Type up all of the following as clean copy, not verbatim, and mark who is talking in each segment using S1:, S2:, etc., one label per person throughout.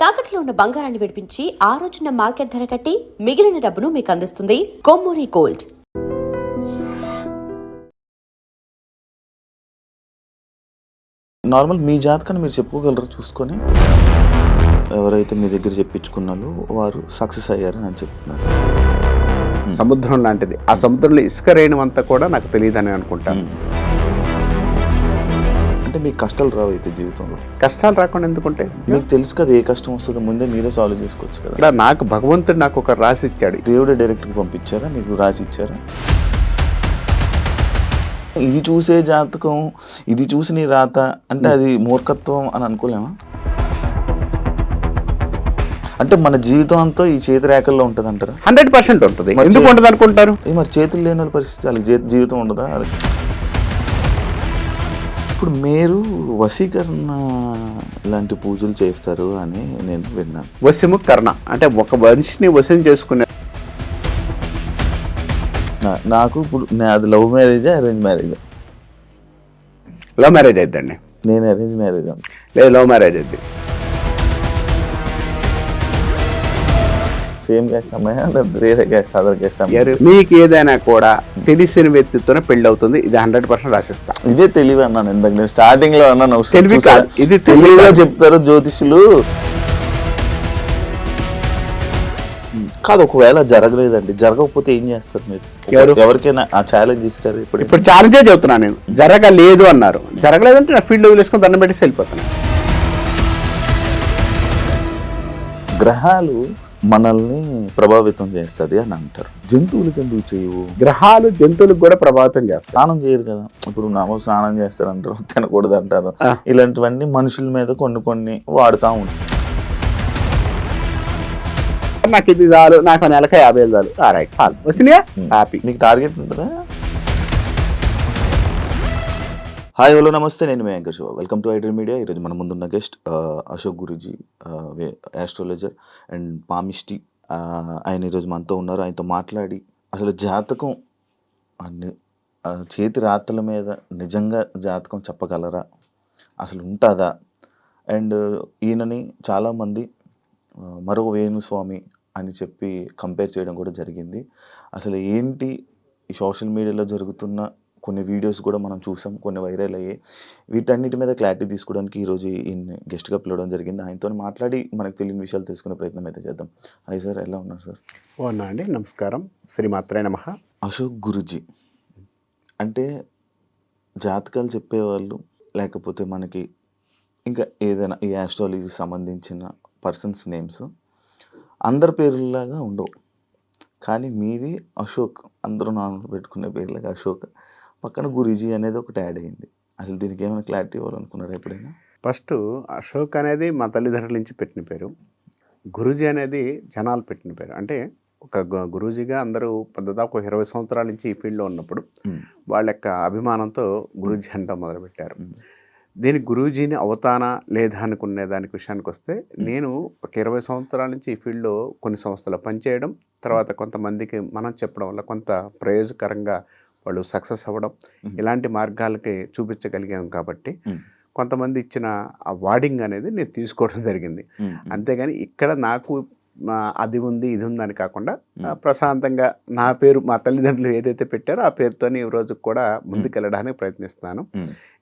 S1: తాకట్లో ఉన్న బంగారాన్ని విడిపించి ఆ రోజున మార్కెట్ ధర కట్టి మిగిలిన డబ్బును మీకు అందిస్తుంది కొమ్మూరి గోల్డ్.
S2: నార్మల్ మీ జాతకాన్ని మీరు చెప్పుకోగలరు చూసుకొని, ఎవరైతే మీ దగ్గర చెప్పించుకున్నారో వారు సక్సెస్ అయ్యారని అని చెప్తున్నారు.
S3: సముద్రం లాంటిది. ఆ సముద్రంలో ఇసుక రేణువంతా కూడా నాకు తెలియదని అనుకుంటాను.
S2: అంటే మీకు కష్టాలు రావు అయితే జీవితంలో?
S3: కష్టాలు రాకుండా ఎందుకుంటే
S2: మీకు తెలుసు కదా ఏ కష్టం వస్తుందో ముందే మీరే సాల్వ్ చేసుకోవచ్చు కదా.
S3: ఇక్కడ నాకు భగవంతుడు నాకు ఒక రాసి ఇచ్చాడు.
S2: దేవుడే డైరెక్ట్గా పంపించారా, మీకు రాసి ఇచ్చారా? ఇది చూసే జాతకం, ఇది చూసి నీ రాత అంటే అది మూర్ఖత్వం అని అనుకోలేమా? అంటే మన జీవితం అంతా ఈ చేతి రేఖల్లో ఉంటుంది అంటారా?
S3: 100% ఉంటుంది. ఎందుకు ఉంటుంది అనుకుంటారు?
S2: మరి చేతులు లేని వాళ్ళ పరిస్థితి, వాళ్ళకి జీవితం ఉండదా? ఇప్పుడు మీరు వశీకరణ లాంటి పూజలు చేస్తారు అని నేను విన్నాను.
S3: వశము కర్ణ అంటే ఒక మనిషిని వశం చేసుకునే.
S2: నాకు ఇప్పుడు అది లవ్ మ్యారేజా అరేంజ్ మ్యారేజా?
S3: లవ్ మ్యారేజ్ అయిద్దండి.
S2: నేను అరేంజ్ మ్యారేజ్
S3: లేదు, లవ్ మ్యారేజ్ అయింది.
S2: సేమ్ క్యాస్ట్ అమ్మాయి, వేరే క్యాస్ట్, అదర్ క్యాస్ట్ అమ్మాయి?
S3: మీకు ఏదైనా కూడా తెలిసిన వ్యక్తితోనే పెళ్లి అవుతుంది, ఇది 100% రాసిస్తా.
S2: ఇదే తెలివి అన్నాను ఇందాక, నేను స్టార్టింగ్ లో అన్నాను.
S3: ఇది
S2: తెలివిగా చెప్తారు జ్యోతిషులు. కాదు, ఒకవేళ జరగలేదండి, జరగకపోతే ఏం చేస్తారు మీరు? ఎవరికైనా ఆ ఛాలెంజ్ ఇస్తారు?
S3: ఇప్పుడు ఛాలెంజే చెబుతున్నా నేను. జరగలేదు అన్నారు, జరగలేదంటే నా ఫీల్డ్ వదిలేసుకొని దండం పెట్టి వెళ్ళిపోతాను.
S2: గ్రహాలు మనల్ని ప్రభావితం చేస్తుంది అని అంటారు. జంతువులకి ఎందుకు చేయవు?
S3: గ్రహాలు జంతువులకు కూడా ప్రభావితం చేస్తాయి.
S2: స్నానం చేయరు కదా. ఇప్పుడు నామో స్నానం చేస్తారు అంటారు, తినకూడదు అంటారు. ఇలాంటివన్నీ మనుషుల మీద కొన్ని వాడుతూ ఉంటారు.
S3: నాకు ఇది చాలు, నాకు నెలక 50,000 చాలు, రైట్ వచ్చినాయా, హ్యాపీ.
S2: మీకు టార్గెట్ ఉంటుందా? హాయ్, హలో, నమస్తే. నేను మీ anchor Shiva. Welcome to iDream media. ఈరోజు మన ముందున్న guest Ashok Guruji, astrologer and palmistry. ఆయన ఈరోజు మనతో ఉన్నారు. ఆయనతో మాట్లాడి అసలు జాతకం చేతి రాతల మీద నిజంగా జాతకం చెప్పగలరా, అసలు ఉంటుందా? అండ్ ఈయనని చాలామంది మరో వేణుస్వామి అని చెప్పి కంపేర్ చేయడం కూడా జరిగింది. అసలు ఏంటి ఈ సోషల్ మీడియాలో జరుగుతున్న కొన్ని వీడియోస్ కూడా మనం చూసాం, కొన్ని వైరల్ అయ్యాయి. వీటన్నిటి మీద క్లారిటీ తీసుకోవడానికి ఈరోజు ఈయన గెస్ట్గా పిలవడం జరిగింది. ఆయనతో మాట్లాడి మనకు తెలియని విషయాలు తెలుసుకునే ప్రయత్నం అయితే చేద్దాం. హాయ్ సార్, ఎలా ఉన్నారు సార్?
S3: అవునా అండి, నమస్కారం. శ్రీమాత్రే నమః.
S2: అశోక్ గురూజీ అంటే జాతకాలు చెప్పేవాళ్ళు, లేకపోతే మనకి ఇంకా ఏదైనా ఈ ఆస్ట్రాలజీకి సంబంధించిన పర్సన్స్ నేమ్స్ అందరి పేర్లలాగా ఉండవు, కానీ మీది అశోక్, అందరూ నార్మల్ పెట్టుకునే పేర్లాగా అశోక్, పక్కన గురూజీ అనేది ఒకటి యాడ్ అయింది. అసలు దీనికి ఏమైనా క్లారిటీ ఇవ్వాలనుకున్నారా ఎప్పుడైనా?
S3: ఫస్ట్ అశోక్ అనేది మా తల్లిదండ్రుల నుంచి పెట్టిన పేరు. గురూజీ అనేది జనాలు పెట్టిన పేరు. అంటే ఒక గురూజీగా అందరూ దాదాపు 20 సంవత్సరాల నుంచి ఈ ఫీల్డ్లో ఉన్నప్పుడు వాళ్ళ యొక్క అభిమానంతో గురూజీ అంటూ మొదలుపెట్టారు. దీనికి గురూజీని అవుతానా లేదా అనుకునే దానికి విషయానికి వస్తే, నేను ఒక 20 సంవత్సరాల నుంచి ఈ ఫీల్డ్లో కొన్ని సంస్థలు పనిచేయడం, తర్వాత కొంతమందికి మనం చెప్పడం వల్ల కొంత ప్రయోజకరంగా వాళ్ళు సక్సెస్ అవ్వడం, ఇలాంటి మార్గాలకి చూపించగలిగాం. కాబట్టి కొంతమంది ఇచ్చిన ఆ వార్డింగ్ అనేది నేను తీసుకోవడం జరిగింది. అంతేగాని ఇక్కడ నాకు అది ఉంది ఇది ఉందని కాకుండా ప్రశాంతంగా నా పేరు మా తల్లిదండ్రులు ఏదైతే పెట్టారో ఆ పేరుతోని ఈ రోజు కూడా ముందుకెళ్ళడానికి ప్రయత్నిస్తున్నాను.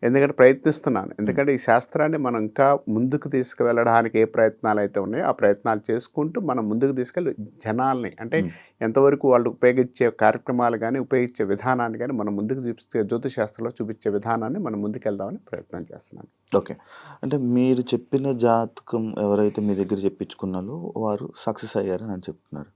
S3: ఎందుకంటే ఈ శాస్త్రాన్ని మనం ఇంకా ముందుకు తీసుకువెళ్ళడానికి ఏ ప్రయత్నాలు అయితే ఉన్నాయో ఆ ప్రయత్నాలు చేసుకుంటూ మనం ముందుకు తీసుకెళ్ళి జనాల్ని, అంటే ఎంతవరకు వాళ్ళు ఉపయోగించే కార్యక్రమాలు కానీ ఉపయోగించే విధానాన్ని కానీ మనం ముందుకు చూపించే జ్యోతిష్ శాస్త్రంలో చూపించే విధానాన్ని మనం ముందుకెళ్దామని ప్రయత్నం చేస్తున్నాను.
S2: ఓకే, అంటే మీరు చెప్పిన జాతకం ఎవరైతే మీ దగ్గర చెప్పించుకున్నారో వారు సక్సెస్ అయ్యారని అని చెప్తున్నారు.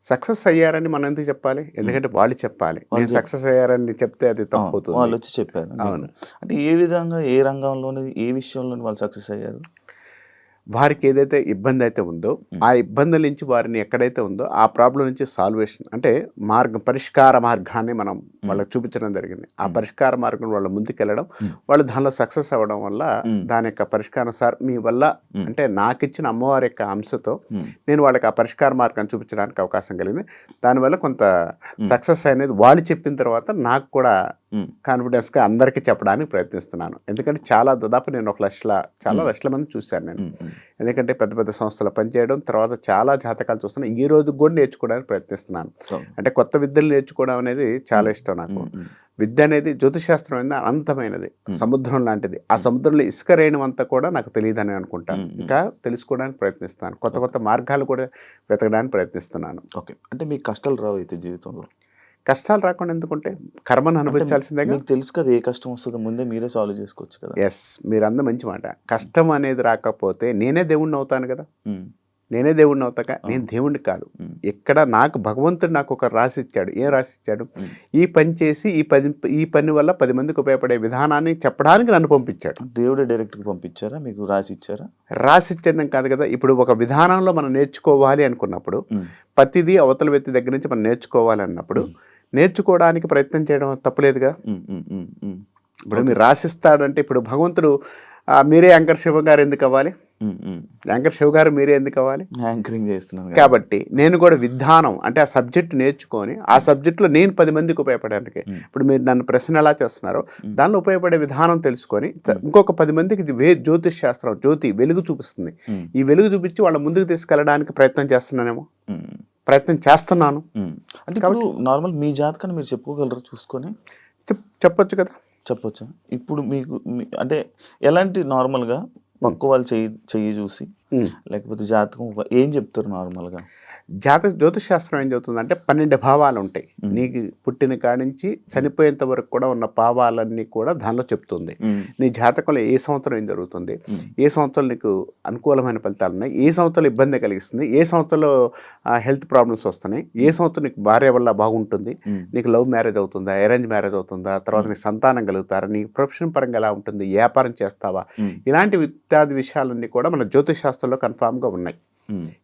S3: సక్సెస్ అయ్యారని మనం ఎందుకు చెప్పాలి? ఎందుకంటే వాళ్ళు చెప్పాలి. నేను సక్సెస్ అయ్యారని చెప్తే అది తప్పుతుంది.
S2: వాళ్ళు వచ్చి చెప్పారు. అవును. అంటే ఏ విధంగా, ఏ రంగంలోనే, ఏ విషయంలోనే వాళ్ళు సక్సెస్ అయ్యారు?
S3: వారికి ఏదైతే ఇబ్బంది అయితే ఉందో ఆ ఇబ్బందుల నుంచి వారిని ఎక్కడైతే ఉందో ఆ ప్రాబ్లం నుంచి సాల్వేషన్, అంటే పరిష్కార మార్గాన్ని మనం వాళ్ళకి చూపించడం జరిగింది. ఆ పరిష్కార మార్గం వాళ్ళ ముందుకెళ్ళడం, వాళ్ళు దానిలో సక్సెస్ అవ్వడం వల్ల దాని యొక్క పరిష్కారం, సార్ మీ వల్ల అంటే నాకు ఇచ్చిన అమ్మవారి యొక్క అంశతో నేను వాళ్ళకి ఆ పరిష్కార మార్గాన్ని చూపించడానికి అవకాశం కలిగింది. దానివల్ల కొంత సక్సెస్ అనేది వాళ్ళు చెప్పిన తర్వాత నాకు కూడా కాన్ఫిడెన్స్గా అందరికీ చెప్పడానికి ప్రయత్నిస్తున్నాను. ఎందుకంటే చాలా దాదాపు నేను చాలా లక్షల మంది చూశాను నేను. ఎందుకంటే పెద్ద పెద్ద సంస్థలు పనిచేయడం, తర్వాత చాలా జాతకాలు చూస్తున్నాను. ఈ రోజు కూడా నేర్చుకోవడానికి ప్రయత్నిస్తున్నాను. అంటే కొత్త విద్యలు నేర్చుకోవడం అనేది చాలా ఇష్టం నాకు. విద్య అనేది జ్యోతిశాస్త్రం అనేది అనంతమైనది, సముద్రం లాంటిది. ఆ సముద్రంలో ఇసుక రేణువంతా కూడా నాకు తెలియదని అనుకుంటాను. ఇంకా తెలుసుకోవడానికి ప్రయత్నిస్తాను. కొత్త కొత్త మార్గాలు కూడా వెతకడానికి ప్రయత్నిస్తున్నాను.
S2: ఓకే, అంటే మీకు కష్టాలు రావు అయితే జీవితంలో?
S3: కష్టాలు రాకుండా ఎందుకుంటే కర్మను అనుభవించాల్సిందే.
S2: మీకు తెలుసు కదా ఏ కష్టం వస్తుందో ముందే మీరే సాల్వ్ చేసుకోవచ్చు కదా.
S3: ఎస్, మీరు అంద మంచి మాట. కష్టం అనేది రాకపోతే నేనే దేవుణ్ణి అవుతాను కదా. నేనే దేవుడిని అవుతాక నేను దేవుడిని కాదు. ఎక్కడ నాకు భగవంతుడు నాకు ఒక రాసి ఇచ్చాడు. ఏం రాసి ఇచ్చాడు? ఈ పని చేసి ఈ పని వల్ల 10 మందికి ఉపయోగపడే విధానాన్ని చెప్పడానికి నన్ను పంపించాడు.
S2: దేవుడే డైరెక్ట్గా పంపించారా, మీకు రాసి ఇచ్చారా?
S3: రాసి ఇచ్చడం కాదు కదా. ఇప్పుడు ఒక విధానంలో మనం నేర్చుకోవాలి అనుకున్నప్పుడు ప్రతిదీ అవతల వ్యక్తి దగ్గర నుంచి మనం నేర్చుకోవాలి అన్నప్పుడు నేర్చుకోవడానికి ప్రయత్నం చేయడం తప్పులేదుగా. ఇప్పుడు మీరు రాసిస్తాడంటే ఇప్పుడు భగవంతుడు మీరే యాంకర్ శివ గారు ఎందుకు అవ్వాలి? యాంకర్ శివ గారు మీరే ఎందుకు అవ్వాలి?
S2: యాంకరింగ్ చేస్తున్నాను
S3: కాబట్టి నేను కూడా విధానం అంటే ఆ సబ్జెక్ట్ నేర్చుకొని ఆ సబ్జెక్ట్లో నేను 10 మందికి ఉపయోగపడడానికి, ఇప్పుడు మీరు నన్ను ప్రశ్న ఎలా చేస్తున్నారో దానిలో ఉపయోగపడే విధానం తెలుసుకొని ఇంకొక 10 మందికి జ్యోతిష్ శాస్త్రం జ్యోతి వెలుగు చూపిస్తుంది. ఈ వెలుగు చూపించి వాళ్ళ ముందుకు తీసుకెళ్ళడానికి ప్రయత్నం చేస్తున్నానేమో, ప్రయత్నం చేస్తున్నాను.
S2: అంటే ఇప్పుడు నార్మల్ మీ జాతకాన్ని మీరు చెప్పుకోగలరు చూసుకొని?
S3: చెప్పొచ్చు కదా.
S2: చెప్పొచ్చా? ఇప్పుడు మీకు అంటే ఎలాంటి నార్మల్గా పక్క వాళ్ళు చెయ్యి చూసి లేకపోతే జాతకం ఏం చెప్తారు నార్మల్గా?
S3: జ్యోతిషాస్త్రం ఏం చెబుతుందంటే 12 భావాలు ఉంటాయి. నీకు పుట్టిన కాడి నుంచి చనిపోయేంత వరకు కూడా ఉన్న భావాలన్నీ కూడా దానిలో చెప్తుంది. నీ జాతకంలో ఏ సంవత్సరం ఏం జరుగుతుంది, ఏ సంవత్సరం నీకు అనుకూలమైన ఫలితాలు ఉన్నాయి, ఏ సంవత్సరం ఇబ్బంది కలిగిస్తుంది, ఏ సంవత్సరంలో హెల్త్ ప్రాబ్లమ్స్ వస్తున్నాయి, ఏ సంవత్సరం నీకు భార్య వల్ల బాగుంటుంది, నీకు లవ్ మ్యారేజ్ అవుతుందా, అరేంజ్ మ్యారేజ్ అవుతుందా, తర్వాత నీకు సంతానం కలుగుతారా, నీకు ప్రొఫెషన్ పరంగా ఎలా ఉంటుంది, వ్యాపారం చేస్తావా, ఇలాంటి ఇత్యాది విషయాలన్నీ కూడా మన జ్యోతిషాస్త్రంలో కన్ఫామ్గా ఉన్నాయి.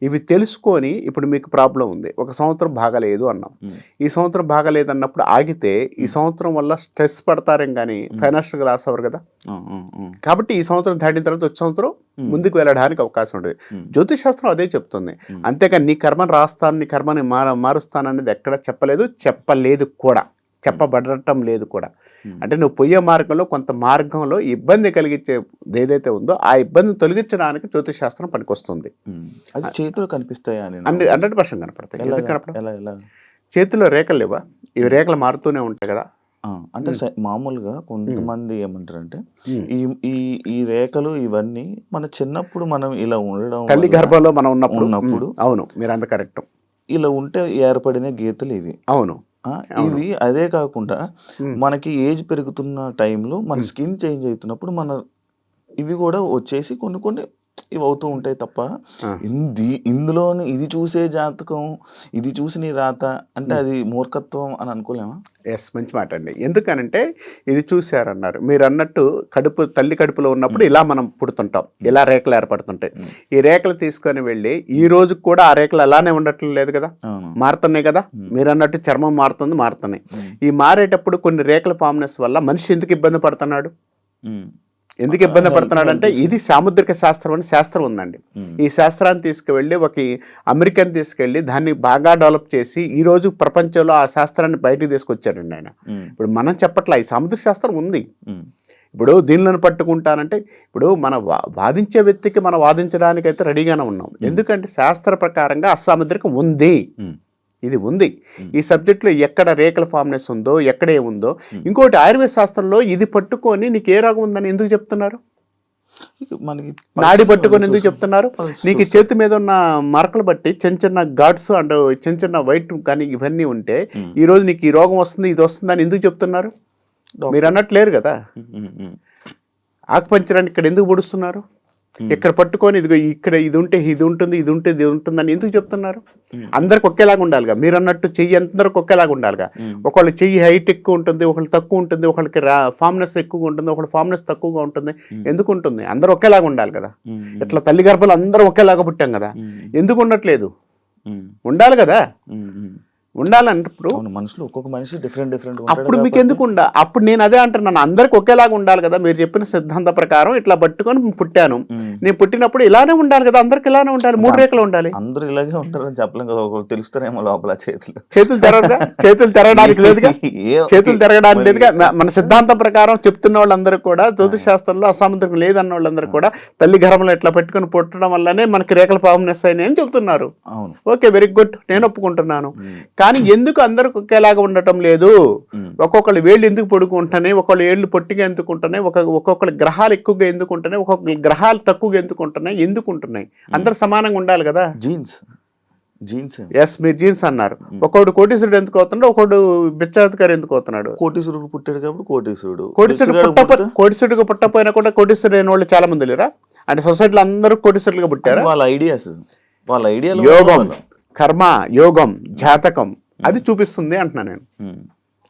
S3: ఇవి తెలుసుకొని ఇప్పుడు మీకు ప్రాబ్లం ఉంది, ఒక సంవత్సరం బాగలేదు అన్నాం, ఈ సంవత్సరం బాగలేదు అన్నప్పుడు ఆగితే ఈ సంవత్సరం వల్ల స్ట్రెస్ పడతారేం కానీ ఫైనాన్షియల్గా లాస్ అవ్వరు కదా. కాబట్టి ఈ సంవత్సరం దాటిన తర్వాత వచ్చే సంవత్సరం ముందుకు వెళ్ళడానికి అవకాశం ఉంటుంది. జ్యోతిషాస్త్రం అదే చెప్తుంది. అంతేకాని నీ కర్మను రాస్తాను, నీ కర్మని మారుస్తాను అనేది ఎక్కడ చెప్పలేదు కూడా, చెప్పబడటం లేదు కూడా. అంటే నువ్వు పోయే మార్గంలో కొంత మార్గంలో ఇబ్బంది కలిగించే ఏదైతే ఉందో ఆ ఇబ్బందిని తొలగించడానికి జ్యోతిషాస్త్రం పనికొస్తుంది.
S2: అది చేతులు కనిపిస్తాయా?
S3: 100% కనపడతాయి. చేతిలో రేఖలు లేవా? ఇవి రేఖలు మారుతూనే ఉంటాయి కదా.
S2: అంటే మామూలుగా కొంతమంది ఏమంటారంటే ఈ రేఖలు ఇవన్నీ మన చిన్నప్పుడు మనం ఇలా ఉండడం,
S3: తల్లి గర్భంలో మనం ఉన్నప్పుడు అవును, మీరు అంత కరెక్ట్,
S2: ఇలా ఉంటే ఏర్పడిన గీతలు ఇవి.
S3: అవును,
S2: ఇవి అదే కాకుండా మనకి ఏజ్ పెరుగుతున్న టైంలో మన స్కిన్ చేంజ్ అవుతున్నప్పుడు మన ఇవి కూడా వచ్చేసి కొన్ని ఇవి అవుతూ ఉంటాయి తప్ప ఇందులోని ఇది చూసే జాతకం, ఇది చూసి నీ రాత అంటే అది మూర్ఖత్వం అని అనుకోలేమా?
S3: ఎస్, మంచి మాట అండి. ఎందుకనంటే ఇది చూశారన్నారు మీరు అన్నట్టు, తల్లి కడుపులో ఉన్నప్పుడు ఇలా మనం పుడుతుంటాం, ఇలా రేఖలు ఏర్పడుతుంటాయి. ఈ రేఖలు తీసుకొని వెళ్ళి ఈ రోజు కూడా ఆ రేఖలు అలానే ఉండట్లేదు లేదు కదా, మారుతున్నాయి కదా. మీరు అన్నట్టు చర్మం మారుతున్నాయి. ఈ మారేటప్పుడు కొన్ని రేఖల ఫామ్నెస్ వల్ల మనిషి ఎందుకు ఇబ్బంది పడుతున్నాడు? ఎందుకు ఇబ్బంది పడుతున్నాడు అంటే ఇది సాముద్రిక శాస్త్రం అని శాస్త్రం ఉందండి. ఈ శాస్త్రాన్ని తీసుకువెళ్ళి ఒక అమెరికన్ తీసుకెళ్ళి దాన్ని బాగా డెవలప్ చేసి ఈ రోజు ప్రపంచంలో ఆ శాస్త్రాన్ని బయటకు తీసుకొచ్చారండి ఆయన. ఇప్పుడు మనం చెప్పట్లా, ఈ సాముద్రిక శాస్త్రం ఉంది. ఇప్పుడు దీనిలను పట్టుకుంటానంటే ఇప్పుడు మన వాదించే వ్యక్తికి మనం వాదించడానికి అయితే రెడీగానే ఉన్నాం. ఎందుకంటే శాస్త్ర ప్రకారంగా అసాముద్రికం ఉంది, ఇది ఉంది. ఈ సబ్జెక్ట్లో ఎక్కడ రేఖల ఫామ్నెస్ ఉందో, ఎక్కడ ఏముందో. ఇంకోటి ఆయుర్వేద శాస్త్రంలో ఇది పట్టుకొని నీకు ఏ రోగం ఉందని ఎందుకు చెప్తున్నారు?
S2: మనకి
S3: నాడి పట్టుకొని ఎందుకు చెప్తున్నారు? నీకు చేతి మీద ఉన్న మార్కలు బట్టి చిన్న ఘాట్స్ అంటే చిన్న వైట్ కానీ ఇవన్నీ ఉంటే ఈ రోజు నీకు ఈ రోగం వస్తుంది, ఇది వస్తుందని ఎందుకు చెప్తున్నారు? మీరు అన్నట్లేరు కదా. ఆకుపంచరాన్ని ఇక్కడ ఎందుకు పొడుస్తున్నారు? ఇక్కడ పట్టుకొని ఇదిగో ఇక్కడ ఇది ఉంటే ఇది ఉంటుంది, ఇది ఉంటే ఇది ఉంటుందని ఎందుకు చెప్తున్నారు? అందరికి ఒకేలాగా ఉండాలిగా. మీరు అన్నట్టు చెయ్యి అందరికి ఒకేలాగా ఉండాలిగా. ఒకళ్ళు చెయ్యి హైట్ ఎక్కువ ఉంటుంది, ఒకళ్ళు తక్కువ ఉంటుంది, ఒకళ్ళకి ఫామ్నెస్ ఎక్కువగా ఉంటుంది, ఒకళ్ళు ఫామ్నెస్ తక్కువగా ఉంటుంది. ఎందుకు ఉంటుంది? అందరూ ఒకేలాగా ఉండాలి కదా. ఇట్లా తల్లి గర్భాలు అందరూ ఒకేలాగా పుట్టాం కదా, ఎందుకు ఉండట్లేదు? ఉండాలి కదా. ఉండాలన్నప్పుడు
S2: అవును, మనుషులు ఒక్కొక్క మనిషి డిఫరెంట్
S3: అప్పుడు మీకు ఎందుకు అప్పుడు నేను అదే అంటున్నాను, అందరికి ఒకేలాగా ఉండాలి కదా. మీరు చెప్పిన సిద్ధాంత ప్రకారం ఇట్లా పట్టుకొని పుట్టాను, నేను పుట్టినప్పుడు ఇలానే ఉండాలి కదా, అందరికి ఇలానే ఉండాలి, 3 రేఖలు ఉండాలి.
S2: అందరూ ఇలాగే ఉంటారని చెప్పలేం కదా, ఒకరు తెలుస్తారేమో లోపల
S3: చేతులు తెరవగా, చేతులు తెరవడానికి లేదుగా, చేతులు తిరగడానికి లేదుగా. మన సిద్ధాంతం ప్రకారం చెప్తున్న వాళ్ళందరూ కూడా, జ్యోతిష్ శాస్త్రంలో అసాముద్రికం లేదన్న వాళ్ళందరూ కూడా తల్లి గర్భంలో ఇట్లా పెట్టుకుని పుట్టడం వల్లనే మనకి రేఖల పాపనెస్ అయినాయి అని చెప్తున్నారు. ఓకే, వెరీ గుడ్, నేను ఒప్పుకుంటున్నాను. కానీ ఎందుకు అందరికి ఒకేలాగా ఉండటం లేదు? ఒక్కొక్కరు వేళ్ళు ఎందుకు పొడుకుంటున్నాయి, ఒక్కొక్కరు ఏళ్ళు పొట్టిగా ఎందుకు ఉంటున్నాయి, ఒక్కొక్కరు గ్రహాలు ఎక్కువగా ఎందుకు ఉంటున్నాయి, ఒక్కొక్క గ్రహాలు తక్కువగా ఎందుకు ఉంటున్నాయి, ఎందుకు ఉంటున్నాయి? అందరు సమానంగా ఉండాలి కదా.
S2: జీన్స్
S3: ఎస్, మీరు జీన్స్ అన్నారు. ఒకడు కోటీశ్వరుడు ఎందుకు అవుతున్నాడు, ఒకడు బిచ్చాధికారి ఎందుకు అవుతున్నాడు?
S2: కోటీశ్వరుడు పుట్టాడు కాబట్టి
S3: కోటీశ్వరుడిగా పుట్టపోయినా కూడా కోటీశ్వరుడు అయిన వాళ్ళు చాలా మంది లేరా? అంటే సొసైటీలో అందరూ కోటీశ్వరులుగా పుట్టారు.
S2: వాళ్ళ ఐడియాలు
S3: యోగం, కర్మ, యోగం, జాతకం అది చూపిస్తుంది అంటున్నా నేను.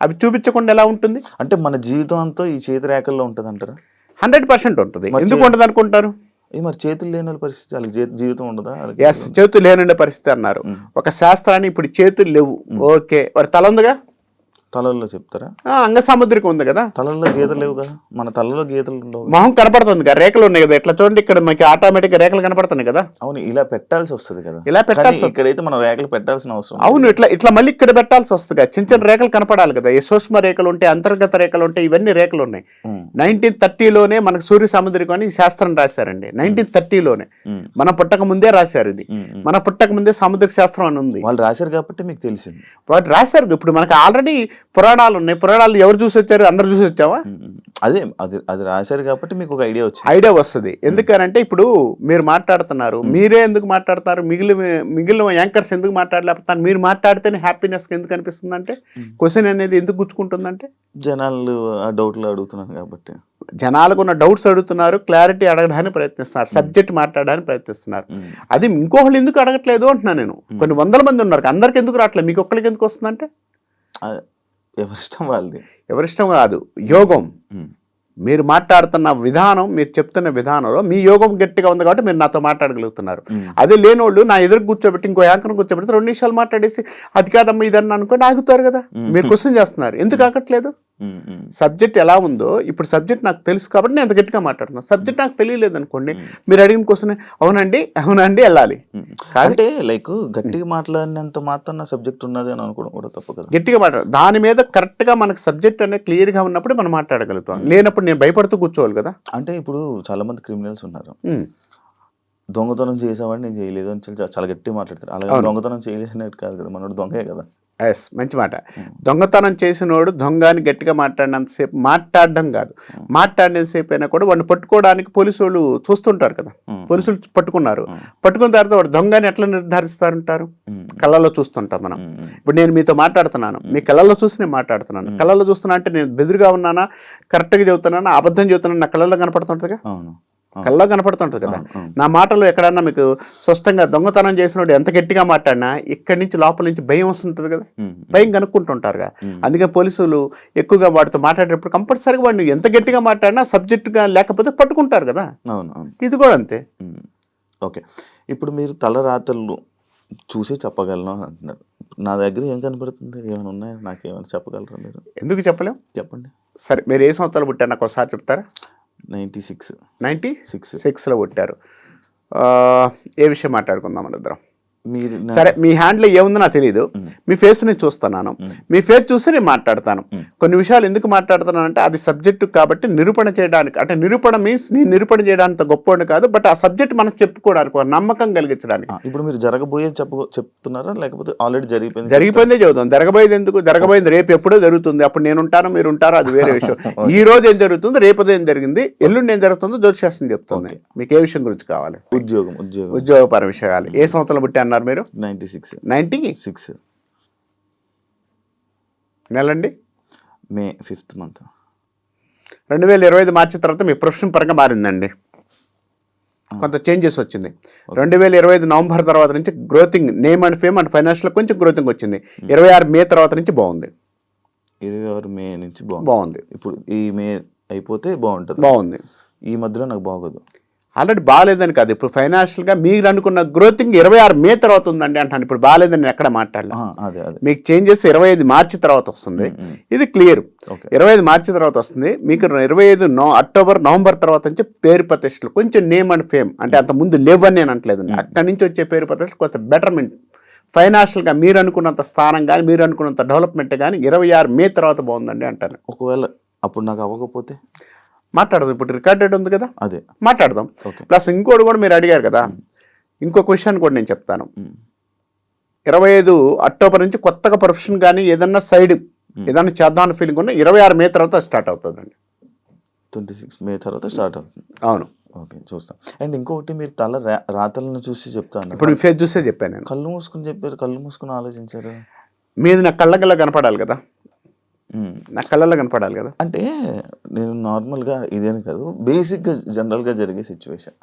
S3: అవి చూపించకుండా ఎలా ఉంటుంది?
S2: అంటే మన జీవితం అంతా ఈ చేతి రేఖల్లో ఉంటుంది అంటారా?
S3: 100% ఉంటుంది. ఎందుకు ఉండదు అనుకుంటారు?
S2: మరి చేతులు లేని పరిస్థితి, వాళ్ళకి జీవితం ఉండదా?
S3: ఎస్, చేతులు లేని పరిస్థితి అన్నారు. ఒక శాస్త్రాన్ని ఇప్పుడు చేతులు లేవు, ఓకే, వాడి తల ఉందిగా,
S2: తలల్లో చెప్తారా?
S3: అంగ సాముద్రికం ఉంది కదా,
S2: తలల్లో గీతలు లేవు కదా, మన తలలో గీతలు ఉండవు.
S3: మొహం కనపడుతుంది కదా, రేఖలు ఉన్నాయి కదా, ఇట్లా చూడండి, ఇక్కడ మనకి ఆటోమేటిక్ రేఖలు కనపడుతున్నాయి కదా.
S2: అవును, ఇలా పెట్టాల్సి వస్తుంది కదా,
S3: ఇలా పెట్టాల్సి.
S2: ఇక్కడైతే మనం రేఖలు పెట్టాల్సిన అవసరం.
S3: అవును, ఇట్లా మళ్ళీ ఇక్కడ పెట్టాల్సి వస్తుంది కదా, చిన్న చిన్న రేఖలు కనపడాలి కదా. సూక్ష్మ రేఖలు ఉంటాయి, అంతర్గత రేఖలు ఉంటాయి, ఇవన్నీ రేఖలు ఉన్నాయి. 1930లోనే మనకు సూర్య సాముద్రికం అని శాస్త్రం రాశారండి. 1930లోనే, మన పుట్టక ముందే రాశారు ఇది. మన పుట్టక ముందే సాముద్రిక శాస్త్రం అని ఉంది.
S2: వాళ్ళు రాశారు కాబట్టి మీకు తెలిసింది.
S3: వాళ్ళు రాశారు. ఇప్పుడు మనకు ఆల్రెడీ పురాణాలు ఉన్నాయి. పురాణాలు ఎవరు చూసి వచ్చారు? అందరు చూసి వచ్చావా?
S2: అదే, అది రాశారు కాబట్టి మీకు ఒక ఐడియా వస్తుంది.
S3: ఎందుకనంటే ఇప్పుడు మీరు మాట్లాడుతున్నారు, మీరే ఎందుకు మాట్లాడతారు? మిగిలిన యాంకర్స్ ఎందుకు మాట్లాడలేకపోతారు? మీరు మాట్లాడితేనే హ్యాపీనెస్ ఎందుకు అనిపిస్తుంది అంటే, క్వశ్చన్ అనేది ఎందుకు గుచ్చుకుంటుందంటే,
S2: జనాలు ఆ డౌట్లు అడుగుతున్నారు కాబట్టి.
S3: జనాలకు ఉన్న డౌట్స్ అడుగుతున్నారు, క్లారిటీ అడగడానికి ప్రయత్నిస్తున్నారు, సబ్జెక్ట్ మాట్లాడడానికి ప్రయత్నిస్తున్నారు. అది ఇంకొకళ్ళు ఎందుకు అడగట్లేదు అంటున్నా నేను. కొన్ని వందల మంది ఉన్నారు, అందరికి ఎందుకు రావట్లేదు, మీకు ఒక్కరికి ఎందుకు వస్తుందంటే
S2: ఎవరిష్టం వాళ్ళది.
S3: ఎవరిష్టం కాదు, యోగం. మీరు మాట్లాడుతున్న విధానం, మీరు చెప్తున్న విధానంలో మీ యోగం గట్టిగా ఉంది కాబట్టి మీరు నాతో మాట్లాడగలుగుతున్నారు. అదే లేనోళ్ళు నా ఎదురు కూర్చోబెట్టి ఇంకో యాంకర్ కూర్చోబెడితే 2 నిమిషాలు మాట్లాడేసి అది కాదమ్మా ఇదన్నా అనుకోని ఆగుతారు కదా. మీరు క్వశ్చన్ చేస్తున్నారు, ఎందుకు ఆగట్లేదు? సబ్జెక్ట్ ఎలా ఉందో, ఇప్పుడు సబ్జెక్ట్ నాకు తెలుసు కాబట్టి నేను అంత గట్టిగా మాట్లాడుతున్నాను. సబ్జెక్ట్ నాకు తెలియలేదు అనుకోండి, మీరు అడిగిన క్వశ్చన్ అవునండి వెళ్ళాలి.
S2: అంటే లైక్ గట్టిగా మాట్లాడినంత మాత్రం సబ్జెక్ట్ ఉన్నది అని అనుకోవడం కూడా తప్పు కదా.
S3: గట్టిగా మాట్లాడు, దాని మీద కరెక్ట్ గా మనకు సబ్జెక్ట్ అనేది క్లియర్ గా ఉన్నప్పుడు మనం మాట్లాడగలుగుతాం. లేనప్పుడు నేను భయపడుతూ కూర్చోవాలి కదా.
S2: అంటే ఇప్పుడు చాలా మంది క్రిమినల్స్ ఉన్నారు, దొంగతనం చేసామని నేను చేయలేదు అని చాలా గట్టిగా మాట్లాడతారు. అలాగే దొంగతనం చేయలేనట్టు కాదు కదా, మనోడు దొంగే కదా.
S3: ఎస్, మంచి మాట. దొంగతనం చేసినోడు దొంగని గట్టిగా మాట్లాడినంతసేపు మాట్లాడడం కాదు, మాట్లాడినంతసేపు అయినా కూడా వాడిని పట్టుకోవడానికి పోలీసు వాళ్ళు చూస్తుంటారు కదా. పోలీసులు పట్టుకున్న తర్వాత వాడు దొంగని ఎట్లా నిర్ధారిస్తారంటారు? కళ్ళలో చూస్తుంటాం మనం. ఇప్పుడు నేను మీతో మాట్లాడుతున్నాను, మీ కళ్ళలో చూసి నేను మాట్లాడుతున్నాను. కళ్ళలో చూస్తున్నా అంటే నేను బెదిరిగా ఉన్నానా, కరెక్ట్గా చెబుతున్నానా, అబద్ధం చెబుతున్నాను, నా కళ్ళలో కనపడుతుంటుందిగా. కళ్ళలో కనపడుతుంటుంది కదా. నా మాటలు ఎక్కడన్నా మీకు స్పష్టంగా దొంగతనం చేసినోడు ఎంత గట్టిగా మాట్లాడినా ఇక్కడి నుంచి లోపల నుంచి భయం వస్తుంటుంది కదా, భయం కనుక్కుంటుంటారుగా. అందుకే పోలీసులు ఎక్కువగా వాడితో మాట్లాడేటప్పుడు కంపల్సరీగా వాడిని ఎంత గట్టిగా మాట్లాడినా సబ్జెక్టుగా లేకపోతే పట్టుకుంటారు కదా. ఇది కూడా అంతే.
S2: ఓకే, ఇప్పుడు మీరు తలరాతలు చూసి చెప్పగలను అంటున్నారు. నా దగ్గర ఏం కనపడుతుంది, ఏమైనా ఉన్నాయా, నాకేమైనా చెప్పగలరా మీరు?
S3: ఎందుకు చెప్పలేం,
S2: చెప్పండి.
S3: సరే, మీరు ఏ సంవత్సరాలు పుట్టారు నాకు ఒకసారి చెప్తారా?
S2: 96లో
S3: పుట్టారు. ఏ విషయం మాట్లాడుకుందాం మన ఇద్దరం? సరే, మీ హ్యాండ్లో ఏముందో నాకు తెలియదు, మీ ఫేస్ నేను చూస్తున్నాను, మీ ఫేస్ చూసి నేను మాట్లాడతాను. కొన్ని విషయాలు ఎందుకు మాట్లాడుతున్నాను అంటే అది సబ్జెక్టు కాబట్టి నిరూపణ చేయడానికి. అంటే నిరూపణ మీన్స్ నేను నిరూపణ చేయడానికి గొప్పవాడిని కాదు, బట్ ఆ సబ్జెక్ట్ మనం చెప్పుకోవడానికి, నమ్మకం కలిగించడానికి.
S2: ఇప్పుడు మీరు జరగబోయేది చెప్తున్నారా లేకపోతే ఆల్రెడీ
S3: జరిగిపోయిందే చెబుతాం. జరగబోయేది ఎందుకు? జరగబోయేది రేపు ఎప్పుడో జరుగుతుంది, అప్పుడు నేను ఉంటాను, మీరు ఉంటారో, అది వేరే విషయం. ఈ రోజు ఏం జరుగుతుంది, రేపు ఏం జరిగింది, ఎల్లుండి ఏం జరుగుతుందో జ్యోతిశాస్త్రం చెప్తుంది. మీకు ఏ విషయం గురించి కావాలి? ఉద్యోగపర విషయాలు. ఏ సంవత్సరం పుట్టి అన్నారు మీరు?
S2: 96
S3: నెలండి?
S2: మే 5th month.
S3: 2025 మార్చి తర్వాత మీ ప్రొఫెషన్ పరంగా మారిందండి, కొంత చేంజెస్ వచ్చింది. 2025 నవంబర్ తర్వాత నుంచి గ్రోతింగ్, name and fame and financial కొంచెం గ్రోతింగ్ వచ్చింది. 26 మే తర్వాత నుంచి బాగుంది.
S2: 26 మే నుంచి
S3: బాగుంది.
S2: ఇప్పుడు ఈ మే అయిపోతే బాగుంటుంది.
S3: బాగుంది.
S2: ఈ మధ్యలో నాకు బాగోదు.
S3: ఆల్రెడీ బాగాలేదని కాదు, ఇప్పుడు ఫైనాన్షియల్గా మీరు అనుకున్న గ్రోతింగ్ 26 మే తర్వాత ఉందండి అంటాను. ఇప్పుడు బాగాలేదని నేను ఎక్కడ మాట్లాడలే.
S2: అదే అదే
S3: మీకు చేంజెస్ 25 మార్చి తర్వాత వస్తుంది, ఇది క్లియర్.
S2: ఓకే
S3: 25 మార్చి తర్వాత వస్తుంది మీకు. 25 అక్టోబర్ నవంబర్ తర్వాత నుంచి పేరు ప్రతిష్టలు కొంచెం నేమ్ అండ్ ఫేమ్, అంటే అంత ముందు లేవని నేను అంటలేదండి. అక్కడి నుంచి వచ్చే పేరు ప్రతిష్టలు కొంత బెటర్మెంట్, ఫైనాన్షియల్గా మీరు అనుకున్నంత స్థానం కానీ మీరు అనుకున్నంత డెవలప్మెంట్ కానీ 26 మే తర్వాత బాగుందండి అంటాను.
S2: ఒకవేళ అప్పుడు నాకు అవ్వకపోతే
S3: మాట్లాడదాం, ఇప్పుడు రికార్డెడ్ ఉంది కదా,
S2: అదే
S3: మాట్లాడదాం.
S2: ఓకే
S3: ప్లస్ ఇంకోటి కూడా మీరు అడిగారు కదా, ఇంకొక విషయాన్ని కూడా నేను చెప్తాను. 25 అక్టోబర్ నుంచి కొత్తగా ప్రొఫెషన్ కానీ ఏదన్నా సైడ్ ఏదన్నా చేద్దామని ఫీలింగ్ ఉన్నా 26 మే తర్వాత స్టార్ట్ అవుతుందండి.
S2: 26 మే తర్వాత స్టార్ట్ అవుతుంది.
S3: అవును.
S2: ఓకే చూస్తాం. అండ్ ఇంకొకటి మీరు తల రాతలను చూసి చెప్తాను.
S3: ఇప్పుడు మీ ఫేస్ చూసే చెప్పాను నేను.
S2: కళ్ళు మూసుకుని చెప్పారు, కళ్ళు మూసుకుని ఆలోచించారు.
S3: మీది నా కళ్ళ కనపడాలి కదా, నా కళ్ళల్లో కనపడాలి కదా.
S2: అంటే నేను నార్మల్గా ఇదేని కాదు, బేసిక్గా జనరల్గా జరిగే సిచ్యువేషన్.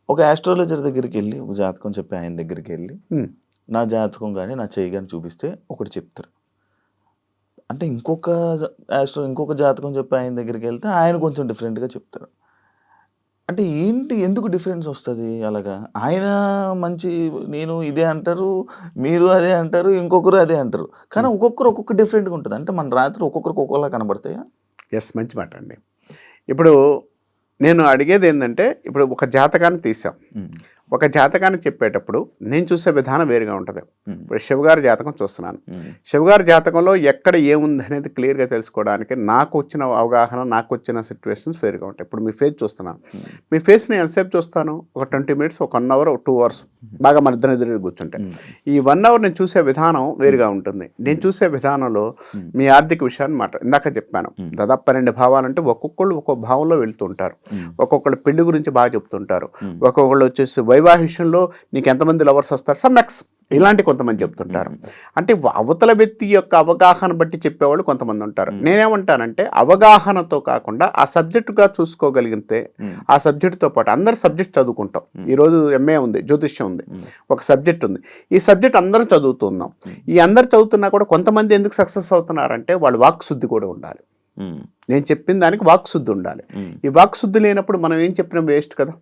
S2: ఒక ఆస్ట్రాలజర్ దగ్గరికి వెళ్ళి ఒక జాతకం చెప్పి ఆయన దగ్గరికి వెళ్ళి నా జాతకం కానీ నా చెయ్యి కానీ చూపిస్తే ఒకటి చెప్తారు. అంటే ఇంకొక జాతకం చెప్పి ఆయన దగ్గరికి వెళ్తే ఆయన కొంచెం డిఫరెంట్గా చెప్తారు. అంటే ఏంటి, ఎందుకు డిఫరెన్స్ వస్తుంది అలాగా? ఆయన మంచి నేను ఇదే అంటారు, మీరు అదే అంటారు, ఇంకొకరు అదే అంటారు, కానీ ఒక్కొక్కరు ఒక్కొక్క డిఫరెంట్గా ఉంటుంది. అంటే మన రాత్రి ఒక్కొక్కరికి ఒక్కొక్కలా కనబడతాయా?
S3: ఎస్, మంచి మాట అండి. ఇప్పుడు నేను అడిగేది ఏంటంటే, ఇప్పుడు ఒక జాతకాన్ని తీసాం, ఒక జాతకాన్ని చెప్పేటప్పుడు నేను చూసే విధానం వేరుగా ఉంటుంది. ఇప్పుడు శివగారి జాతకం చూస్తున్నాను, శివగారి జాతకంలో ఎక్కడ ఏముంది అనేది క్లియర్గా తెలుసుకోవడానికి నాకు వచ్చిన అవగాహన, నాకు వచ్చిన సిచ్యువేషన్స్ వేరుగా ఉంటాయి. ఇప్పుడు మీ ఫేస్ చూస్తున్నాను, మీ ఫేస్ని ఎంతసేపు చూస్తాను? ఒక 20 minutes, ఒక 1 hour, 2 hours బాగా మన ఇద్దరు ఎదురు కూర్చుంటే ఈ 1 hour నేను చూసే విధానం వేరుగా ఉంటుంది. నేను చూసే విధానంలో మీ ఆర్థిక విషయాన్ని ఇందాక చెప్పాను, దాదాపు 12 భావాలంటే ఒక్కొక్కళ్ళు ఒక్కొక్క భావంలో వెళ్తుంటారు. ఒక్కొక్కళ్ళు పెళ్లి గురించి బాగా చెప్తుంటారు, ఒక్కొక్కళ్ళు వచ్చేసి వివాహిషంలో నీకు ఎంతమంది లవర్స్ వస్తారు, సమ్మెక్స్ ఇలాంటి కొంతమంది చెప్తుంటారు. అంటే అవతల వ్యక్తి యొక్క అవగాహన బట్టి చెప్పేవాళ్ళు కొంతమంది ఉంటారు. నేనేమంటానంటే అవగాహనతో కాకుండా ఆ సబ్జెక్టుగా చూసుకోగలిగితే ఆ సబ్జెక్టుతో పాటు అందరు సబ్జెక్ట్ చదువుకుంటాం. ఈరోజు MA ఉంది, జ్యోతిష్యం ఉంది, ఒక సబ్జెక్ట్ ఉంది, ఈ సబ్జెక్ట్ అందరూ చదువుతున్నాం. ఈ అందరు చదువుతున్నా కూడా కొంతమంది ఎందుకు సక్సెస్ అవుతున్నారంటే వాళ్ళు వాక్ శుద్ధి కూడా ఉండాలి. నేను చెప్పిన దానికి వాక్ శుద్ధి ఉండాలి. ఈ వాక్ శుద్ధి లేనప్పుడు మనం ఏం చెప్పినా వేస్ట్ కదా.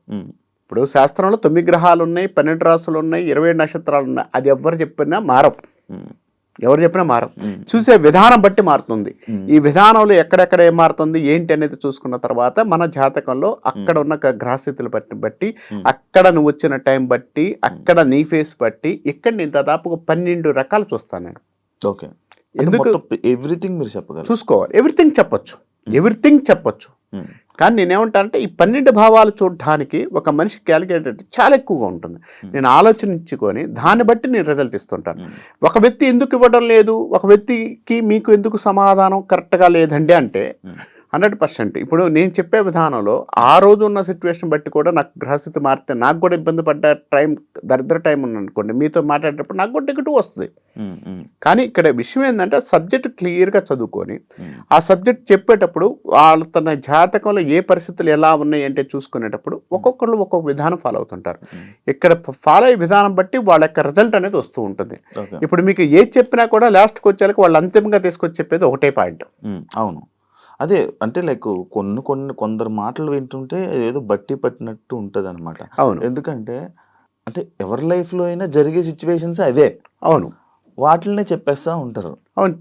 S3: ఇప్పుడు శాస్త్రంలో 9 గ్రహాలు ఉన్నాయి, 12 రాసులు ఉన్నాయి, 27 నక్షత్రాలు ఉన్నాయి. అది ఎవరు చెప్పినా మారం, ఎవరు చెప్పినా మారం. చూసే విధానం బట్టి మారుతుంది. ఈ విధానంలో ఎక్కడెక్కడ ఏం మారుతుంది ఏంటి అనేది చూసుకున్న తర్వాత మన జాతకంలో అక్కడ ఉన్న గ్రహస్థితులు బట్టి అక్కడ నువ్వు వచ్చిన టైం బట్టి అక్కడ నీ ఫేస్ బట్టి ఇక్కడ నేను దాదాపుగా 12 రకాలు చూస్తాను నేను.
S2: ఓకే,
S3: ఎందుకు
S2: ఎవ్రీథింగ్ మీరు చెప్పగలరు,
S3: చూసుకోవాలి. ఎవ్రీథింగ్ చెప్పొచ్చు. కానీ నేనేమంటానంటే ఈ 12 భావాలు చూడడానికి ఒక మనిషి క్యాలిక్యులేటర్ చాలా ఎక్కువగా ఉంటుంది. నేను ఆలోచించుకొని దాన్ని బట్టి నేను రిజల్ట్ ఇస్తుంటాను. ఒక వ్యక్తి ఎందుకు ఇవ్వడం లేదు, ఒక వ్యక్తికి మీకు ఎందుకు సమాధానం కరెక్ట్గా లేదండి అంటే 100%. ఇప్పుడు నేను చెప్పే విధానంలో ఆ రోజు ఉన్న సిచ్యువేషన్ బట్టి కూడా నాకు గ్రహస్థితి మారితే నాకు కూడా ఇబ్బంది పడ్డ టైం, దరిద్ర టైం ఉందనుకోండి, మీతో మాట్లాడేటప్పుడు నాకు కూడా నెగటివ్ వస్తుంది. కానీ ఇక్కడ విషయం ఏంటంటే సబ్జెక్ట్ క్లియర్గా చదువుకొని ఆ సబ్జెక్ట్ చెప్పేటప్పుడు వాళ్ళ తన జాతకంలో ఏ పరిస్థితులు ఎలా ఉన్నాయి అంటే చూసుకునేటప్పుడు ఒక్కొక్కళ్ళు ఒక్కొక్క విధానం ఫాలో అవుతుంటారు. ఇక్కడ ఫాలో అయ్యే విధానం బట్టి వాళ్ళ యొక్క రిజల్ట్ అనేది వస్తూ ఉంటుంది. ఇప్పుడు మీకు ఏది చెప్పినా కూడా లాస్ట్కి వచ్చేలకు వాళ్ళు అంతిమంగా తీసుకొచ్చి చెప్పేది ఒకటే పాయింట్.
S2: అవును, అదే అంటే లైక్ కొందరు మాటలు వింటుంటే ఏదో బట్టి పట్టినట్టు ఉంటుంది అనమాట.
S3: అవును,
S2: ఎందుకంటే అంటే ఎవరి లైఫ్లో అయినా జరిగే సిచ్యువేషన్స్ అవే.
S3: అవును,
S2: వాటినే చెప్పేస్తూ ఉంటారు.
S3: అవును,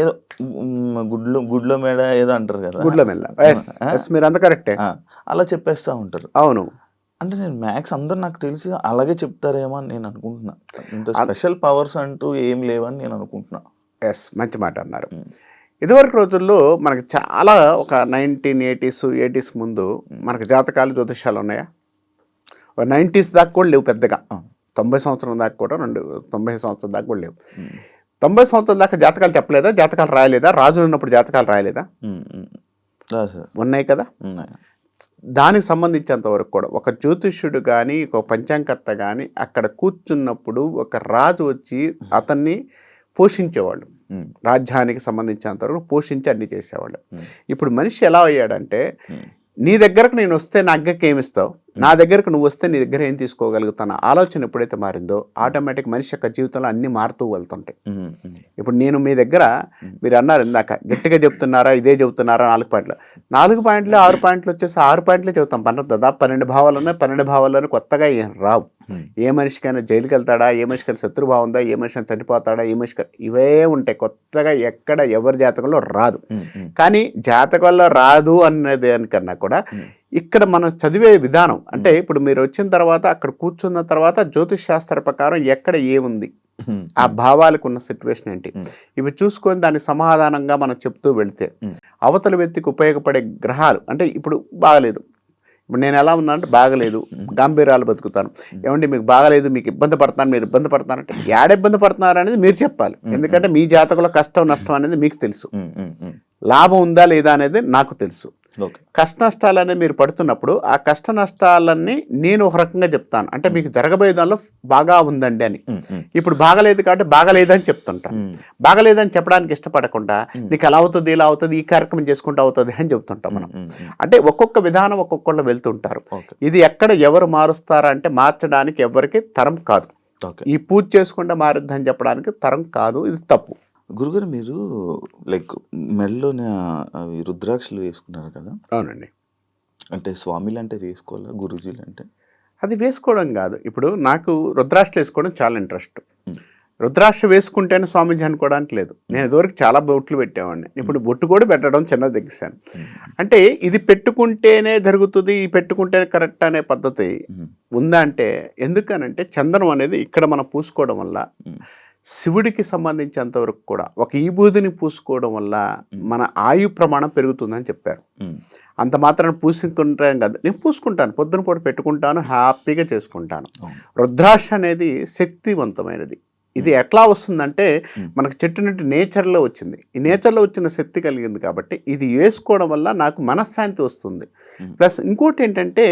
S2: ఏదో గుడ్లో మేడ ఏదో అంటారు కదా,
S3: గుడ్ల మెల్ల, మీరు అంత కరెక్టే,
S2: అలా చెప్పేస్తూ ఉంటారు.
S3: అవును,
S2: అంటే నేను మ్యాక్స్ అందరు నాకు తెలిసి అలాగే చెప్తారేమో అని నేను అనుకుంటున్నా. ఇంత స్పెషల్ పవర్స్ అంటూ ఏం లేవని నేను అనుకుంటున్నా.
S3: ఎస్, మంచి మాట అన్నారు. ఇదివరకు రోజుల్లో మనకి చాలా ఒక 1980s, 80s ముందు మనకు జాతకాలు జ్యోతిష్యాలు ఉన్నాయా? 90s దాకా కూడా లేవు పెద్దగా. 90 సంవత్సరం దాకా కూడా 90 సంవత్సరం దాకా కూడా లేవు. 90 సంవత్సరాల దాకా జాతకాలు చెప్పలేదా, జాతకాలు రాయలేదా, రాజులు ఉన్నప్పుడు జాతకాలు రాయలేదా? ఉన్నాయి కదా. దానికి సంబంధించినంత వరకు కూడా ఒక జ్యోతిష్యుడు కానీ ఒక పంచాంగకర్త కానీ అక్కడ కూర్చున్నప్పుడు ఒక రాజు వచ్చి అతన్ని పోషించేవాళ్ళు, రాజ్యానికి సంబంధించినంత వరకు పోషించి అన్ని చేసేవాళ్ళు. ఇప్పుడు మనిషి ఎలా అయ్యాడంటే నీ దగ్గరకు నేను వస్తే నా అగ్గకి ఏమిస్తావు, నా దగ్గరకు నువ్వు వస్తే నీ దగ్గర ఏం తీసుకోగలుగుతాను ఆలోచన ఎప్పుడైతే మారిందో ఆటోమేటిక్ మనిషి యొక్క జీవితంలో అన్నీ మారుతూ వెళ్తుంటాయి. ఇప్పుడు నేను మీ దగ్గర మీరు అన్నారు ఇందాక గట్టిగా చెప్తున్నారా ఇదే చెబుతున్నారా 4 పాయింట్లు 6 పాయింట్లు వచ్చేసి 6 పాయింట్లే చెబుతాం. దాదాపు 12 భావాలు ఉన్నాయి. 12 భావాల్లోనే కొత్తగా ఏం రావు. ఏ మనిషికైనా జైలుకి వెళ్తాడా, ఏ మనిషికైనా శత్రుభావం ఉందా, ఏ మనిషికైనా చనిపోతాడా, ఏ మనిషికి ఇవే ఉంటాయి. కొత్తగా ఎక్కడ ఎవరి జాతకంలో రాదు. కానీ జాతకంలో రాదు అన్నది దానికన్నా కూడా ఇక్కడ మనం చదివే విధానం అంటే ఇప్పుడు మీరు వచ్చిన తర్వాత అక్కడ కూర్చున్న తర్వాత జ్యోతిష్ శాస్త్ర ప్రకారం ఎక్కడ ఏముంది, ఆ భావాలకు ఉన్న సిచ్యువేషన్ ఏంటి, ఇవి చూసుకొని దానికి సమాధానంగా మనం చెప్తూ వెళితే అవతల వ్యక్తికి ఉపయోగపడే గ్రహాలు అంటే ఇప్పుడు బాగలేదు, ఇప్పుడు నేను ఎలా ఉన్నానంటే బాగలేదు, గాంభీర్యాలు బతుకుతాను, ఏమంటే మీకు బాగలేదు, మీకు ఇబ్బంది పడుతున్నాను, మీరు ఇబ్బంది పడుతున్నారంటే ఏడ ఇబ్బంది పడుతున్నారు అనేది మీరు చెప్పాలి. ఎందుకంటే మీ జాతకంలో కష్టం నష్టం అనేది మీకు తెలుసు, లాభం ఉందా లేదా అనేది నాకు తెలుసు. కష్ట నష్టాలు అనేది మీరు పడుతున్నప్పుడు ఆ కష్ట నష్టాలన్నీ నేను ఒక రకంగా చెప్తాను. అంటే మీకు జరగబోయే దానిలో బాగా ఉందండి అని. ఇప్పుడు బాగలేదు కాబట్టి బాగలేదని చెప్తుంటాను. బాగలేదని చెప్పడానికి ఇష్టపడకుండా నీకు ఎలా అవుతుంది ఇలా అవుతుంది ఈ కార్యక్రమం చేసుకుంటూ అవుతుంది అని చెప్తుంటాం మనం. అంటే ఒక్కొక్క విధానం ఒక్కొక్కళ్ళు వెళ్తుంటారు. ఇది ఎక్కడ ఎవరు మారుస్తారా అంటే మార్చడానికి ఎవరికి తరం కాదు. ఈ పూజ చేసుకుంటే మారుద్దని చెప్పడానికి తరం కాదు, ఇది తప్పు.
S2: గురుగారు మీరు లైక్ మెడలోనే అవి రుద్రాక్షలు వేసుకున్నారు కదా?
S3: అవునండి.
S2: అంటే స్వామిలు అంటే వేసుకోవాలా, గురూజీలు అంటే?
S3: అది వేసుకోవడం కాదు. ఇప్పుడు నాకు రుద్రాక్షలు వేసుకోవడం చాలా ఇంట్రెస్ట్. రుద్రాక్ష వేసుకుంటేనే స్వామీజీ అనుకోవడానికి లేదు. నేను ఇదివరకు చాలా బొట్లు పెట్టేవాడిని. ఇప్పుడు బొట్టు కూడా పెట్టడం చిన్నది తగ్గిస్తాను. అంటే ఇది పెట్టుకుంటేనే జరుగుతుంది, ఈ పెట్టుకుంటేనే కరెక్ట్ అనే పద్ధతి ఉందా అంటే ఎందుకనంటే చందనం అనేది ఇక్కడ మనం పూసుకోవడం వల్ల శివుడికి సంబంధించినంతవరకు కూడా ఒక ఈబూదిని పూసుకోవడం వల్ల మన ఆయు ప్రమాణం పెరుగుతుందని చెప్పారు. అంత మాత్రం పూసుకుంటాను కాదు, నేను పూసుకుంటాను, పొద్దున పూట పెట్టుకుంటాను, హ్యాపీగా చేసుకుంటాను. రుద్రాక్ష అనేది శక్తివంతమైనది. ఇది ఎట్లా వస్తుందంటే మనకు చెట్టు నుండి నేచర్లో వచ్చింది. ఈ నేచర్లో వచ్చిన శక్తి కలిగింది కాబట్టి ఇది వేసుకోవడం వల్ల నాకు మనశ్శాంతి వస్తుంది. ప్లస్ ఇంకోటి ఏంటంటే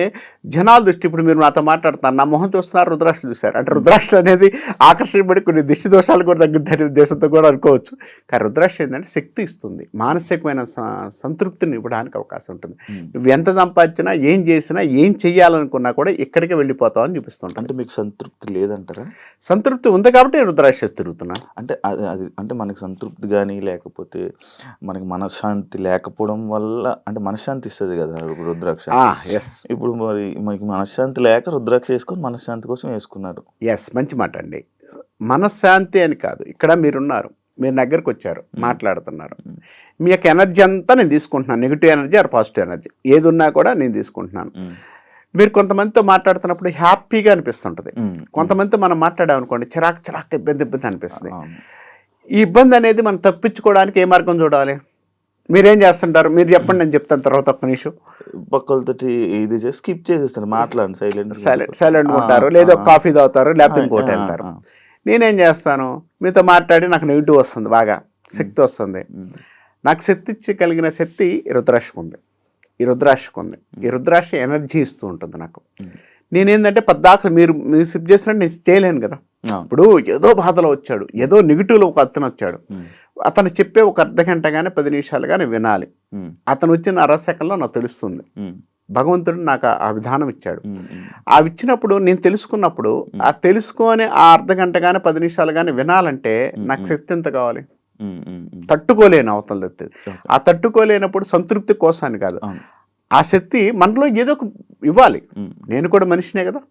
S3: జనాల దృష్టి, ఇప్పుడు మీరు నాతో మాట్లాడుతున్నారు, నా మొహం చూస్తున్నారు, రుద్రాక్షలు చూశారు అంటే రుద్రాక్షలు అనేది ఆకర్షించబడి కొన్ని దిష్టి దోషాలు కూడా తగ్గుతాయి ఉద్దేశంతో కూడా అనుకోవచ్చు. కానీ రుద్రాక్ష ఏంటంటే శక్తి ఇస్తుంది, మానసికమైన సంతృప్తిని ఇవ్వడానికి అవకాశం ఉంటుంది. నువ్వు ఎంత సంపాదించినా ఏం చేసినా ఏం చెయ్యాలనుకున్నా కూడా ఇక్కడికే వెళ్ళిపోతావు అని చూపిస్తుంటాను.
S2: అంటే మీకు సంతృప్తి లేదంటారా?
S3: సంతృప్తి ఉంది కాబట్టి రుద్రాక్ష తిరుగుతున్నా.
S2: అంటే అది అంటే మనకి సంతృప్తి కానీ లేకపోతే మనకి మనశ్శాంతి లేకపోవడం వల్ల అంటే మనశ్శాంతి ఇస్తుంది కదా రుద్రాక్ష.
S3: ఎస్.
S2: ఇప్పుడు మరి మనకి మనశ్శాంతి లేక రుద్రాక్ష వేసుకొని మనశ్శాంతి కోసం వేసుకున్నారు.
S3: ఎస్, మంచి మాట అండి. మనశ్శాంతి అని కాదు, ఇక్కడ మీరున్నారు, మీరు దగ్గరకు వచ్చారు, మాట్లాడుతున్నారు, మీ యొక్క ఎనర్జీ అంతా నేను తీసుకుంటున్నాను. Negative energy or positive energy ఏది ఉన్నా కూడా నేను తీసుకుంటున్నాను. మీరు కొంతమందితో మాట్లాడుతున్నప్పుడు హ్యాపీగా అనిపిస్తుంటుంది, కొంతమందితో మనం మాట్లాడామనుకోండి చిరాకు ఇబ్బంది అనిపిస్తుంది. ఈ ఇబ్బంది అనేది మనం తప్పించుకోవడానికి ఏ మార్గం చూడాలి? మీరేం చేస్తుంటారు? మీరు చెప్పండి, నేను చెప్తాను తర్వాత. ఒక్క నిమిషం
S2: పక్కలతో ఇది చేసి స్కిప్ చేసేస్తారు, మాట్లాడండి,
S3: సైలెంట్ ఉంటారు, లేదా కాఫీ తాగుతారు, లేకపోతే ఇంకోటి వెళ్తారు. నేనేం చేస్తాను, మీతో మాట్లాడి నాకు నెగిటివ్ వస్తుంది, బాగా శక్తి వస్తుంది. నాకు శక్తి ఇచ్చగలిగిన శక్తి రుద్రాక్షకు ఉంది. ఈ రుద్రాక్ష ఎనర్జీ ఇస్తూ ఉంటుంది నాకు. నేనేంటంటే పద్దాకలు మీరు సిప్ చేసినట్టు నేను చేయలేను కదా. ఇప్పుడు ఏదో బాధలో వచ్చాడు, ఏదో నెగిటివ్లో ఒక అతను వచ్చాడు, అతను చెప్పే ఒక అర్ధ గంట కానీ 10 నిమిషాలు కానీ వినాలి. అతను వచ్చిన 1/2 సెకండ్లో నాకు తెలుస్తుంది. భగవంతుడు నాకు ఆ విధానం ఇచ్చాడు. ఆ ఇచ్చినప్పుడు నేను తెలుసుకున్నప్పుడు ఆ తెలుసుకొని ఆ అర్ధ గంట కానీ 10 నిమిషాలు కానీ వినాలంటే నాకు శక్తి ఎంత కావాలి? తట్టుకోలేను అవతల శక్తి. ఆ తట్టుకోలేనప్పుడు సంతృప్తి కోసాన్ని కాదు, ఆ శక్తి మనలో ఏదో ఒక ఇవ్వాలి. నేను కూడా మనిషినే కదా.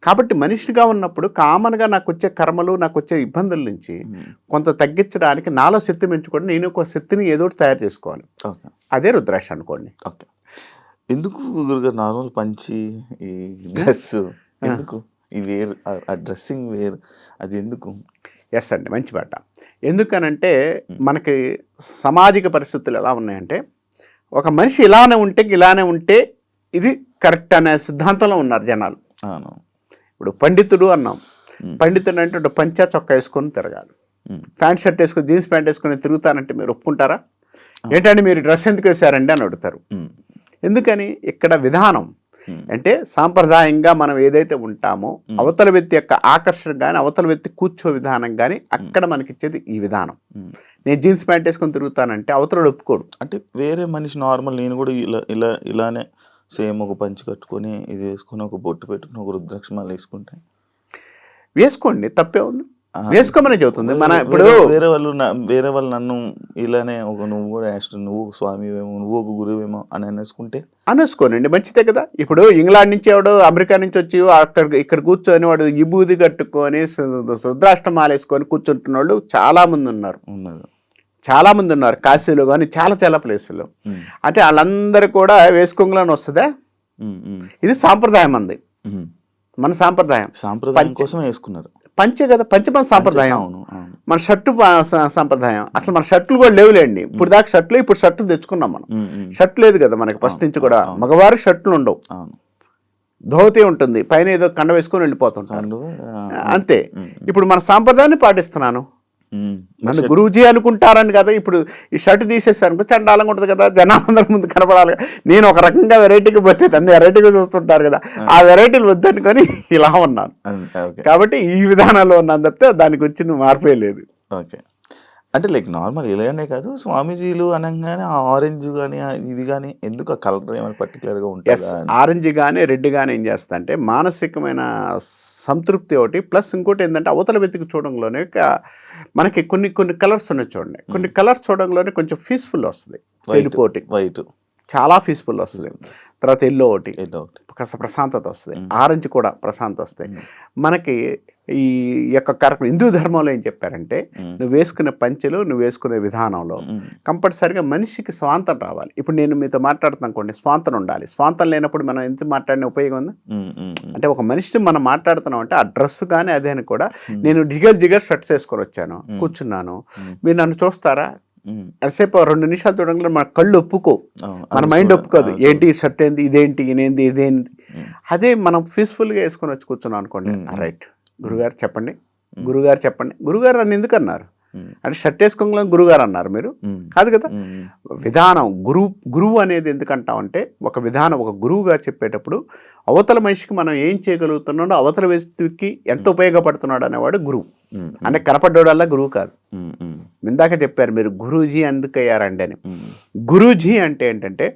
S3: కాబట్టి మనిషిగా ఉన్నప్పుడు కామన్గా నాకు వచ్చే కర్మలు, నాకు వచ్చే ఇబ్బందుల నుంచి కొంత తగ్గించడానికి నాలో శక్తి పెంచుకోండి, నేను ఒక శక్తిని ఏదో తయారు చేసుకోవాలి. అదే రుద్రాక్ష అనుకోండి.
S2: ఓకే. ఎందుకు గురుగారు నార్మల్ పంచి ఈ డ్రెస్ ఎందుకు, ఈ వేరు, ఆ డ్రెస్సింగ్ వేరు, అది ఎందుకు?
S3: ఎస్ అండి, మంచి పాట. ఎందుకనంటే మనకి సామాజిక పరిస్థితులు ఎలా ఉన్నాయంటే ఒక మనిషి ఇలానే ఉంటే ఇది కరెక్ట్ అనే సిద్ధాంతంలో ఉన్నారు జనాలు. ఇప్పుడు పండితుడు అన్నాం, పండితుడు అంటే పంచా చొక్కా వేసుకొని తిరగాలి, ప్యాంట్ షర్ట్ వేసుకొని జీన్స్ ప్యాంట్ వేసుకొని తిరుగుతానంటే మీరు ఒప్పుకుంటారా? ఏంటంటే మీరు డ్రెస్ ఎందుకు వేసారండి అని అడుగుతారు. ఎందుకని? ఇక్కడ విధానం అంటే సాంప్రదాయంగా మనం ఏదైతే ఉంటామో అవతల వ్యక్తి యొక్క ఆకర్షణ కానీ అవతల వ్యక్తి కూర్చో విధానం కానీ అక్కడ మనకి ఇచ్చేది ఈ విధానం. నేను జీన్స్ ప్యాంట్ వేసుకొని తిరుగుతానంటే అవతల ఒప్పుకోడు.
S2: అంటే వేరే మనిషి నార్మల్, నేను కూడా ఇలానే సేమ్ ఒక పంచి కట్టుకొని ఇది వేసుకొని ఒక బొట్టు పెట్టుకుని ఒక రుద్రాక్షమాలు వేసుకుంటే
S3: వేసుకోండి, తప్పే ఉంది, వేసుకోమని చెబుతుంది. మన ఇప్పుడు
S2: వేరే వాళ్ళు నన్ను ఇలానే ఒక నువ్వు కూడా నువ్వు స్వామివేమో నువ్వు ఒక గురువేమో అని అనేసుకుంటే
S3: అనేసుకోనండి, మంచిదే కదా. ఇప్పుడు ఇంగ్లాండ్ నుంచి ఎవడు అమెరికా నుంచి వచ్చి ఇక్కడ కూర్చొని వాడు విభూది కట్టుకొని రుద్రాష్టమాలు వేసుకొని కూర్చుంటున్న వాళ్ళు చాలా మంది ఉన్నారు. కాశీలో కానీ చాలా ప్లేసుల్లో. అంటే వాళ్ళందరూ కూడా వేసుకోంగులని వస్తుందా? ఇది సాంప్రదాయం అంది, మన సాంప్రదాయం
S2: కోసం వేసుకున్నారు.
S3: పంచే కదా, పంచమన సాంప్రదాయం. మన షర్టు సాంప్రదాయం. అసలు మన షర్ట్లు కూడా లేవులేండి ఇప్పుడు దాకా. షర్ట్లు ఇప్పుడు షర్టు తెచ్చుకున్నాం మనం. షర్ట్ లేదు కదా మనకి ఫస్ట్ నుంచి కూడా. మగవారికి షర్ట్లు ఉండవు, ధోతి ఉంటుంది, పైన ఏదో కండ వేసుకొని వెళ్ళిపోతుంటాను అంతే. ఇప్పుడు మన సాంప్రదాయాన్ని పాటిస్తున్నాను. నన్ను గురూజీ అనుకుంటారని కదా. ఇప్పుడు ఈ షర్ట్ తీసేసాను చండాలంగా ఉంటుంది కదా, జనాలందరి ముందు కనపడాలి. నేను ఒక రకంగా వెరైటీకి పోతే నన్ను వెరైటీగా చూస్తుంటారు కదా, ఆ వెరైటీలు వద్దనుకొని ఇలా ఉన్నాను. కాబట్టి ఈ విధానాల్లో ఉన్నాను తప్పితే దానికి వచ్చిన మార్పే లేదు.
S2: ఓకే, అంటే లైక్ నార్మల్ ఇలానే కాదు, స్వామీజీలు అనగానే ఆ ఆరెంజ్ కానీ ఇది కానీ ఎందుకు ఆ కలర్ ఏమైనా పర్టికులర్గా ఉంటుంది?
S3: ఆరెంజ్ కానీ రెడ్ కానీ ఏం చేస్తా అంటే మానసికమైన సంతృప్తి ఒకటి, ప్లస్ ఇంకోటి ఏంటంటే అవతల వెతికి చూడంలోనే మనకి కొన్ని కలర్స్ ఉన్నాయి చూడండి. కొన్ని కలర్స్ చూడంలోనే కొంచెం పీస్ఫుల్ వస్తుంది.
S2: వైట్
S3: చాలా పీస్ఫుల్ వస్తుంది. తర్వాత ఎల్లో ఒకటి కాస్త ప్రశాంతత వస్తుంది. ఆరెంజ్ కూడా ప్రశాంతత వస్తాయి మనకి. ఈ యొక్క కార్యక్రమం హిందూ ధర్మంలో ఏం చెప్పారంటే నువ్వు వేసుకునే పంచెలు, నువ్వు వేసుకునే విధానంలో కంపల్సరిగా మనిషికి స్వాంతం రావాలి. ఇప్పుడు నేను మీతో మాట్లాడుతాను అనుకోండి, స్వాంతం ఉండాలి. స్వాంతం లేనప్పుడు మనం ఎంత మాట్లాడిన ఉపయోగం ఉంది? అంటే ఒక మనిషిని మనం మాట్లాడుతున్నాం అంటే ఆ డ్రెస్ కానీ అదే అని కూడా. నేను జిగర్ షర్ట్స్ వేసుకొని వచ్చాను, కూర్చున్నాను, మీరు నన్ను చూస్తారా? ఎంతసేపు 2 నిమిషాలు చూడంగా మన కళ్ళు ఒప్పుకో, మన మైండ్ ఒప్పుకోదు. ఏంటి షర్ట్ ఏంటి, ఇదేంటి, ఇదేంటి. అదే మనం పీస్ఫుల్గా వేసుకొని వచ్చి కూర్చున్నాం అనుకోండి, రైట్ గురుగారు చెప్పండి, గురుగారు నన్ను ఎందుకు అన్నారు అంటే షర్ట్ వేసుకోగలను గురుగారు అన్నారు మీరు కాదు కదా. విధానం గురువు అనేది ఎందుకంటామంటే ఒక విధానం, ఒక గురువుగా చెప్పేటప్పుడు అవతల మనిషికి మనం ఏం చేయగలుగుతున్నాడో, అవతల వ్యక్తికి ఎంత ఉపయోగపడుతున్నాడు అనేవాడు గురువు. అంటే కనపడ్డోడల్లా గురువు కాదు. ఇందాక చెప్పారు మీరు గురూజీ ఎందుకు అయ్యారండి అని. గురూజీ అంటే ఏంటంటే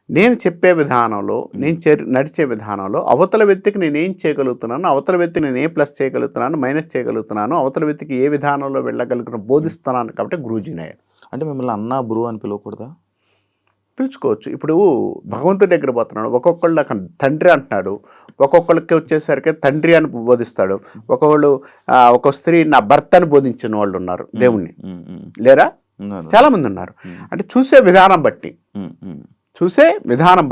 S3: నేను చెప్పే విధానంలో, నేను నడిచే విధానంలో అవతల వ్యక్తికి నేను ఏం చేయగలుగుతున్నాను, అవతల వ్యక్తికి నేను ఏ ప్లస్ చేయగలుగుతున్నాను, మైనస్ చేయగలుగుతున్నాను, అవతల వ్యక్తికి ఏ విధానంలో వెళ్ళగలుగుతున్నా బోధిస్తున్నాను కాబట్టి గురూజీని అయ్యాను.
S2: అంటే మిమ్మల్ని అన్న గురువు అని పిలవకూడదా?
S3: పిలుచుకోవచ్చు. ఇప్పుడు భగవంతుడి దగ్గర పోతున్నాడు, ఒక్కొక్కళ్ళు తండ్రి అంటున్నాడు, ఒక్కొక్కళ్ళకి వచ్చేసరికి తండ్రి అని బోధిస్తాడు. ఒక్కొక్కళ్ళు ఒక స్త్రీ నా భర్త అని బోధించిన వాళ్ళు ఉన్నారు దేవుణ్ణి, లేరా? చాలామంది ఉన్నారు. అంటే చూసే విధానం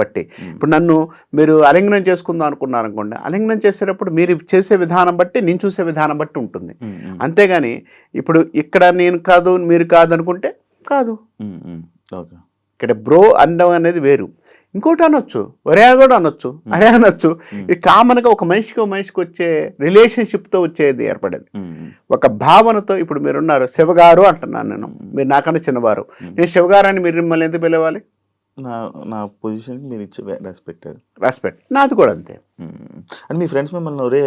S3: బట్టి ఇప్పుడు నన్ను మీరు అలింగనం చేసుకుందాం అనుకున్నారు అనుకోండి, అలింగనం చేసేటప్పుడు మీరు చేసే విధానం బట్టి నేను చూసే విధానం బట్టి ఉంటుంది. అంతేగాని ఇప్పుడు ఇక్కడ నేను కాదు మీరు కాదు అనుకుంటే కాదు. ఇక్కడ బ్రో అనడం అనేది వేరు. ఇంకోటి అనొచ్చు, ఒరే కూడా అనొచ్చు, అరే అనొచ్చు. ఇది కామన్గా ఒక మనిషికి వచ్చే రిలేషన్షిప్తో వచ్చేది ఏర్పడేది, ఒక భావనతో. ఇప్పుడు మీరున్నారు శివగారు అంటున్నాను నేను, మీరు నాకన్నా చిన్నవారు, నేను శివగారు అని మీరు మిమ్మల్ని ఎందుకు పిలవాలి?
S2: నా పొజిషన్ మీరు ఇచ్చే
S3: రెస్పెక్ట్ నాది కూడా అంతే.
S2: అంటే మీ ఫ్రెండ్స్ మిమ్మల్ని ఒరే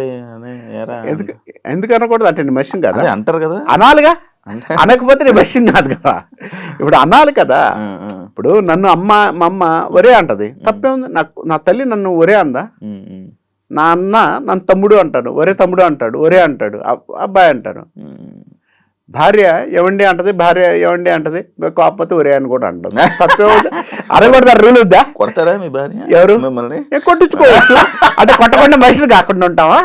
S3: ఎందుకు అనకూడదు? అంటే నేను మనిషిని కదా
S2: అంటారు కదా,
S3: అనాలిగా. అనకపోతే నేను మనిషిని కాదు కదా, ఇప్పుడు అనాలి కదా. ఇప్పుడు నన్ను మా అమ్మ ఒరే అంటది, తప్పే ఉంది. నా తల్లి నన్ను ఒరే అందా? నా అన్న నన్ను తమ్ముడు అంటాడు, ఒరే తమ్ముడు అంటాడు, ఒరే అంటాడు, అబ్బాయి అంటారు. భార్య ఎవండి అంటది, భార్య ఎవండి అంటది, కాకపోతే ఒరే అని కూడా అంటది. తప్పే అనకూడదు. రూల్ ఉందా?
S2: కొడతారా మీ భార్య?
S3: ఎవరు మిమ్మల్ని? కొట్టించుకోవచ్చు. అంటే కొట్టకుండా మనుషులు కాకుండా ఉంటావా?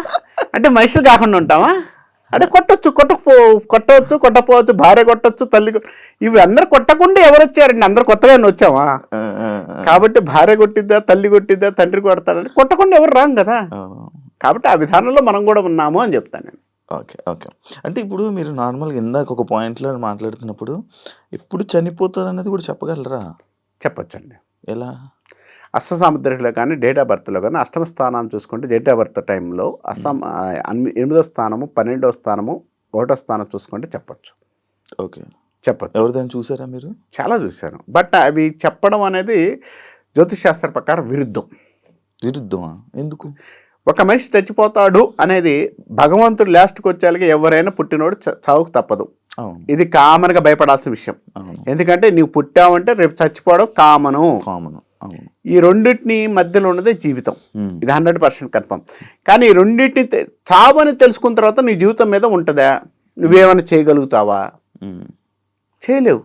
S3: అంటే కొట్టవచ్చు, కొట్టపోవచ్చు, భార్య కొట్టచ్చు, తల్లి. ఇవి అందరు కొట్టకుండా ఎవరు వచ్చారండి? అందరు కొత్తగా వచ్చావా? కాబట్టి భార్య కొట్టిద్దా, తల్లి కొట్టిద్దా, తండ్రి కొడతారంటే కొట్టకుండా ఎవరు రాం కదా. కాబట్టి ఆ విధానంలో మనం కూడా ఉన్నాము అని చెప్తాను నేను.
S2: ఓకే. అంటే ఇప్పుడు మీరు నార్మల్గా ఇందాక ఒక పాయింట్లో మాట్లాడుతున్నప్పుడు ఎప్పుడు చనిపోతారు అనేది కూడా చెప్పగలరా?
S3: చెప్పొచ్చండి.
S2: ఎలా?
S3: అష్టసాముద్రికలో కానీ డేట్ ఆఫ్ బర్త్లో కానీ అష్టమ స్థానాన్ని చూసుకుంటే డేట్ ఆఫ్ బర్త్ టైంలో 8వ స్థానము, 12వ స్థానము, 1వ స్థానం చూసుకుంటే చెప్పచ్చు.
S2: ఓకే,
S3: చెప్పచ్చు.
S2: ఎవరిదైనా చూసారా మీరు?
S3: చాలా చూశాను. బట్ అవి చెప్పడం అనేది జ్యోతిష్ శాస్త్ర ప్రకారం విరుద్ధమా? ఎందుకు? ఒక మనిషి చచ్చిపోతాడు అనేది భగవంతుడు లాస్ట్కి వచ్చేలాగా ఎవరైనా పుట్టినోడు చావుకు తప్పదు. ఇది కామన్గా భయపడాల్సిన విషయం. ఎందుకంటే నీవు పుట్టావంటే రేపు చచ్చిపోవడం కామను.
S2: అవును.
S3: ఈ రెండింటిని మధ్యలో ఉన్నదే జీవితం. ఇది 100% కన్ఫర్మ్. కానీ ఈ రెండింటిని చావని తెలుసుకున్న తర్వాత నీ జీవితం మీద ఉంటుందా? నువ్వేమైనా చేయగలుగుతావా? చేయలేవు.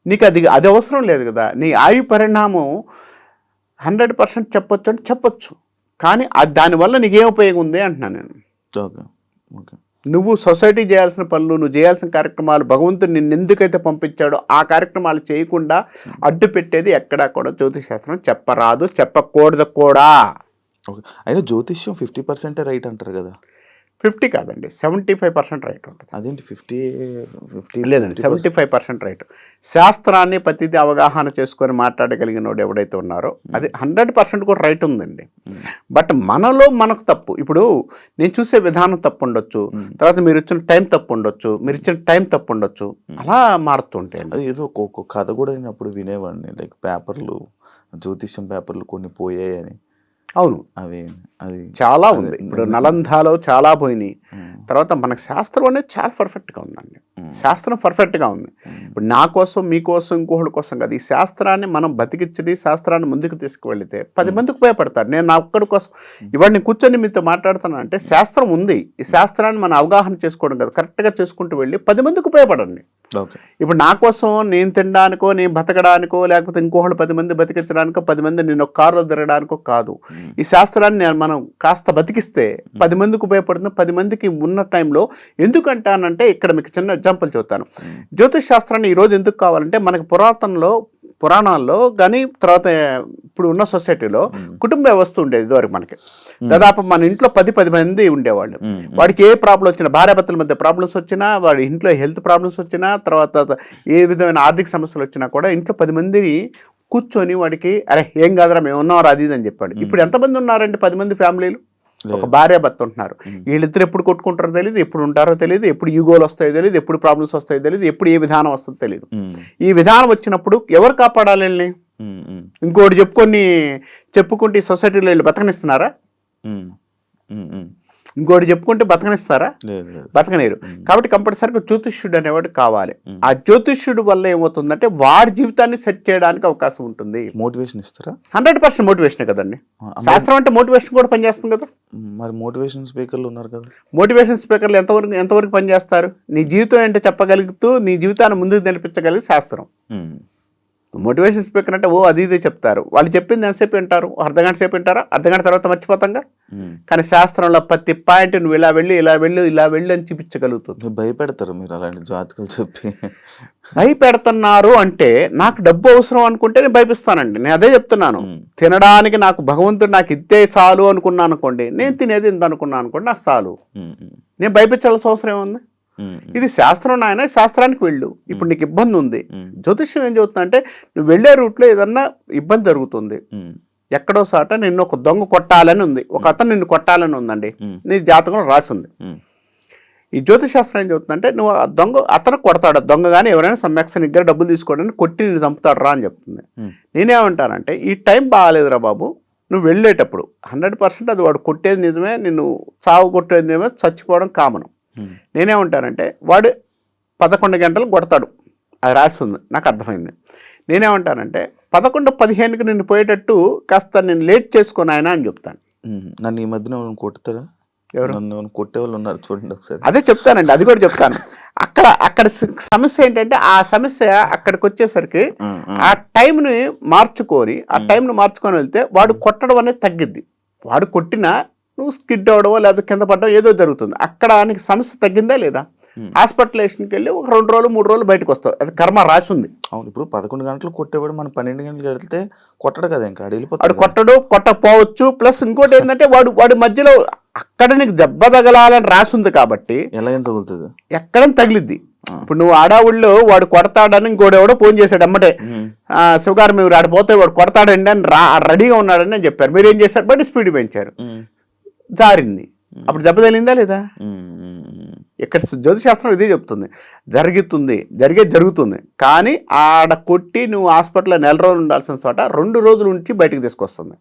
S3: నీకు అది అవసరం లేదు కదా. నీ ఆయు పరిణామం 100% చెప్పొచ్చు అంటే చెప్పొచ్చు, కానీ దానివల్ల నీకేం ఉపయోగం ఉంది అంటున్నాను నేను.
S2: Okay, okay.
S3: నువ్వు సొసైటీ చేయాల్సిన పనులు, నువ్వు చేయాల్సిన కార్యక్రమాలు, భగవంతుడు నిన్ను ఎందుకైతే పంపించాడో ఆ కార్యక్రమాలు చేయకుండా అడ్డు పెట్టేది ఎక్కడా కూడా జ్యోతిష్ శాస్త్రం చెప్పరాదు, చెప్పకూడదు కూడా.
S2: ఓకే. అయినా జ్యోతిష్యం 50% రైట్ అంటారు కదా?
S3: 50 కాదండి, 75% రైట్ ఉంటుంది.
S2: అదేంటి 50
S3: లేదండి, 75% రైట్. శాస్త్రాన్ని ప్రతిదీ అవగాహన చేసుకొని మాట్లాడగలిగిన వాడు ఎవడైతే ఉన్నారో అది 100% కూడా రైట్ ఉందండి. బట్ మనలో మనకు తప్పు. ఇప్పుడు నేను చూసే విధానం తప్పు ఉండొచ్చు, తర్వాత మీరు ఇచ్చిన టైం తప్పు ఉండొచ్చు, మీరు ఇచ్చిన టైం తప్పు ఉండొచ్చు, అలా మారుతుంటాయి.
S2: అది ఏదో ఒక్కొక్క కథ కూడా నేను అప్పుడు వినేవాడిని, లైక్ పేపర్లు, జ్యోతిష్యం పేపర్లు కొన్ని పోయాయని.
S3: అవును,
S2: అది
S3: చాలా ఉంది. ఇప్పుడు నలందాలో చాలా పోయినాయి. తర్వాత మనకు శాస్త్రం అనేది చాలా పర్ఫెక్ట్గా ఉందండి. శాస్త్రం పర్ఫెక్ట్గా ఉంది. ఇప్పుడు నా కోసం, మీకోసం, ఇంకోటి కోసం కాదు. ఈ శాస్త్రాన్ని మనం బతికించి శాస్త్రాన్ని ముందుకు తీసుకువెళితే 10 మందికి ఉపయోగపడతారు. నేను నా ఒక్కడి కోసం ఇవాళ నేను కూర్చొని మీతో మాట్లాడుతున్నాను అంటే శాస్త్రం ఉంది. ఈ శాస్త్రాన్ని మనం అవగాహన చేసుకోవడం కదా, కరెక్ట్గా చేసుకుంటూ వెళ్ళి 10 మందికి ఉపయోగపడండి. ఇప్పుడు నా కోసం నేను తినడానికో, నేను బతకడానికో, లేకపోతే ఇంకోళ్ళు 10 మంది బతికించడానికో, 10 మంది నేను ఒక కారులో తిరగడానికో కాదు. ఈ శాస్త్రాన్ని మనం కాస్త బతికిస్తే 10 మందికి ఉపయోగపడుతుంది. 10 మందికి ఉన్న టైంలో ఎందుకంటానంటే ఇక్కడ మీకు చిన్న ఎగ్జాంపుల్ చెబుతాను. జ్యోతిష్ శాస్త్రాన్ని ఈరోజు ఎందుకు కావాలంటే మనకి పురాణాల్లో కానీ తర్వాత ఇప్పుడు ఉన్న సొసైటీలో కుటుంబ వ్యవస్థ ఉండేది ఇదివరకు. మనకి దాదాపు మన ఇంట్లో 10 మంది ఉండేవాళ్ళు. వాడికి ఏ ప్రాబ్లం వచ్చినా, భార్యాభర్తల మధ్య ప్రాబ్లమ్స్ వచ్చినా, వాడి ఇంట్లో హెల్త్ ప్రాబ్లమ్స్ వచ్చినా, తర్వాత ఏ విధమైన ఆర్థిక సమస్యలు వచ్చినా కూడా ఇంట్లో 10 మందిని కూర్చొని వాడికి అరే ఏం కాదురా మేము ఉన్నాం అది అని చెప్పాడు. ఇప్పుడు ఎంతమంది ఉన్నారండి? 10 మంది ఫ్యామిలీలు, ఒక భార్యాభర్త ఉంటున్నారు. వీళ్ళిద్దరు ఎప్పుడు కొట్టుకుంటారో తెలియదు, ఎప్పుడు ఉంటారో తెలియదు, ఎప్పుడు యూగోలు వస్తాయో తెలియదు, ఎప్పుడు ప్రాబ్లమ్స్ వస్తాయో తెలియదు, ఎప్పుడు ఏ విధానం వస్తుందో తెలియదు. ఈ విధానం వచ్చినప్పుడు ఎవరు కాపాడాలి వీళ్ళని? ఇంకోటి చెప్పుకుంటే ఈ సొసైటీలో వీళ్ళు బతకనిస్తున్నారా? ఇంకోటి చెప్పుకుంటే బతకనిస్తారా? బతకనేరు. కాబట్టి కంపల్సరీగా జ్యోతిష్యుడు అనేవాడు కావాలి. ఆ జ్యోతిష్యుడు వల్ల ఏమవుతుందంటే వాడి జీవితాన్ని సెట్ చేయడానికి అవకాశం ఉంటుంది.
S2: మోటివేషన్ ఇస్తారా?
S3: 100% మోటివేషన్ కదండి. శాస్త్రం అంటే మోటివేషన్ కూడా పనిచేస్తుంది కదా.
S2: మరి మోటివేషన్ స్పీకర్లు ఉన్నారు కదా.
S3: మోటివేషన్ స్పీకర్లు ఎంతవరకు పనిచేస్తారు? నీ జీవితం ఏంటో చెప్పగలుగుతూ నీ జీవితాన్ని ముందుకు నడిపించగలిగే శాస్త్రం. మోటివేషన్ స్పీకర్ అంటే అది ఇదే చెప్తారు. వాళ్ళు చెప్పింది ఎంతసేపు వింటారు? అర్ధగంట సేపు వింటారా? అర్ధగంట తర్వాత మర్చిపోతాంగా. కానీ శాస్త్రంలో ప్రతి పాయింట్ నువ్వు ఇలా వెళ్ళి అని చూపించగలుగుతుంది.
S2: భయపెడతారు మీరు అలాంటి జాతకాలు చెప్పి?
S3: భయపెడుతున్నారు అంటే నాకు డబ్బు అవసరం అనుకుంటే నేను భయపిస్తానండి. నేను అదే చెప్తున్నాను. తినడానికి నాకు భగవంతుడు నాకు ఇద్దే చాలు అనుకున్నాను అనుకోండి, నేను తినేది ఇంత అనుకున్నాను అనుకోండి, నాకు చాలు. నేను భయపించాల్సిన అవసరం ఏముంది? ఇది శాస్త్రం నాయన, శాస్త్రానికి వెళ్ళు. ఇప్పుడు నీకు ఇబ్బంది ఉంది, జ్యోతిష్యం ఏం చెబుతుందంటే నువ్వు వెళ్ళే రూట్లో ఏదన్నా ఇబ్బంది జరుగుతుంది, ఎక్కడో సాట నిన్ను ఒక దొంగ కొట్టాలని ఉంది, ఒక అతను నిన్ను కొట్టాలని ఉందండి, నీ జాతకం రాసి ఉంది. ఈ జ్యోతిష్ శాస్త్రం ఏం చెబుతుందంటే నువ్వు అతను కొడతాడు, దొంగ కానీ ఎవరైనా సమ్యక్స్ దగ్గర డబ్బులు తీసుకోవడానికి కొట్టి నేను చంపుతాడు రా అని చెప్తుంది. నేనేమంటానంటే ఈ టైం బాగాలేదురా బాబు, నువ్వు వెళ్ళేటప్పుడు 100% అది వాడు కొట్టేది నిజమే, నిన్ను చావు కొట్టేది నిజమే, చచ్చిపోవడం కామన్. నేనేమంటానంటే వాడు 11 గంటలకు కొడతాడు, అది రాసి ఉంది, నాకు అర్థమైంది. నేనేమంటానంటే 11:15కి నిన్ను పోయేటట్టు కాస్త నేను లేట్ చేసుకొని ఆయన అని చెప్తాను.
S2: నన్ను ఈ మధ్యన కొట్టుతారా? ఎవరు నన్ను కొట్టేవాళ్ళు ఉన్నారు చూడండి ఒకసారి.
S3: అదే చెప్తానండి, అది కూడా చెప్తాను. అక్కడ సమస్య ఏంటంటే ఆ సమస్య అక్కడికి వచ్చేసరికి ఆ టైంని మార్చుకొని వెళ్తే వాడు కొట్టడం అనేది తగ్గిద్ది. వాడు కొట్టినా నువ్వు స్కిడ్ అవడమో లేదా కింద పడ్డావు ఏదో జరుగుతుంది. అక్కడ నీకు సమస్య తగ్గిందా లేదా? హాస్పిటలైజేషన్కి వెళ్ళి ఒక 2 రోజులు 3 రోజులు బయటకు వస్తావు, అది కర్మ రాసి ఉంది.
S2: అవును, ఇప్పుడు 11 గంటలు కొట్టేవాడు మనం 12 గంటలకు వెళ్తే కొట్టడు కదా, ఇంకా
S3: వాడు కొట్టకపోవచ్చు. ప్లస్ ఇంకోటి ఏంటంటే వాడి మధ్యలో అక్కడ నీకు దెబ్బ తగలాలని రాసి ఉంది కాబట్టి
S2: ఎలా ఏం తగులుతుంది,
S3: ఎక్కడ తగిలిద్ది. ఇప్పుడు నువ్వు ఆడావుళ్ళు వాడు కొడతాడని ఇంకోడెవడో ఫోన్ చేశాడు అమ్మటే, శివగారు మీరు ఆడిపోతే వాడు కొడతాడండి అని రెడీగా ఉన్నాడని అని చెప్పారు. మీరు ఏం చేశారు? బట్ స్పీడ్ పెంచారు, జారింది. అప్పుడు దెబ్బ తగిలిందా లేదా? ఇక్కడ జ్యోతిశాస్త్రం ఇదే చెప్తుంది, జరుగుతుంది. కానీ ఆడ కొట్టి నువ్వు హాస్పిటల్లో 4 రోజులు ఉండాల్సిన చోట 2 రోజుల నుంచి బయటకు తీసుకొస్తుంది.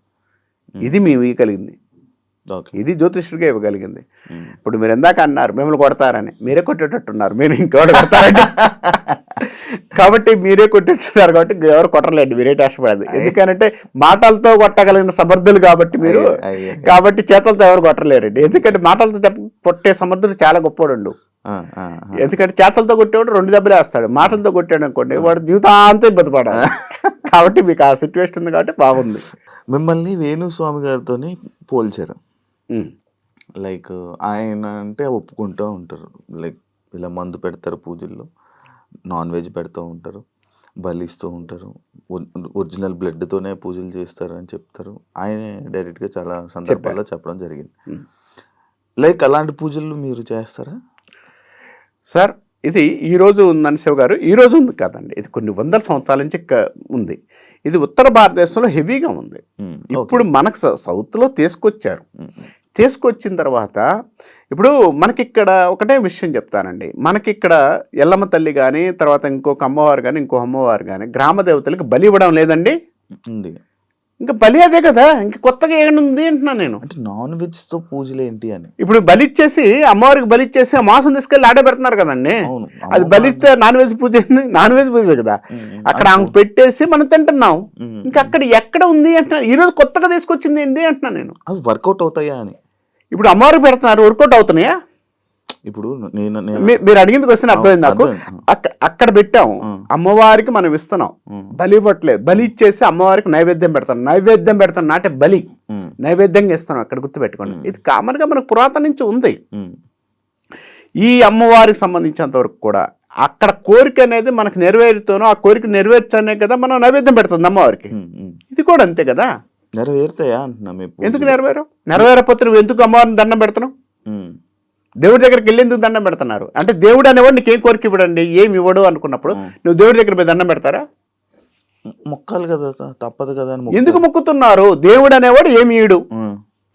S3: ఇది మేము ఇవ్వగలిగింది, ఇది జ్యోతిష్యుడిగా ఇవ్వగలిగింది. ఇప్పుడు మీరు ఎందాక అన్నారు మిమ్మల్ని కొడతారని, మీరే కొట్టేటట్టున్నారు, మీరు ఇంకోటి కొడతారంటే కాబట్టి మీరే కొట్టింటున్నారు కాబట్టి ఎవరు కొట్టలేండి, మీరే కష్టపడదు. ఎందుకంటే మాటలతో కొట్టగలిగిన సమర్థులు కాబట్టి మీరు, కాబట్టి చేతులతో ఎవరు కొట్టలేరండి. ఎందుకంటే మాటలతో కొట్టే సమర్థుడు చాలా గొప్పవాడు. ఎందుకంటే చేతులతో కొట్టేవాడు 2 దెబ్బలు వేస్తాడు, మాటలతో కొట్టాడు అనుకోండి వాడు జీవితాంతం ఇబ్బంది పడాలి. కాబట్టి మీకు ఆ సిచ్యువేషన్ ఉంది కాబట్టి బాగుంది.
S2: మిమ్మల్ని వేణుస్వామి గారితో పోల్చారు. లైక్ ఆయన అంటే ఒప్పుకుంటూ ఉంటారు, లైక్ ఇలా మందు పెడతారు పూజల్లో, నాన్ వెజ్ పెడుతూ ఉంటారు, బలిస్తూ ఉంటారు, ఒరిజినల్ బ్లడ్తోనే పూజలు చేస్తారు అని చెప్తారు. ఆయన డైరెక్ట్గా చాలా సందర్భాల్లో చెప్పడం జరిగింది. లైక్ అలాంటి పూజలు మీరు చేస్తారా
S3: సార్? ఇది ఈరోజు ఉందని శివ గారు, ఈరోజు ఉంది కాదండి, ఇది కొన్ని వందల సంవత్సరాల నుంచి ఉంది. ఇది ఉత్తర భారతదేశంలో హెవీగా ఉంది. ఇప్పుడు మనకు సౌత్లో తీసుకొచ్చారు. తీసుకొచ్చిన తర్వాత ఇప్పుడు మనకిక్కడ ఒకటే విషయం చెప్తానండి, మనకిక్కడ ఎల్లమ్మ తల్లి కానీ, తర్వాత ఇంకొక అమ్మవారు కానీ, ఇంకో అమ్మవారు కానీ గ్రామ దేవతలకు బలి ఇవ్వడం లేదండి.
S2: ఉంది.
S3: ఇంకా బలి అదే కదా, ఇంక కొత్తగా ఏముంది అంటున్నాను నేను.
S2: అంటే నాన్ వెజ్తో పూజలు ఏంటి అని.
S3: ఇప్పుడు బలిచ్చేసి అమ్మవారికి బలిచ్చేసి ఆ మాంసం తీసుకెళ్ళి ఆడే పెడుతున్నారు కదండి. అది బలిస్తే నాన్ వెజ్ పూజ, నాన్ వెజ్ పూజ కదా. అక్కడ ఆమె పెట్టేసి మనం తింటున్నాం. ఇంకా అక్కడ ఎక్కడ ఉంది అంటున్నాను. ఈరోజు కొత్తగా తీసుకొచ్చింది ఏంటి అంటున్నాను నేను.
S2: అవి వర్కౌట్ అవుతాయా అని.
S3: ఇప్పుడు అమ్మవారికి పెడుతున్నారు, వర్కౌట్ అవుతున్నాయా?
S2: ఇప్పుడు
S3: మీరు అడిగింది క్వశ్చన్ అర్థమైంది నాకు. అక్కడ పెట్టాం, అమ్మవారికి మనం ఇస్తున్నాం, బలి ఇవ్వట్లేదు. బలి ఇచ్చేసి అమ్మవారికి నైవేద్యం పెడతాం నాటే బలి నైవేద్యంగా ఇస్తున్నాం. అక్కడ గుర్తుపెట్టుకోండి, ఇది కామన్ గా మనకు పురాతన నుంచి ఉంది. ఈ అమ్మవారికి సంబంధించినంత వరకు కూడా అక్కడ కోరిక అనేది మనకు నెరవేరుతోనో, ఆ కోరిక నెరవేర్చనే కదా మనం నైవేద్యం పెడుతుంది అమ్మవారికి. ఇది కూడా అంతే కదా.
S2: నెరవేరుతాయా అంటున్నా.
S3: ఎందుకు నెరవేరపోతే నువ్వు ఎందుకు అమ్మవారిని దండం పెడుతున్నావు? దేవుడి దగ్గరికి వెళ్ళి ఎందుకు దండం పెడుతున్నారు అంటే, దేవుడు అనేవాడు నీకేం కోరిక ఇవ్వడండి, ఏమి ఇవ్వడు అనుకున్నప్పుడు నువ్వు దేవుడి దగ్గర పోయి దండం పెడతారా?
S2: మొక్కాలి కదా, తప్పదు కదా.
S3: ఎందుకు మొక్కుతున్నారు? దేవుడు అనేవాడు ఏమి ఇయ్యడు,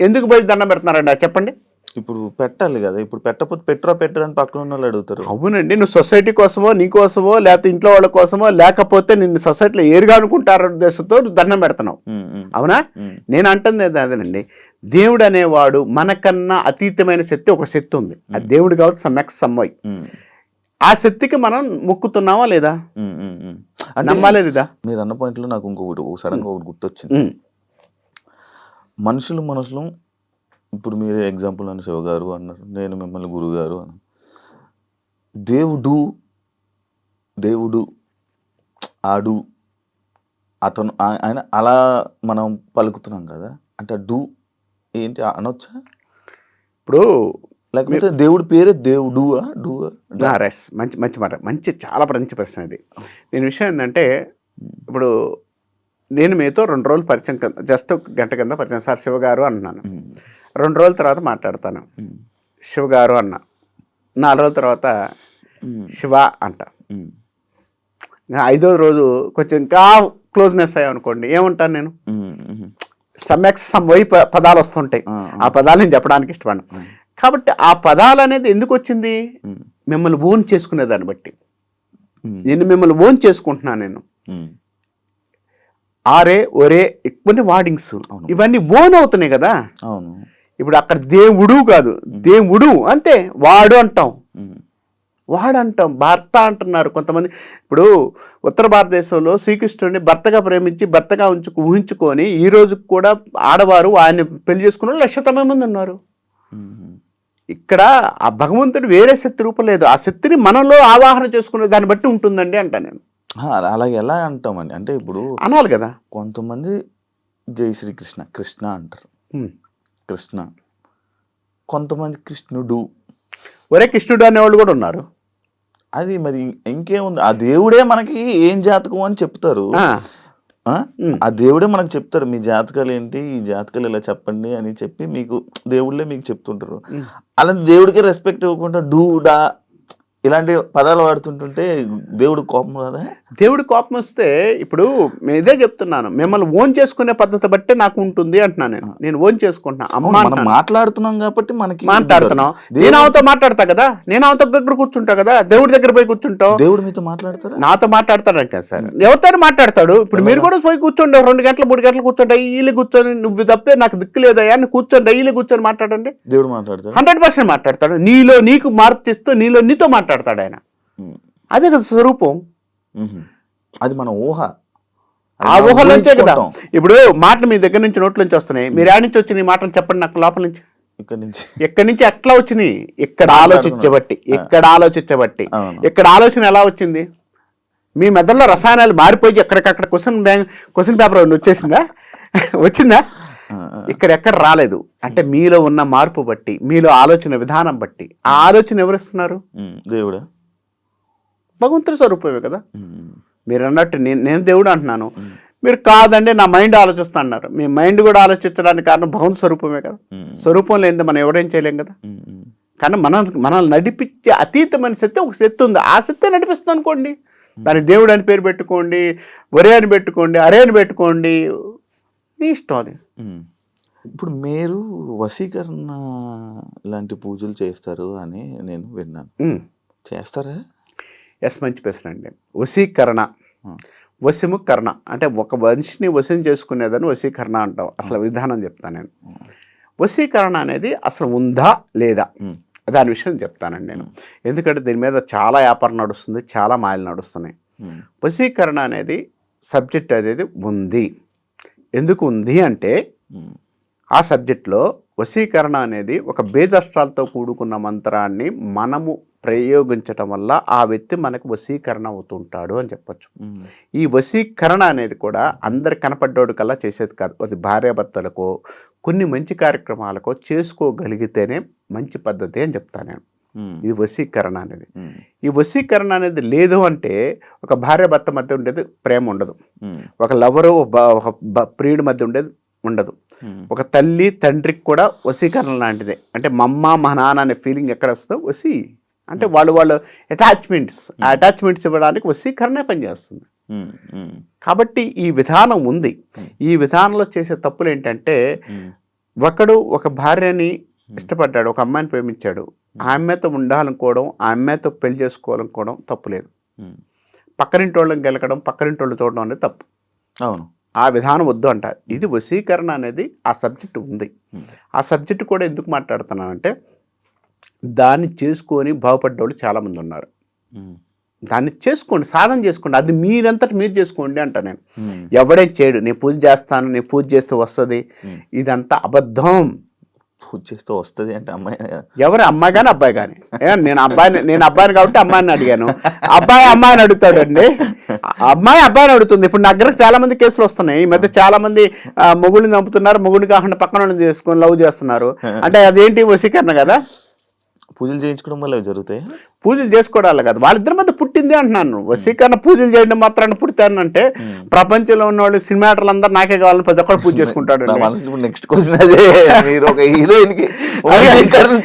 S3: ఎందుకు పోయి దండం పెడుతున్నారండి చెప్పండి.
S2: ఇప్పుడు పెట్టాలి కదా. ఇప్పుడు పెట్టకపోతే పెట్టరా అని పక్కన ఉన్న వాళ్ళు అడుగుతారు.
S3: అవునండి, నువ్వు సొసైటీ కోసమో, నీ కోసమో, లేకపోతే ఇంట్లో వాళ్ళ కోసమో, లేకపోతే నిన్ను సొసైటీలో ఏరుగా అనుకుంటారు ఉద్దేశంతో దండం పెడుతున్నావు. అవునా? నేను అంటుంది అదేనండి, దేవుడు అనేవాడు మనకన్నా అతీతమైన శక్తి, ఒక శక్తి ఉంది. ఆ దేవుడు కావచ్చు సమ్యక్ సమ్మయ్. ఆ శక్తికి మనం మొక్కుతున్నావా లేదా, నమ్మాలే లేదా?
S2: మీరు అన్న పాయింట్లో నాకు ఇంకొకటి సడన్గా ఒకటి గుర్తొచ్చింది. మనుషులు ఇప్పుడు మీరు ఎగ్జాంపుల్ అని శివ గారు అన్నారు, నేను మిమ్మల్ని గురువు గారు అన్నాను. దేవుడు ఆడు అతను ఆయన అలా మనం పలుకుతున్నాం కదా. అంటే డూ ఏంటి అనొచ్చా?
S3: ఇప్పుడు
S2: లేకపోతే దేవుడి పేరే దేవుడు
S3: రైస్. మంచి మాట, చాలా మంచి ప్రశ్న ఇది. నేను విషయం ఏంటంటే, ఇప్పుడు నేను మీతో 2 రోజులు పరిచయం కింద, జస్ట్ 1 గంట కింద పరిచయం, సార్ శివ గారు అంటున్నాను. 2 రోజుల తర్వాత మాట్లాడతాను, శివ గారు అన్న. 4 రోజుల తర్వాత శివ అంట. 5వ రోజు కొంచెం ఇంకా క్లోజ్నెస్ అయ్యామనుకోండి, ఏమంటాను నేను? సమ్యక్ సమ్మయ్ పదాలు వస్తుంటాయి, ఆ పదాలు నేను చెప్పడానికి ఇష్టపడను. కాబట్టి ఆ పదాలు అనేది ఎందుకు వచ్చింది? మిమ్మల్ని ఓన్ చేసుకునే దాన్ని బట్టి. నేను మిమ్మల్ని ఓన్ చేసుకుంటున్నాను. నేను ఆరే ఒరే ఇవన్నీ వార్డింగ్స్, ఇవన్నీ ఓన్ అవుతున్నాయి కదా.
S2: అవును.
S3: ఇప్పుడు అక్కడ దేవుడు కాదు, దేవుడు అంతే. వాడు అంటాం, భర్త అంటున్నారు కొంతమంది. ఇప్పుడు ఉత్తర భారతదేశంలో శ్రీకృష్ణుడిని భర్తగా ప్రేమించి భర్తగా ఊహించుకొని ఈ రోజు కూడా ఆడవారు ఆయన పెళ్లి చేసుకున్న వాళ్ళు 1,000 మంది ఉన్నారు. ఇక్కడ ఆ భగవంతుడు వేరే శక్తి రూపం లేదు, ఆ శక్తిని మనలో ఆవాహన చేసుకునే దాన్ని బట్టి ఉంటుందండి అంట నేను.
S2: అలాగే ఎలా అంటామండి అంటే, ఇప్పుడు
S3: అనాలి కదా.
S2: కొంతమంది జై శ్రీకృష్ణ కృష్ణ అంటారు, కృష్ణ. కొంతమంది కృష్ణుడు,
S3: ఒరే కృష్ణుడు అనేవాళ్ళు కూడా ఉన్నారు.
S2: అది మరి ఇంకేముంది, ఆ దేవుడే మనకి ఏం జాతకం అని చెప్తారు. ఆ దేవుడే మనకు చెప్తారు, మీ జాతకాలు ఏంటి, ఈ జాతకాలు ఇలా చెప్పండి అని చెప్పి మీకు దేవుళ్ళే మీకు చెప్తుంటారు. అలాంటి దేవుడికి రెస్పెక్ట్ ఇవ్వకుండా డూడా ఇలాంటి పదాలు వాడుతుంటుంటే దేవుడు కోపం రాదా?
S3: దేవుడి కోపం వస్తే, ఇప్పుడు నేను ఇదే చెప్తున్నాను, మిమ్మల్ని ఓన్ చేసుకునే పద్ధతి బట్టే నాకు ఉంటుంది అంటున్నాను. నేను ఓన్ చేసుకుంటున్నా.
S2: మనం మాట్లాడుతున్నాం కాబట్టి మనకి
S3: మాట్లాడుతున్నాం. నేను ఆమెతో మాట్లాడతా కదా, నేను ఆమెతో దగ్గర కూర్చుంటా కదా, దేవుడి దగ్గర పోయి కూర్చుంటావు.
S2: దేవుడు మీతో మాట్లాడతారా?
S3: నాతో మాట్లాడతాడు కదా సార్, ఎవరితో మాట్లాడతాడు. ఇప్పుడు మీరు కూడా పోయి కూర్చోండి, 2 గంటలు 3 గంటలు కూర్చోండి, డైలీ కూర్చొని నువ్వు తప్పే నాకు దిక్కు లేదయ్యా అని కూర్చొని డైలీ కూర్చొని మాట్లాడండి.
S2: దేవుడు మాట్లాడతాడు,
S3: 100% మాట్లాడతాడు. నీలో నీకు మార్పు తెస్తూ నీలో నీతో మాట్లాడతాడు ఆయన. అదే కదా స్వరూపం.
S2: అది మన ఊహ. అది
S3: ఆ
S2: మనం
S3: ఊహలోంచే కదా
S2: ఊహించుకుంటాం.
S3: ఇప్పుడు మాటలు మీ దగ్గర నుంచి నోట్లోంచి వస్తున్నాయి. మీరు యాడ్ నుంచి వచ్చిన ఈ మాటలు చెప్పండి నాకు లోపల నుంచి.
S2: ఇక్కడ నుంచి
S3: ఎక్కడి నుంచి ఎట్లా వచ్చినాయి? ఇక్కడ ఆలోచించబట్టి,
S2: అవును.
S3: ఇక్కడ ఆలోచన ఎలా వచ్చింది? మీ మెదడులో రసాయనాలు మారిపోయి ఎక్కడికక్కడ క్వశ్చన్ పేపర్ వచ్చేసిందా? వచ్చిందా? ఎక్కడ రాలేదు. అంటే మీలో ఉన్న మార్పు బట్టి, మీలో ఆలోచన విధానం బట్టి, ఆ ఆలోచన ఎవరిస్తున్నారు?
S2: దేవుడా,
S3: భగవంతుడి స్వరూపమే కదా. మీరు అన్నట్టు నేను దేవుడు అంటున్నాను, మీరు కాదండి నా మైండ్ ఆలోచిస్తా అన్నారు. మీ మైండ్ కూడా ఆలోచించడానికి కారణం భగవంతు స్వరూపమే కదా. స్వరూపం లేనిదే మనం ఎవడేం చేయలేం కదా. కానీ మనల్ని నడిపించే అతీతమైన శక్తి ఒక శక్తి ఉంది. ఆ శక్తి నడిపిస్తుంది అనుకోండి, దాని దేవుడు అని పేరు పెట్టుకోండి, ఒరే అని పెట్టుకోండి, అరే అని పెట్టుకోండి, నీ ఇష్టం అది.
S2: ఇప్పుడు మీరు వశీకరణ లాంటి పూజలు చేస్తారు అని నేను విన్నాను. చేస్తారా?
S3: ఎస్, మంచి ప్రశ్న అండి. వశీకరణ, వశము కరణ అంటే ఒక మనిషిని వశం చేసుకునేదని వశీకరణ అంటాం. అసలు విధానం చెప్తాను నేను. వశీకరణ అనేది అసలు ఉందా లేదా దాని విషయం చెప్తానండి నేను. ఎందుకంటే దీని మీద చాలా వ్యాపారం నడుస్తుంది, చాలా మాయలు నడుస్తున్నాయి. వశీకరణ అనేది సబ్జెక్ట్ అనేది ఉంది. ఎందుకు ఉంది అంటే ఆ సబ్జెక్ట్లో వశీకరణ అనేది ఒక బేజాస్త్రాలతో కూడుకున్న మంత్రాన్ని మనము ప్రయోగించటం వల్ల ఆ వ్యక్తి మనకు వశీకరణ అవుతుంటాడు అని చెప్పచ్చు. ఈ వశీకరణ అనేది కూడా అందరి కనపడ్డోడు కల్లా చేసేది కాదు. అది భార్యాభర్తలకో కొన్ని మంచి కార్యక్రమాలకో చేసుకోగలిగితేనే మంచి పద్ధతి అని చెప్తాను నేను. ఇది వశీకరణ అనేది. ఈ వశీకరణ అనేది లేదు అంటే ఒక భార్యాభర్త మధ్య ఉండేది ప్రేమ ఉండదు, ఒక లవరు ప్రియుడి మధ్య ఉండేది ఉండదు, ఒక తల్లి తండ్రికి కూడా వశీకరణ లాంటిదే. అంటే మా అమ్మ మా నాన్న అనే ఫీలింగ్ ఎక్కడ వస్తుందో వశీ అంటే వాళ్ళు అటాచ్మెంట్స్, ఆ అటాచ్మెంట్స్ ఇవ్వడానికి వశీకరణే పనిచేస్తుంది. కాబట్టి ఈ విధానం ఉంది. ఈ విధానంలో చేసే తప్పులు ఏంటంటే ఒకడు ఒక భార్యని ఇష్టపడ్డాడు, ఒక అమ్మాయిని ప్రేమించాడు, ఆ అమ్మాయితో ఉండాలనుకోవడం, ఆ అమ్మాయితో పెళ్లి చేసుకోవాలనుకోవడం తప్పులేదు. పక్కనింటి వాళ్ళని గెలకడం, పక్కనింటి వాళ్ళు చూడడం అనేది తప్పు.
S2: అవును,
S3: ఆ విధానం వద్దు అంట. ఇది వశీకరణ అనేది ఆ సబ్జెక్టు ఉంది. ఆ సబ్జెక్టు కూడా ఎందుకు మాట్లాడుతున్నానంటే దాన్ని చేసుకొని బాగుపడ్డోళ్ళు చాలామంది ఉన్నారు. దాన్ని చేసుకోండి, సాధన చేసుకోండి, అది మీరంతటి మీరు చేసుకోండి అంట నేను. ఎవడేం చేయడు, నేను పూజ చేస్తాను, నేను పూజ చేస్తే వస్తుంది, ఇదంతా అబద్ధం.
S2: పూజ చేస్తూ వస్తుంది అంటే అమ్మాయి
S3: ఎవరు అమ్మాయి కానీ అబ్బాయి కానీ. నేను అబ్బాయిని కాబట్టి అమ్మాయిని అడిగాను, అమ్మాయిని అడుగుతాడండి, అబ్బాయిని అడుగుతుంది. ఇప్పుడు నా దగ్గర చాలా మంది కేసులు వస్తున్నాయి ఈ మధ్య. చాలా మంది మొగుడిని చంపుతున్నారు, మొగుడిని కాకుండా పక్కన చేసుకొని లవ్ చేస్తున్నారు. అంటే అదేంటి వశీకరణ కదా.
S2: పూజలు చేయించుకోవడం వల్ల జరుగుతాయి.
S3: పూజలు చేసుకోవడాలి కదా, వాళ్ళిద్దరి మధ్య పుట్టింది అంటున్నాను. వశీకరణ పూజలు చేయడం మాత్రాన్ని పుడతానంటే ప్రపంచంలో ఉన్న వాళ్ళు సినిమా యాక్టర్లు అందరూ నాకే కావాలని ప్రతి ఒక్కరు పూజ చేసుకుంటాడు.
S2: నెక్స్ట్ క్వశ్చన్ అదే, మీరు ఒక హీరోయిన్ కి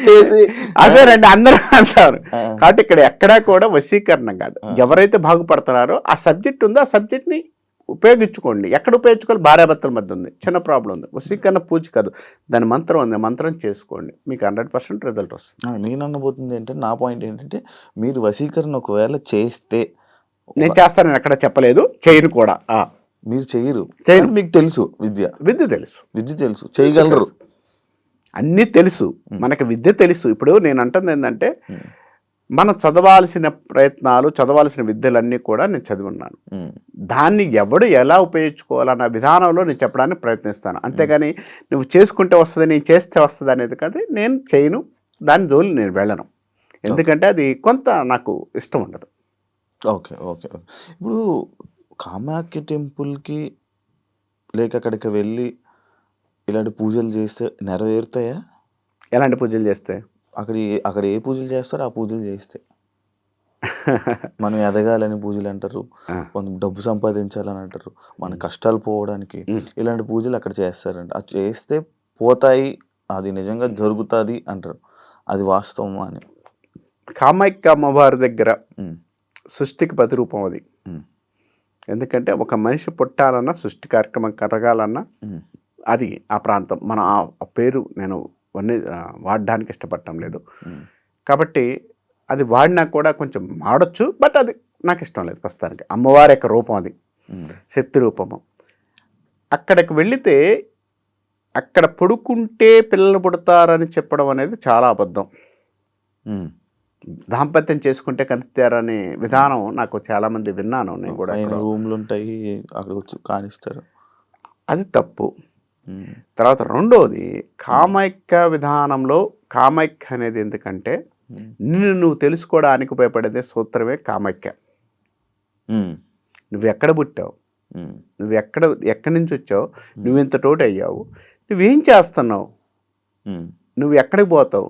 S2: చేసి
S3: అదేనండి అందరూ అంటారు. కాబట్టి ఇక్కడ ఎక్కడా కూడా వశీకరణ కాదు. ఎవరైతే బాగుపడుతున్నారో ఆ సబ్జెక్ట్ ఉందో ఆ సబ్జెక్ట్ని ఉపయోగించుకోండి. ఎక్కడ ఉపయోగించుకోవాలి? భార్యాభర్తల మధ్య ఉంది, చిన్న ప్రాబ్లం ఉంది. వశీకరణ పూజ కాదు, దాని మంత్రం ఉంది, మంత్రం చేసుకోండి, మీకు 100% రిజల్ట్ వస్తుంది.
S2: నేను అనబోతుంది ఏంటంటే, నా పాయింట్ ఏంటంటే, మీరు వశీకరణ ఒకవేళ చేస్తే,
S3: నేను చేస్తాను, నేను ఎక్కడ చెప్పలేదు, చేయను కూడా.
S2: మీరు చేయరు, మీకు తెలుసు,
S3: విద్య
S2: తెలుసు, చేయగలరు,
S3: అన్నీ తెలుసు, మనకి విద్య తెలుసు. ఇప్పుడు నేను అంటుంది ఏంటంటే మనం చదవాల్సిన ప్రయత్నాలు, చదవాల్సిన విద్యలన్నీ కూడా నేను చదివి ఉన్నాను. దాన్ని ఎవడు ఎలా ఉపయోగించుకోవాలన్న విధానంలో నేను చెప్పడానికి ప్రయత్నిస్తాను. అంతేగాని నువ్వు చేసుకుంటే వస్తుంది, నేను చేస్తే వస్తుంది అనేది కాదు. నేను చేయను, దాని జోలి నేను వెళ్ళను. ఎందుకంటే అది కొంత నాకు ఇష్టం ఉండదు.
S2: ఓకే. ఇప్పుడు కామాఖ్య టెంపుల్కి లేక అక్కడికి వెళ్ళి ఇలాంటి పూజలు చేస్తే నెరవేరుతాయా?
S3: ఎలాంటి పూజలు చేస్తే?
S2: అక్కడ ఏ పూజలు చేస్తారో ఆ పూజలు చేస్తే. మనం ఎదగాలని పూజలు అంటారు, కొంత డబ్బు సంపాదించాలని అంటారు, మన కష్టాలు పోవడానికి ఇలాంటి పూజలు అక్కడ చేస్తారంట. అది చేస్తే పోతాయి, అది నిజంగా జరుగుతుంది అంటారు. అది వాస్తవమా అని?
S3: కామాఖ్య అమ్మవారి దగ్గర సృష్టికి ప్రతిరూపం అది. ఎందుకంటే ఒక మనిషి పుట్టాలన్నా, సృష్టి కార్యక్రమం కరగాలన్నా అది ఆ ప్రాంతం. మన ఆ పేరు నేను వాడడానికి ఇష్టపడటం లేదు. కాబట్టి అది వాడినా కూడా కొంచెం వాడచ్చు, బట్ అది నాకు ఇష్టం లేదు ప్రస్తుతానికి. అమ్మవారి యొక్క రూపం అది, శక్తి రూపము. అక్కడికి వెళితే అక్కడ పడుకుంటే పిల్లలు పుడతారని చెప్పడం అనేది చాలా అబద్ధం. దాంపత్యం చేసుకుంటే కలుస్తారనే విధానం నాకు చాలామంది విన్నాను నేను కూడా.
S2: ఆయన రూమ్లు ఉంటాయి, అక్కడ వచ్చి కానిస్తారు.
S3: అది తప్పు. తర్వాత రెండోది కామైక్య విధానంలో కామైక్య అనేది ఎందుకంటే నిన్ను నువ్వు తెలుసుకోవడానికి ఉపయోగపడేదే సూత్రమే కామైక్య. నువ్వు ఎక్కడ పుట్టావు, నువ్వు ఎక్కడి నుంచి వచ్చావు, నువ్వు ఇంత తోటి అయ్యావు, నువ్వేం చేస్తున్నావు, నువ్వు ఎక్కడికి పోతావు,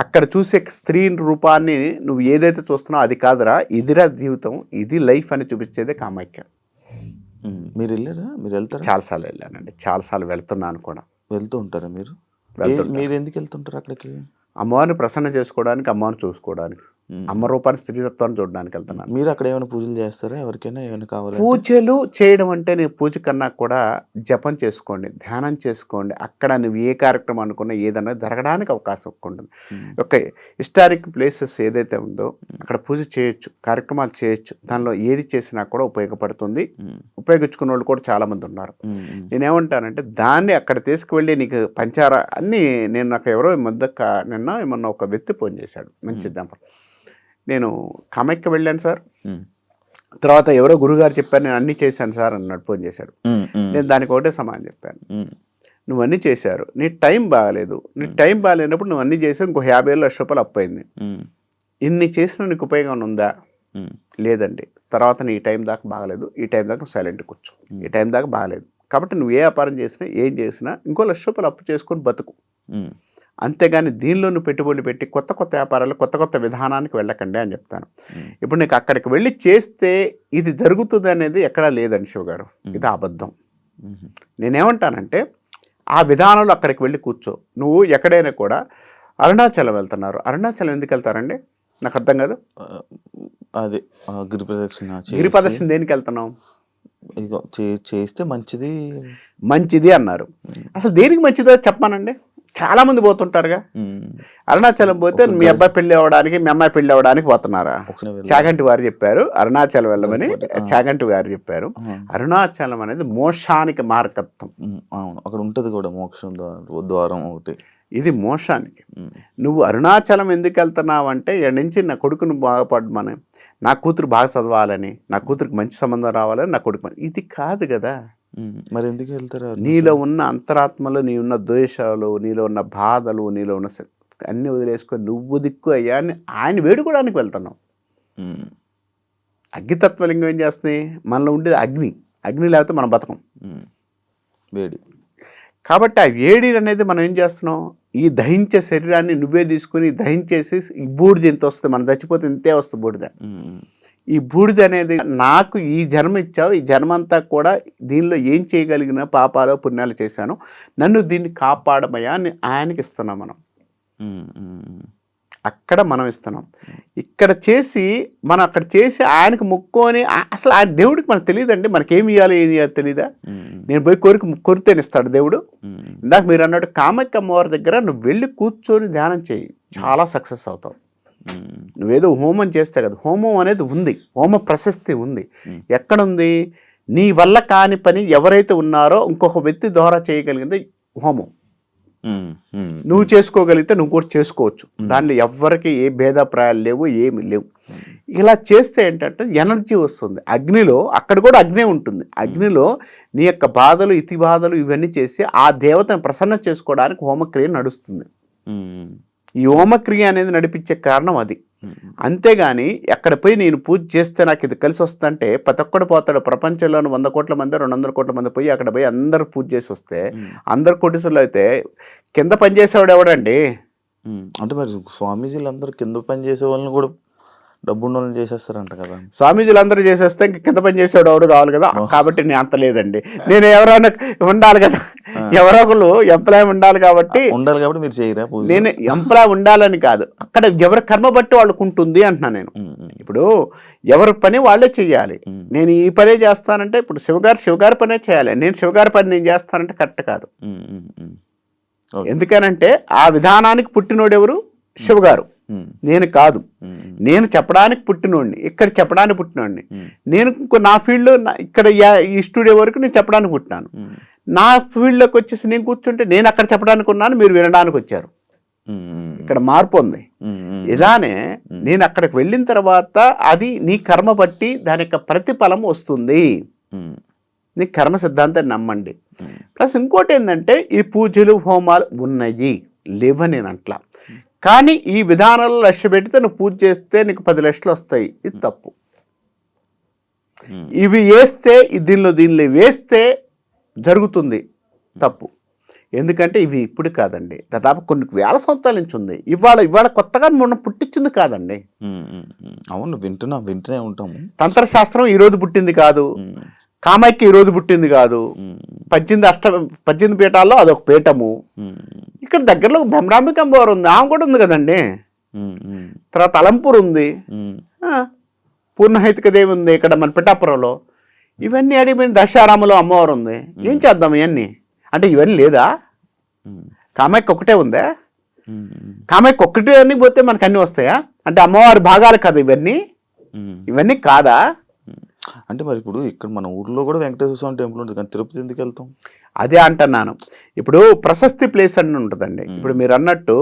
S3: అక్కడ చూసే స్త్రీ రూపాన్ని నువ్వు ఏదైతే చూస్తున్నావు అది కాదురా, ఇదిరా జీవితం, ఇది లైఫ్ అని చూపించేదే కామైక్య.
S2: మీరు వెళ్ళారా? మీరు వెళ్తారా?
S3: చాలాసార్లు వెళ్ళానండి, చాలాసార్లు వెళ్తున్నాను కూడా.
S2: వెళ్తూ ఉంటారా మీరు?
S3: వెళ్తుంటా.
S2: మీరు ఎందుకు వెళ్తుంటారు అక్కడికి?
S3: అమ్మవారిని ప్రసన్న చేసుకోవడానికి, అమ్మవారిని చూసుకోవడానికి, అమ్మ రూపాన్ని స్త్రీతత్వాన్ని చూడడానికి వెళ్తున్నాను.
S2: మీరు అక్కడ ఏమైనా పూజలు చేస్తారా? ఎవరికైనా ఏమైనా కావాలి?
S3: పూజలు చేయడం అంటే నేను పూజ కన్నా కూడా జపం చేసుకోండి, ధ్యానం చేసుకోండి. అక్కడ నువ్వు ఏ కార్యక్రమం అనుకున్నా ఏదన్నా జరగడానికి అవకాశం ఉంటుంది. ఒక హిస్టారిక్ ప్లేసెస్ ఏదైతే ఉందో అక్కడ పూజ చేయొచ్చు, కార్యక్రమాలు చేయొచ్చు. దానిలో ఏది చేసినా కూడా ఉపయోగపడుతుంది. ఉపయోగించుకున్న వాళ్ళు కూడా చాలామంది ఉన్నారు. నేనేమంటానంటే దాన్ని అక్కడ తీసుకువెళ్ళి నీకు పంచారా అన్నీ నేను నాకు ఎవరో నిన్న ఏమన్నా ఒక వ్యక్తి ఫోన్ చేశాడు, మంచి ఎగ్జాంపుల్. నేను కామాఖ్య వెళ్ళాను సార్, తర్వాత ఎవరో గురుగారు చెప్పారు నేను అన్నీ చేశాను సార్ అన్నాడు, ఫోన్ చేశాడు. నేను దానికి ఒకటే సమాధానం చెప్పాను, నువ్వు అన్నీ చేశారు, నీ టైం బాగాలేదు, నీ టైం బాగాలేనప్పుడు నువ్వు అన్నీ చేసావు, ఇంకో 50,000 లక్ష రూపాయలు అప్పు అయింది, ఇన్ని చేసినా నీకు ఉపయోగం ఉందా? లేదండి. తర్వాత నీ టైం దాకా బాగలేదు, ఈ టైం దాకా నువ్వు సైలెంట్ కూర్చో, ఈ టైం దాకా బాగలేదు, కాబట్టి నువ్వు ఏ వ్యాపారం చేసినా ఏం చేసినా ఇంకో 1,00,000 రూపాయలు అప్పు చేసుకొని బతుకు, అంతేగాని దీనిలో నువ్వు పెట్టుబడులు పెట్టి కొత్త కొత్త వ్యాపారాలు కొత్త కొత్త విధానానికి వెళ్ళకండి అని చెప్తాను. ఇప్పుడు నీకు అక్కడికి వెళ్ళి చేస్తే ఇది జరుగుతుంది అనేది ఎక్కడా లేదండి శివగారు, ఇది అబద్ధం. నేనేమంటానంటే ఆ విధానంలో అక్కడికి వెళ్ళి కూర్చో. నువ్వు ఎక్కడైనా కూడా అరుణాచలం వెళ్తున్నారు, అరుణాచలం ఎందుకు వెళ్తారండి నాకు అర్థం కాదు.
S2: అదే గిరి
S3: ప్రదక్షిణ దేనికి వెళ్తున్నావు?
S2: చేస్తే
S3: మంచిది అన్నారు. అసలు దేనికి మంచిదో చెప్పానండి. చాలా మంది పోతుంటారుగా, అరుణాచలం పోతే మీ అబ్బాయి పెళ్లి అవ్వడానికి మీ అమ్మాయి పెళ్లి అవ్వడానికి పోతున్నారా? చాగంటి వారు చెప్పారు అరుణాచలం వెళ్ళమని, చాగంటి గారు చెప్పారు. అరుణాచలం అనేది మోక్షానికి మార్గత్వం.
S2: అవును, అక్కడ ఉంటది కూడా మోక్షం ద్వారం ఒకటి.
S3: ఇది మోక్షానికి. నువ్వు అరుణాచలం ఎందుకు వెళ్తున్నావు అంటే ఎక్కడి నుంచి నా కొడుకును బాగుపడమని, నా కూతురు బాగా చదవాలని, నా కూతురికి మంచి సంబంధం రావాలని, నా కొడుకు, ఇది కాదు కదా.
S2: మరి ఎందుకు వెళ్తారు?
S3: నీలో ఉన్న అంతరాత్మలో నీ ఉన్న ద్వేషాలు, నీలో ఉన్న బాధలు, నీలో ఉన్న అన్ని వదిలేసుకొని నువ్వు దిక్కు అయ్యా అని ఆయన వేడుకోవడానికి వెళ్తున్నావు. అగ్నితత్వలింగం ఏం చేస్తున్నాయి? మనలో ఉండేది అగ్ని, అగ్ని లేకపోతే మనం బతకం,
S2: వేడి.
S3: కాబట్టి ఆ వేడి అనేది మనం ఏం చేస్తున్నాం, ఈ దహించే శరీరాన్ని నువ్వే తీసుకుని దహించేసి ఈ బూడిద ఎంత వస్తుంది, మనం చచ్చిపోతే ఇంతే వస్తుంది బూడిద. ఈ బూడిద అనేది నాకు ఈ జన్మ ఇచ్చావు, ఈ జన్మ అంతా కూడా దీనిలో ఏం చేయగలిగిన పాపాలు పుణ్యాలు చేశాను, నన్ను దీన్ని కాపాడమయ్యా అని ఆయనకి ఇస్తున్నాం. మనం అక్కడ మనం ఇస్తున్నాం. ఇక్కడ చేసి మనం అక్కడ చేసి ఆయనకు మొక్కుకొని, అసలు ఆయన దేవుడికి మనకు తెలియదండి, మనకేమి ఇవ్వాలి ఏం ఇవ్వాలి తెలీదా? నేను పోయి కోరితేనే ఇస్తాడు దేవుడు. ఇందాక మీరు అన్నట్టు కామాఖ్య అమ్మవారి దగ్గర నువ్వు వెళ్ళి కూర్చొని ధ్యానం చేయి, చాలా సక్సెస్ అవుతావు. నువ్వేదో హోమం చేస్తే కదా, హోమం అనేది ఉంది, హోమ ప్రశస్తి ఉంది. ఎక్కడుంది? నీ వల్ల కాని పని ఎవరైతే ఉన్నారో ఇంకొక వ్యక్తి ద్వారా చేయగలిగింది హోమం. నువ్వు చేసుకోగలిగితే నువ్వు కూడా చేసుకోవచ్చు, దానిలో ఎవ్వరికి ఏ భేదాభిప్రాయాలు లేవు, ఏమి లేవు. ఇలా చేస్తే ఏంటంటే ఎనర్జీ వస్తుంది. అగ్నిలో అక్కడ కూడా అగ్ని ఉంటుంది, అగ్నిలో నీ యొక్క బాధలు ఇతి బాధలు ఇవన్నీ చేసి ఆ దేవతను ప్రసన్న చేసుకోవడానికి హోమక్రియ నడుస్తుంది. ఈ హోమక్రియ అనేది నడిపించే కారణం అది. అంతేగాని ఎక్కడ పోయి నేను పూజ చేస్తే నాకు ఇది కలిసి వస్తుందంటే ప్రతి ఒక్కడు పోతాడు. ప్రపంచంలోని 100 కోట్ల మంది 200 కోట్ల మంది పోయి అక్కడ పోయి అందరు పూజ చేసి వస్తే అందరు కోటీసులు అయితే కింద పనిచేసేవాడు ఎవడండి?
S2: అంటే మరి స్వామీజీలు అందరూ కింద పని చేసే వాళ్ళని కూడా డబ్బున్న వాళ్ళని చేసేస్తారంట కదా.
S3: స్వామీజీలు అందరూ చేసేస్తే ఇంక కింద పని చేసేవాడు ఎవడు కావాలి కదా, కాబట్టి నేను అంత లేదండి. నేను ఎవరైనా ఉండాలి కదా, ఎవరో ఒకరు ఎంప్లాయ్ ఉండాలి కాబట్టి
S2: మీరు చేయరా?
S3: నేను ఎంప్లాయ్ ఉండాలని కాదు, అక్కడ ఎవరి కర్మ బట్టి వాళ్ళకు ఉంటుంది అంటున్నా నేను. ఇప్పుడు ఎవరి పని వాళ్ళే చెయ్యాలి. నేను ఈ పనే చేస్తానంటే ఇప్పుడు శివగారి పనే చేయాలి, నేను శివగారి పని నేను చేస్తానంటే కరెక్ట్ కాదు. ఎందుకనంటే ఆ విధానానికి పుట్టినోడు ఎవరు? శివగారు, నేను కాదు. నేను చెప్పడానికి పుట్టినోడిని, ఇక్కడ చెప్పడానికి పుట్టినోడిని. నేను నా ఫీల్డ్లో ఇక్కడ ఈ స్టూడియో వరకు నేను చెప్పడానికి పుట్టినాను. నా ఫీల్డ్లోకి వచ్చేసి నేను కూర్చుంటే నేను అక్కడ చెప్పడానికి ఉన్నాను, మీరు వినడానికి వచ్చారు. ఇక్కడ మార్పు ఉంది. ఇలానే నేను అక్కడికి వెళ్ళిన తర్వాత అది నీ కర్మ బట్టి దాని యొక్క ప్రతిఫలం వస్తుంది. నీ కర్మ సిద్ధాంతాన్ని నమ్మండి. ప్లస్ ఇంకోటి ఏంటంటే ఈ పూజలు హోమాలు ఉన్నాయి లేవని నేను అట్లా, కానీ ఈ విధానాల్లో లక్ష్య పెడితే నువ్వు పూజ చేస్తే నీకు 10 లక్షలు వస్తాయి, ఇది తప్పు. ఇవి వేస్తే దీనిలో వేస్తే జరుగుతుంది, తప్పు. ఎందుకంటే ఇవి ఇప్పుడు కాదండి, దాదాపు కొన్ని వేల సంవత్సరాల నుంచి ఉంది. ఇవాళ కొత్తగా మనం పుట్టించింది కాదండి.
S2: అవును, వింటూనే ఉంటాము.
S3: తంత్రశాస్త్రం ఈరోజు పుట్టింది కాదు, కామాఖ్య ఈరోజు పుట్టింది కాదు. 18 పీఠాల్లో అదొక పీఠము. ఇక్కడ దగ్గరలో భ్రమరాంబిక అమ్మవారు ఉంది, ఆమె కూడా ఉంది కదండి. తర్వాత అలంపూర్ ఉంది, పూర్ణహైతిక దేవి ఉంది ఇక్కడ మన పిఠాపురంలో. ఇవన్నీ అడిగిపోయిన దశారాములో అమ్మవారు ఉంది. ఏం చేద్దాం ఇవన్నీ అంటే ఇవన్నీ లేదా? కామాఖ్య ఒకటే ఉందా? కామాఖ్య ఒక్కటే అని పోతే మనకు అన్నీ వస్తాయా? అంటే అమ్మవారి భాగాలు కదా ఇవన్నీ కాదా?
S2: అంటే మరి ఇప్పుడు ఇక్కడ మన ఊర్లో కూడా వెంకటేశ్వర స్వామి టెంపుల్ ఉంటుంది, కానీ తిరుపతి ఎందుకు వెళ్తాం?
S3: అదే అంటున్నాను. ఇప్పుడు ప్రశస్తి ప్లేస్ అని ఉంటుందండి. ఇప్పుడు మీరు అన్నట్టు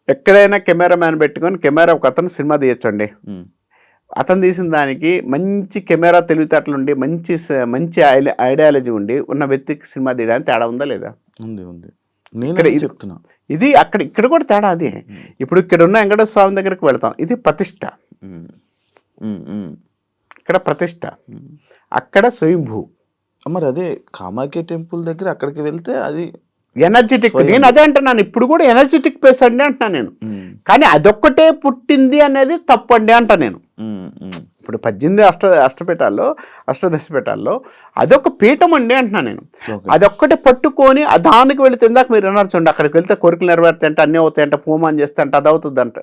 S3: ఎక్కడైనా కెమెరా మ్యాన్ పెట్టుకొని ఒక అతను సినిమా తీయచ్చండి. అతను తీసిన దానికి మంచి కెమెరా తెలివితేటలు ఉండి మంచి ఐడియాలజీ ఉండి ఉన్న వ్యక్తికి సినిమా తీయడానికి తేడా ఉందా లేదా?
S2: ఉంది. నేను చెప్తున్నా,
S3: ఇది ఇక్కడ కూడా తేడా అదే. ఇప్పుడు ఇక్కడ ఉన్న వెంకటేశ్వర స్వామి దగ్గరికి వెళ్తాం, ఇది ప్రతిష్ట. ఇక్కడ ప్రతిష్ట, అక్కడ స్వయంభూ.
S2: మరి అదే కామాఖ్య టెంపుల్ దగ్గర అక్కడికి వెళ్తే అది
S3: ఎనర్జెటిక్. నేను అదే అంటున్నాను, ఇప్పుడు కూడా ఎనర్జెటిక్ ప్లేస్ అండి అంటున్నాను నేను. కానీ అదొక్కటే పుట్టింది అనేది తప్పండి అంట నేను. ఇప్పుడు 18 అష్టదశపీఠాల్లో అదొక పీఠం అండి అంటున్నాను నేను. అదొక్కటే పట్టుకొని దానికి వెళితే ఇందాక మీరు అన్నారు చూడండి, అక్కడికి వెళ్తే కోరికలు నెరవేరుతాయి అంటే, అన్నీ అవుతాయి అంటే, హోమాన్ చేస్తే అంటే అది అవుతుంది అంట.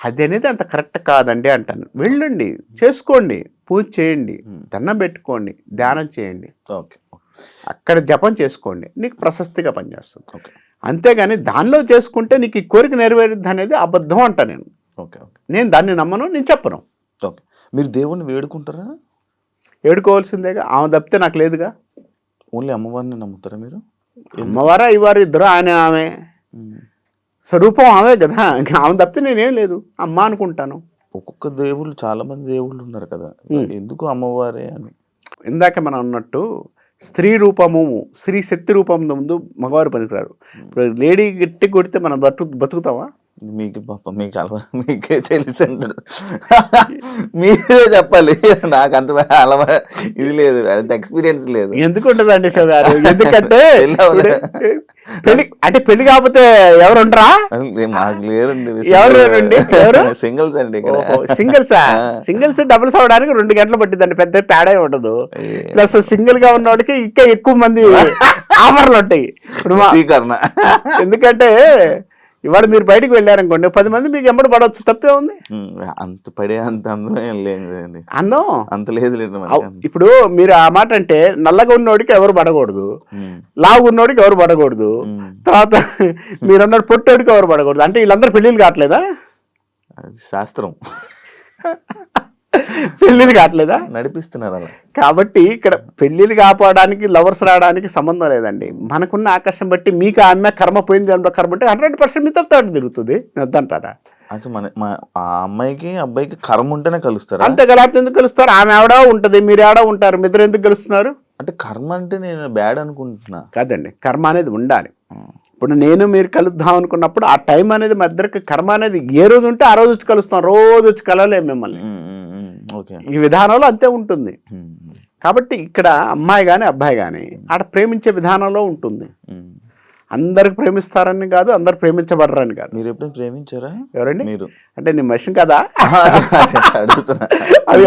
S3: అది అనేది అంత కరెక్ట్ కాదండి అంటాను. వెళ్ళండి, చేసుకోండి, పూజ చేయండి, దండం పెట్టుకోండి, ధ్యానం చేయండి, అక్కడ జపం చేసుకోండి, నీకు ప్రశస్తిగా పనిచేస్తుంది. అంతేగాని దానిలో చేసుకుంటే నీకు ఈ కోరిక నెరవేరుద్ది అనేది అబద్ధం అంట నేను. నేను దాన్ని నమ్మను, నేను చెప్పను.
S2: మీరు దేవుణ్ణి వేడుకుంటారా?
S3: వేడుకోవాల్సిందేగా, ఆమె తప్పితే నాకు లేదుగా.
S2: ఓన్లీ అమ్మవారిని నమ్ముతారా మీరు?
S3: అమ్మవారా ఇవ్వారు ఇద్దరు, ఆమె స్వరూపం ఆమె కదా, ఆమె తప్పితే నేనేం లేదు, అమ్మ అనుకుంటాను.
S2: ఒక్కొక్క దేవుళ్ళు, చాలా మంది దేవుళ్ళు ఉన్నారు కదా, ఎందుకు అమ్మవారే అని?
S3: ఇందాక మనం అన్నట్టు స్త్రీ రూపము, స్త్రీ శక్తి రూపం ముందు మగవారు పనికిరారు. ఇప్పుడు లేడీ గట్టి కొడితే మనం బతుకుతావా?
S2: మీకే తెలిసి మీరే చెప్పాలి, నాకు అంత ఇది లేదు, అంత ఎక్స్పీరియన్స్ లేదు.
S3: ఎందుకు ఉంటుందండి శివ గారు? ఎందుకంటే పెళ్లి కాకపోతే ఎవరు ఉండరా?
S2: మాకు లేదండి,
S3: ఎవరు
S2: సింగిల్స్ అండి.
S3: సింగిల్స్ డబుల్స్ అవడానికి 2 గంటలు పట్టిందండి, పెద్ద తేడా ఉండదు. ప్లస్ సింగిల్ గా ఉన్నవాడికి ఇంకా ఎక్కువ మంది ఆఫర్లు ఉంటాయి. ఎందుకంటే ఇవాళ మీరు బయటకు వెళ్ళారనుకోండి, 10 మంది మీకు ఎంబడి పడవచ్చు, తప్పే ఉంది.
S2: అంత పడే అంత అందం లేదండి,
S3: అందం
S2: అంత లేదు.
S3: ఇప్పుడు మీరు ఆ మాట అంటే, నల్లగా ఉన్నోడికి ఎవరు పడకూడదు, లావు ఉన్నోడికి ఎవరు పడకూడదు, తర్వాత మీరు అన్నాడు పొట్టోడికి ఎవరు పడకూడదు. అంటే వీళ్ళందరూ పెళ్ళిళ్ళు కావట్లేదా?
S2: అది శాస్త్రం.
S3: పెళ్ళిళ్ళు కావట్లేదా?
S2: నడిపిస్తున్నారు అలా.
S3: కాబట్టి ఇక్కడ పెళ్ళిళ్ళు కాపాడడానికి, లవర్స్ రావడానికి సంబంధం లేదండి. మనకున్న ఆకర్షణ బట్టి మీకు ఆమె కర్మ పోయింది, దాంట్లో కర్మ అంటే 100% మీతో తాడు తిరుగుతుంది. వద్దంటారా?
S2: ఆ అమ్మాయికి అబ్బాయికి కర్మ ఉంటేనే కలుస్తారు,
S3: అంతే కదా. ఎందుకు కలుస్తారు? ఆమె ఆవిడ ఉంటుంది, మీరు ఆడ ఉంటారు, మీ ఇద్దరు ఎందుకు కలుస్తున్నారు?
S2: అంటే కర్మ అంటే నేను బ్యాడ్ అనుకుంటున్నా
S3: కాదండి, కర్మ అనేది ఉండాలి. ఇప్పుడు నేను మీరు కలుద్దాం అనుకున్నప్పుడు ఆ టైం అనేది మా ఇద్దరికి కర్మ అనేది ఏ రోజు ఉంటే ఆ రోజు వచ్చి కలుస్తాం, రోజు వచ్చి కలవలేము మిమ్మల్ని. ఈ విధానంలో అంతే ఉంటుంది. కాబట్టి ఇక్కడ అమ్మాయి కానీ అబ్బాయి కానీ ఆడ ప్రేమించే విధానంలో ఉంటుంది. అందరికి ప్రేమిస్తారని కాదు, అందరు ప్రేమించబడరని కాదు.
S2: మీరు ఎప్పుడు ప్రేమించారా?
S3: ఎవరండి
S2: మీరు?
S3: అంటే నీ మనిషిని కదా అది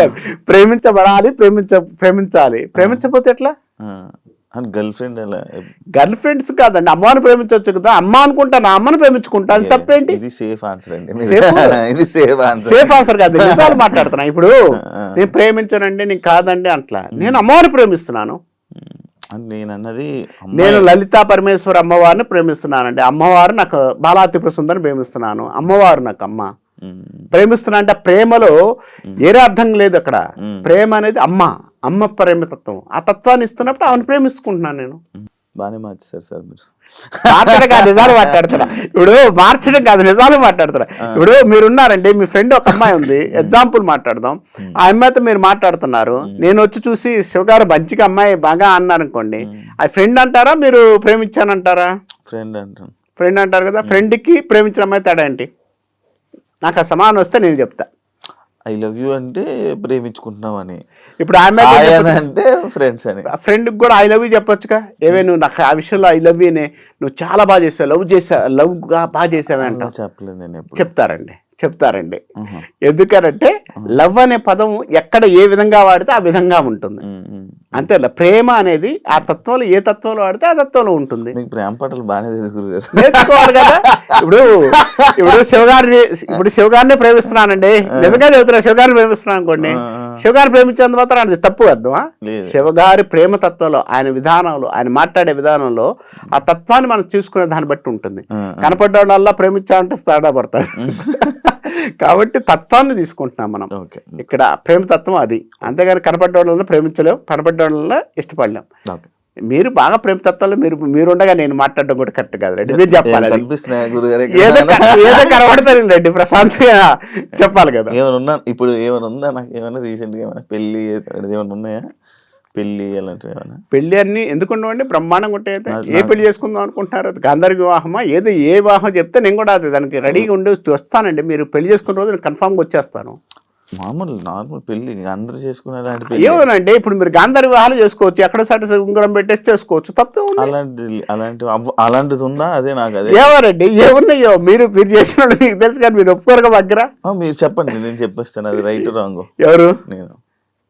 S3: ప్రేమించబడాలి, ప్రేమించాలి. ప్రేమించకపోతే ఎట్లా? గర్ల్ ఫ్రెండ్స్ కాదండి, అమ్మని ప్రేమించవచ్చు కదా. అమ్మ అనుకుంటా, నా అమ్మని ప్రేమించుకుంటాను, తప్పేంటి?
S2: ఇది సేఫ్ ఆన్సర్ అండి,
S3: సేఫ్ ఆన్సర్ కాదు, నిజాలు మాట్లాడుతున్నా. ఇప్పుడు నేను ప్రేమించానండి, నేను కాదండి అట్లా. నేను అమ్మవారిని ప్రేమిస్తున్నాను. నేను లలితా పరమేశ్వర అమ్మవారిని ప్రేమిస్తున్నానండి. అమ్మవారు నాకు బాలాత్రిపుర సుందరిని ప్రేమిస్తున్నాను, అమ్మవారు నాకు అమ్మ. ప్రేమిస్తున్నా అంటే ప్రేమలో ఏరే అర్థం లేదు. అక్కడ ప్రేమ అనేది అమ్మ ప్రేమ తత్వం. ఆ తత్వాన్ని ఇస్తున్నప్పుడు ఆమెను ప్రేమించుకుంటున్నాను నేను.
S2: బాగానే మార్చారు సార్ మీరు.
S3: మార్చడం కాదు నిజాలు మాట్లాడుతున్నా. ఇప్పుడు మార్చడం కాదు నిజాలు మాట్లాడుతున్నా. ఇప్పుడు మీరున్నారండి, మీ ఫ్రెండ్ ఒక అమ్మాయి ఉంది, ఎగ్జాంపుల్ మాట్లాడదాం. ఆ అమ్మాయితో మీరు మాట్లాడుతున్నారు, నేను వచ్చి చూసి శివగారు మంచిగా అమ్మాయి బాగా అన్నారు అనుకోండి, ఆ ఫ్రెండ్ అంటారా మీరు ప్రేమించానంటారా?
S2: ఫ్రెండ్ అంటాను.
S3: ఫ్రెండ్ అంటారు కదా. ఫ్రెండ్కి ప్రేమించిన అమ్మాయి తేడా ఏంటి? నాకు ఆ సమానం వస్తే నేను చెప్తా.
S2: ఐ లవ్ యూ అంటే ప్రేమించుకుంటున్నామని,
S3: ఇప్పుడు ఆ అమ్మాయి
S2: అంటే ఫ్రెండ్స్ అని.
S3: ఫ్రెండ్కి కూడా ఐ లవ్ యూ చెప్పొచ్చుగా. ఏవే నువ్వు నాకు ఆ విషయంలో ఐ లవ్ యూనే, నువ్వు చాలా బాగా చేసావు, లవ్గా బాగా చేసావే అంట.
S2: చెప్పలేదు నేను ఎప్పుడు.
S3: చెప్తారండి. ఎందుకనంటే లవ్ అనే పదం ఎక్కడ ఏ విధంగా వాడితే ఆ విధంగా ఉంటుంది. అంతే. ప్రేమ అనేది ఆ తత్వంలో ఏ తత్వంలో వాడితే ఆ తత్వంలో ఉంటుంది.
S2: మీకు ప్రేమ పాటలు బాగానే తెలుసు,
S3: నేర్చుకోవాలి కదా. ఇప్పుడు శివగారిని ప్రేమిస్తున్నానండి, నిజంగా చెబుతున్నా, శివగారిని ప్రేమిస్తున్నాను అనుకోండి, శివగారిని ప్రేమించేంత మాత్రం అది తప్పు అర్థమా? శివగారి ప్రేమ తత్వంలో, ఆయన విధానంలో, ఆయన మాట్లాడే విధానంలో ఆ తత్వాన్ని మనం చూసుకునే దాన్ని బట్టి ఉంటుంది. కనపడ్డ వాళ్ళ ప్రేమించాలంటే తేడా పడతారు. కాబట్టి తత్వాన్ని తీసుకుంటున్నాం మనం ఇక్కడ. ప్రేమ తత్వం అది. అంతేగాని కనపడ్డ వాళ్ళని ప్రేమించలేం, కనపడ్డ వాళ్ళని ఇష్టపడలేం. మీరు బాగా ప్రేమ తత్వంలో మీరు ఉండగా నేను మాట్లాడడం కూడా కరెక్ట్ కాదు రెడ్డి. మీరు చెప్పాలి, ఏదో కనబడతారు రెడ్డి, ప్రశాంత్గా చెప్పాలి కదా.
S2: ఏమైనా ఇప్పుడు ఏమైనా ఉందా నాకు, ఏమైనా రీసెంట్గా ఏమైనా పెళ్లి ఏమైనా ఉన్నాయా? పెళ్లి అలాంటివి ఏమైనా? పెళ్లి
S3: అన్ని ఎందుకు ఉండవండి, బ్రహ్మాండంగా ఉంటాయి. ఏ పెళ్లి చేసుకుందాం అనుకుంటున్నారు? గాంధర్వ వివాహమా? ఏదో ఏ వివాహం చెప్తే నేను కూడా దానికి రెడీగా ఉండి వస్తానండి. మీరు పెళ్లి చేసుకున్న రోజు నేను కన్ఫామ్గా వచ్చేస్తాను.
S2: మామూలు నార్మల్ పెళ్లి అందరూ చేసుకునే
S3: ఏమోనండి. ఇప్పుడు మీరు గాంధర్వ వివాహాలు చేసుకోవచ్చు, ఎక్కడ సట ఉంగరం పెట్టేసి చేసుకోవచ్చు, తప్పే ఉంది.
S2: అలాంటిది ఉందా? అదే నాకు అదే.
S3: ఏమోనండి, ఏమున్నాయో మీరు చేసిన వాళ్ళు మీకు తెలుసు కానీ మీరు ఒప్పుకోరుగా దగ్గర.
S2: మీరు చెప్పండి, నేను చెప్పేస్తాను అది రైట్ రాంగ్.
S3: ఎవరు?
S2: నేను.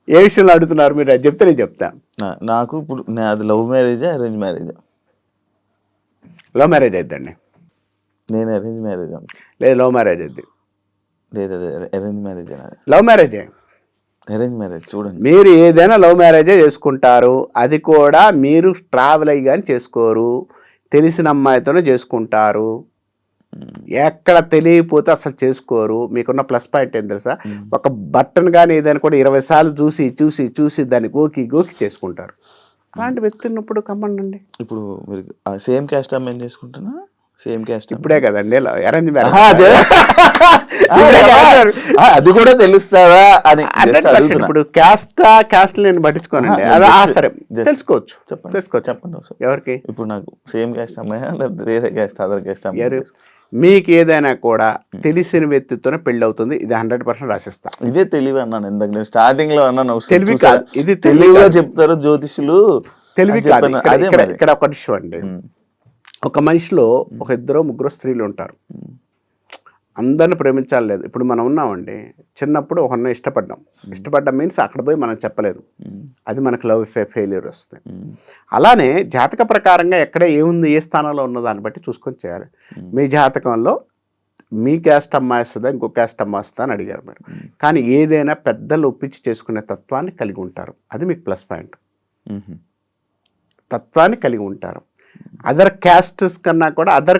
S3: ఏ విషయంలో అడుగుతున్నారు మీరు? అది చెప్తే నేను చెప్తాను.
S2: నాకు ఇప్పుడు అది లవ్ మ్యారేజా అరేంజ్ మ్యారేజా?
S3: లవ్ మ్యారేజ్ అయిద్దండి.
S2: నేను అరేంజ్ మ్యారేజ్.
S3: లేదు, లవ్ మ్యారేజ్ అయింది.
S2: లేదు, అదే అరేంజ్ మ్యారేజ్.
S3: లవ్ మ్యారేజే.
S2: అరేంజ్ మ్యారేజ్ చూడండి,
S3: మీరు ఏదైనా లవ్ మ్యారేజే చేసుకుంటారు. అది కూడా మీరు ట్రావెల్ అయ్యి కానీ చేసుకోరు, తెలిసిన అమ్మాయితోనే చేసుకుంటారు. ఎక్కడ తెలియకపోతే అసలు చేసుకోరు. మీకున్న ప్లస్ పాయింట్ ఏం తెలుసా? ఒక బట్టన్ కానీ ఏదైనా కూడా 20 సార్లు చూసి చూసి చూసి దాన్ని గోకి చేసుకుంటారు. అలాంటి వ్యక్తి ఉన్నప్పుడు కమ్మండి.
S2: ఇప్పుడు మీరు సేమ్ క్యాస్ట్ అమ్మాయిని చేసుకుంటున్నా? సేమ్ క్యాస్ట్
S3: ఇప్పుడే కదండి అరేంజ్
S2: అది కూడా తెలుస్తుందా అని.
S3: ఇప్పుడు క్యాస్ట్ నేను పట్టించుకోనండి. సరే, తెలుసుకోవచ్చు.
S2: చెప్పండి
S3: ఎవరికి?
S2: ఇప్పుడు నాకు సేమ్ క్యాస్ట్ అమ్మాయి లేదా వేరే క్యాస్ట్, అదర్ క్యాస్ట్ అమ్మాయి?
S3: మీకు ఏదైనా కూడా తెలిసిన వ్యక్తితోనే పెళ్లి అవుతుంది, ఇది 100% రాసిస్తా.
S2: ఇదే తెలివి అన్నాను ఇందాక, నేను స్టార్టింగ్ లో అన్నాను.
S3: తెలివి కాదు, ఇది
S2: తెలివిగా చెప్తారు జ్యోతిషులు.
S3: తెలివి కాదు. ఇక్కడ ఒక విషయం అండి, ఒక మనిషిలో ఒక 2-3 స్త్రీలు ఉంటారు. అందరిని ప్రేమించాలి లేదు. ఇప్పుడు మనం ఉన్నామండి, చిన్నప్పుడు ఒకరిని ఇష్టపడ్డాం మీన్స్ అక్కడ పోయి మనం చెప్పలేదు, అది మనకు లవ్ ఫెయిల్యూర్ వస్తుంది. అలానే జాతక ప్రకారంగా ఎక్కడ ఏముంది, ఏ స్థానంలో ఉన్న దాన్ని బట్టి చూసుకొని చేయాలి. మీ జాతకంలో మీ క్యాస్ట్ అమ్మాయి వస్తుందా, ఇంకో క్యాస్ట్ అమ్మాయి వస్తుందా అని అడిగారు మీరు. కానీ ఏదైనా పెద్దలు ఒప్పించి చేసుకునే తత్వాన్ని కలిగి ఉంటారు, అది మీకు ప్లస్ పాయింట్. తత్వాన్ని కలిగి ఉంటారు. అదర్ క్యాస్ట్స్ కన్నా కూడా, అదర్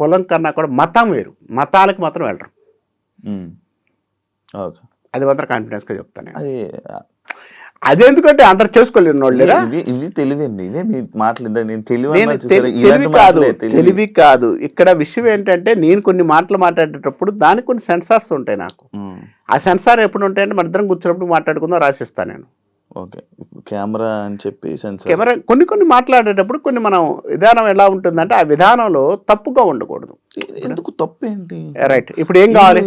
S3: కులం కన్నా కూడా మతం వేరు, మతాలకు మాత్రం వెళ్ళరు. అది మాత్రం కాన్ఫిడెన్స్గా చెప్తాను. అది ఎందుకంటే అందరు చేసుకోలేని వాళ్ళు.
S2: ఇవి తెలివండి, ఇవే మీ మాటలు. నేను
S3: తెలివి కాదు. ఇక్కడ విషయం ఏంటంటే, నేను కొన్ని మాటలు మాట్లాడేటప్పుడు దానికి కొన్ని సెన్సార్స్ ఉంటాయి నాకు. ఆ సెన్సార్ ఎప్పుడు ఉంటాయంటే, మన ఇద్దరం కూర్చున్నప్పుడు మాట్లాడుకుందాం రాసిస్తాను నేను.
S2: ఓకే, కెమెరా అని చెప్పి
S3: కెమెరా కొన్ని మాట్లాడేటప్పుడు కొన్ని మనం విధానం ఎలా ఉంటుందంటే, ఆ విధానంలో తప్పుగా ఉండకూడదు.
S2: ఎందుకు తప్పు ఏంటి?
S3: రైట్. ఇప్పుడు ఏం కావాలి?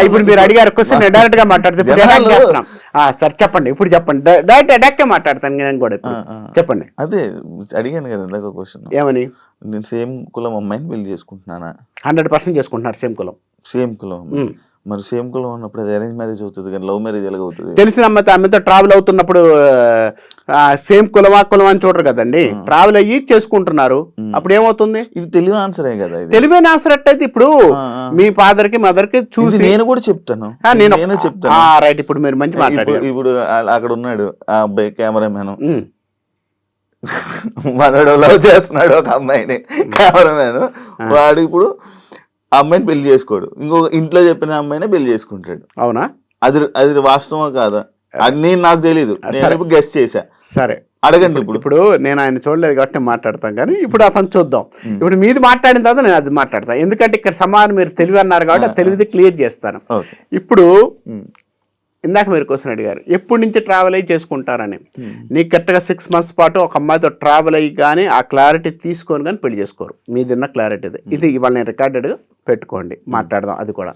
S3: ఇప్పుడు మీరు అడిగారు క్వశ్చన్, డైరెక్ట్ గా మాట్లాడితే సార్ చెప్పండి. ఇప్పుడు చెప్పండి, డైరెక్ట్ అటాక్ మాట్లాడతాను నేను కూడా. చెప్పండి.
S2: అదే అడిగాను కదా ఇందాక క్వశ్చన్.
S3: ఏమని?
S2: నేను సేమ్ కులం అమ్మాయిని పెళ్లి చేసుకుంటున్నానా?
S3: 100% చేసుకుంటున్నారు సేమ్ కులం.
S2: మరి సేమ్ కులం ఉన్నప్పుడు అది అరేంజ్ మ్యారేజ్ అవుతుంది కానీ లవ్ మ్యారేజ్ ఎలాగ అవుతుంది?
S3: తెలిసిన అమ్మాయితో ట్రావెల్ అవుతున్నప్పుడు సేమ్ కులమా అని చూడరు కదండి, ట్రావెల్ అయ్యి చేసుకుంటున్నారు. అప్పుడు ఏమవుతుంది?
S2: ఇది తెలివి ఆన్సరే కదా.
S3: తెలివైన ఆన్సర్ అయితే ఇప్పుడు మీ ఫాదర్ కి మదర్ కి చూసి
S2: నేను కూడా చెప్తాను.
S3: రైట్. ఇప్పుడు మీరు మంచి మాట్లాడారు.
S2: ఇప్పుడు అక్కడ ఉన్నాడు ఆ అబ్బాయి కెమెరామెన్, మనోడు లవ్ చేస్తున్నాడు ఒక అమ్మాయిని, కెమెరామెన్. వాడు ఇప్పుడు అమ్మాయిని పెళ్లి చేసుకోడు, ఇంకొక ఇంట్లో చెప్పిన అమ్మాయినే పెళ్లి చేసుకుంటాడు.
S3: అవునా?
S2: అది వాస్తవం కాదా? అన్ని నాకు తెలీదు, నేను గెస్ట్ చేశా.
S3: సరే,
S2: అడగండి ఇప్పుడు.
S3: ఇప్పుడు నేను ఆయన చూడలేదు కాబట్టి నేను మాట్లాడతాను, కానీ ఇప్పుడు అతను చూద్దాం. ఇప్పుడు మీది మాట్లాడిన తర్వాత నేను అది మాట్లాడతాను, ఎందుకంటే ఇక్కడ సమానం మీరు తెలివి అన్నారు కాబట్టి ఆ తెలివిది క్లియర్ చేస్తాను.
S2: ఓకే.
S3: ఇప్పుడు ఇందాక మీరు క్వశ్చన్ అడిగారు ఎప్పటి నుంచి ట్రావెల్ అయ్యి చేసుకుంటారని. నీకు కరెక్ట్గా 6 months పాటు ఒక అమ్మాయితో ట్రావెల్ అయ్యి కానీ ఆ క్లారిటీ తీసుకొని కానీ పెళ్లి చేసుకోరు. మీదిన్న క్లారిటీ ఇది ఇవాళ నేను రికార్డెడ్ పెట్టుకోండి, మాట్లాడదాం అది కూడా.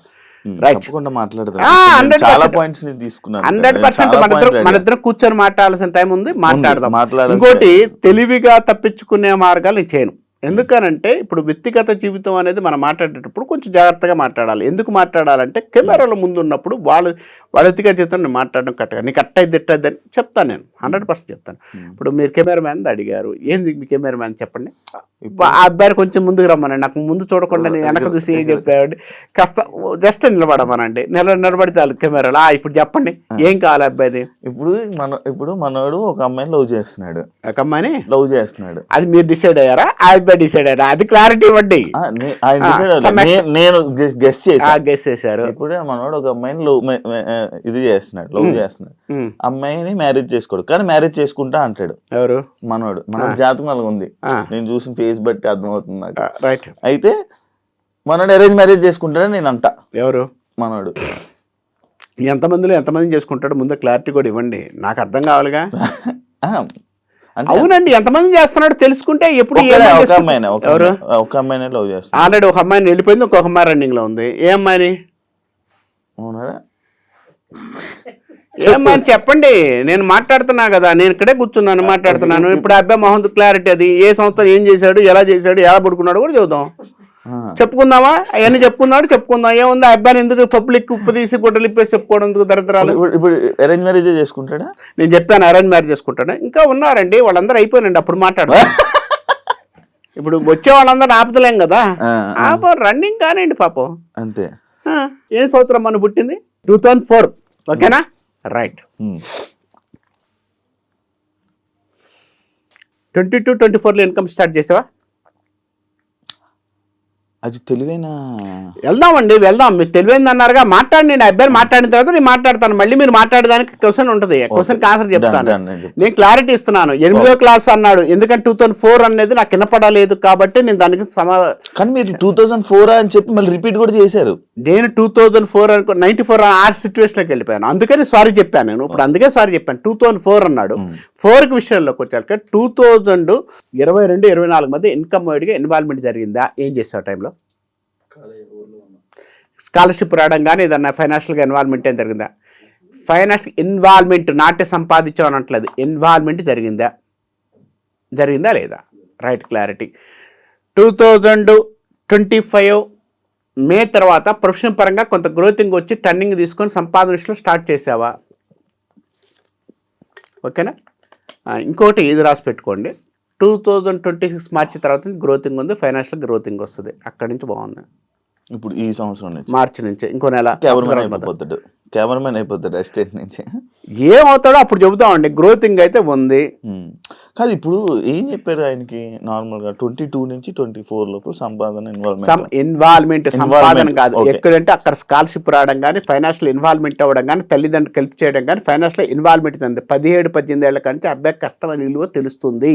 S3: రైట్,
S2: తప్పకుండా మాట్లాడదాం.
S3: 100%
S2: చాలా పాయింట్స్ ని తీసుకున్నాను.
S3: 100% మన ఇద్దరం కూర్చొని మాట్లాడాల్సిన టైం ఉంది, మాట్లాడదాం. ఇంకోటి, తెలివిగా తప్పించుకునే మార్గాలు నేను చేయను. ఎందుకనంటే ఇప్పుడు వ్యక్తిగత జీవితం అనేది మనం మాట్లాడేటప్పుడు కొంచెం జాగ్రత్తగా మాట్లాడాలి. ఎందుకు మాట్లాడాలంటే కెమెరాల ముందు ఉన్నప్పుడు వాళ్ళ వ్యక్తిగత జీవితం నేను మాట్లాడడం కరెక్ట్గా, నీకు అట్టయిద్ది ఎట్టయిద్ది అని చెప్తాను, నేను 100% చెప్తాను. ఇప్పుడు మీరు కెమెరా మ్యాన్ అడిగారు, ఏంది మీ కెమెరా మ్యాన్ చెప్పండి. ఆ అబ్బాయి కొంచెం ముందుకు రమ్మనండి, నాకు ముందు చూడకుండా నేను వెనక చూసి ఏం చెప్పాడు, కాస్త జస్ట్ నిలబడమనండి. నిలబడితే వాళ్ళు కెమెరాలో ఇప్పుడు చెప్పండి ఏం కావాలి అబ్బాయిది.
S2: ఇప్పుడు మనోడు ఒక అమ్మాయిని లవ్ చేస్తున్నాడు,
S3: ఒక అమ్మాయిని
S2: లవ్ చేస్తున్నాడు, అది
S3: మీరు డిసైడ్ అయ్యారా, ఆ అబ్బాయి డిసైడ్ అయ్యారా, అది క్లారిటీ ఇవ్వండి.
S2: నేను గెస్
S3: చేశారు.
S2: ఇప్పుడు మనోడు ఒక అమ్మాయిని ఇది చేస్తున్నాడు, లవ్ చేస్తున్నాడు, అమ్మాయిని మ్యారేజ్ చేసుకోడు, కానీ మ్యారేజ్ చేసుకుంటా అంటాడు. ఎవరు? మనోడు. మన జాతకం అలాగ ఉంది, నేను చూసిన ఫేస్ బట్టి అర్థమవుతుంది నాకు. రైట్. అయితే మనోడు అరేంజ్ మ్యారేజ్ చేసుకుంటాడని నేను అంటా. ఎవరు? మనోడు.
S3: ఎంతమందిలో ఎంతమంది చేసుకుంటాడు ముందు క్లారిటీ కూడా ఇవ్వండి, నాకు అర్థం కావాలిగా. అవునండి, ఎంతమంది చేస్తున్నాడు తెలుసుకుంటే ఎప్పుడు.
S2: ఒక అమ్మాయిని లవ్ చేస్తాడు,
S3: ఆల్రెడీ ఒక అమ్మాయిని వెళ్ళిపోయింది, ఇంకొక అమ్మాయి రన్నింగ్ లో ఉంది. ఏ అమ్మాయిని? ఏమని చెప్పండి, నేను మాట్లాడుతున్నా కదా, నేను ఇక్కడే కూర్చున్నాను మాట్లాడుతున్నాను. ఇప్పుడు అబ్బాయి మొహం క్లారిటీ, అది ఏ సంవత్సరం ఏం చేశాడు, ఎలా పడుకున్నాడు కూడా చూద్దాం, చెప్పుకుందామా? అవన్నీ చెప్పుకుందాం. ఏముంది అబ్బాయిని ఎందుకు పబ్లిక్ ఉప్పు తీసి గుడ్డలు ఇప్పేసి చెప్పుకోవడం ఎందుకు దరిద్రాలు.
S2: ఇప్పుడు అరేంజ్ మ్యారేజ్ చేసుకుంటాడా?
S3: నేను చెప్పాను అరేంజ్ మ్యారేజ్ చేసుకుంటాడా. ఇంకా ఉన్నారండి వాళ్ళందరూ, అయిపోయినండి అప్పుడు మాట్లాడదాం. ఇప్పుడు వచ్చే వాళ్ళందరూ ఆపుతలేం కదా, రన్నింగ్ కానివ్వండి పాపం, అంతే. ఏ సంవత్సరం మనం పుట్టింది? 2004. ఓకేనా? రైట్. 22-24లో ఇన్కమ్ స్టార్ట్ చేసావా?
S2: అది తెలివైన.
S3: వెళ్దాం. మీకు తెలివైంది అన్నారుగా, మాట్లాడి. నేను అబ్బాయి మాట్లాడిన తర్వాత నేను మాట్లాడతాను. మళ్ళీ మీరు మాట్లాడడానికి క్వశ్చన్ ఉంటుంది, క్వశ్చన్కి ఆన్సర్ చెప్తాను. నేను క్లారిటీ ఇస్తున్నాను. 8వ క్లాస్ అన్నాడు, ఎందుకంటే 2004 అనేది నాకు వినపడలేదు కాబట్టి నేను దానికి
S2: కానీ మీరు 2004 అని చెప్పి మళ్ళీ రిపీట్ కూడా చేశారు.
S3: నేను 2004 అనుకో 94 ఆ సిచ్యువేషన్లోకి వెళ్ళిపోయాను, అందుకని సారీ చెప్పాను నేను. ఇప్పుడు అందుకే సారీ చెప్పాను. 2004 అన్నాడు. 4కి విషయంలోకి వచ్చాక 2022-24 మధ్య ఇన్కమ్ వైడ్గా ఇన్వాల్వ్మెంట్ జరిగిందా? ఏం చేసావు టైంలో? స్కాలర్షిప్ రావడం కానీ ఏదన్నా ఫైనాన్షియల్గా ఇన్వాల్వ్మెంట్ ఏం జరిగిందా? ఫైనాన్షియల్ ఇన్వాల్వ్మెంట్, నాటే సంపాదించాం అనట్లేదు, ఇన్వాల్వ్మెంట్ జరిగిందా లేదా? Right, clarity. 2025 మే తర్వాత ప్రొఫెషన్ పరంగా కొంత గ్రోతింగ్ వచ్చి టర్నింగ్ తీసుకొని సంపాదనలో స్టార్ట్ చేసావా? ఓకేనా? ఇంకోటి ఇది రాసి పెట్టుకోండి. 2026 మార్చి తర్వాత గ్రోతింగ్ ఉంది, ఫైనాన్షియల్ గ్రోతింగ్ వస్తుంది, అక్కడి నుంచి బాగుంది.
S2: ఇప్పుడు ఈ సంవత్సరం నుంచి మార్చి
S3: నుంచి ఇంకో నెల
S2: కెమెరామెన్ అయిపోతాడు అసిస్టెంట్ నుంచి.
S3: ఏమవుతాడో అప్పుడు చెబుతామండి. గ్రోతింగ్ అయితే ఉంది.
S2: కాదు, ఇప్పుడు ఏం చెప్పారు ఆయనకి? నార్మల్గా 22 నుంచి 24 లోపు సంపాదన
S3: ఇన్వాల్వ్మెంట్ సంపాదన కాదు, ఎక్కడంటే అక్కడ స్కాలర్షిప్ రావడం కానీ, ఫైనాన్షియల్ ఇన్వాల్వ్మెంట్ అవ్వడం కానీ, తల్లిదండ్రులు హెల్ప్ చేయడం కానీ, ఫైనాన్షియల్ ఇన్వాల్వ్మెంట్ ఉంది. 17-18 ఏళ్ల కంటే అబ్బాయి కష్టమైన విలువ తెలుస్తుంది.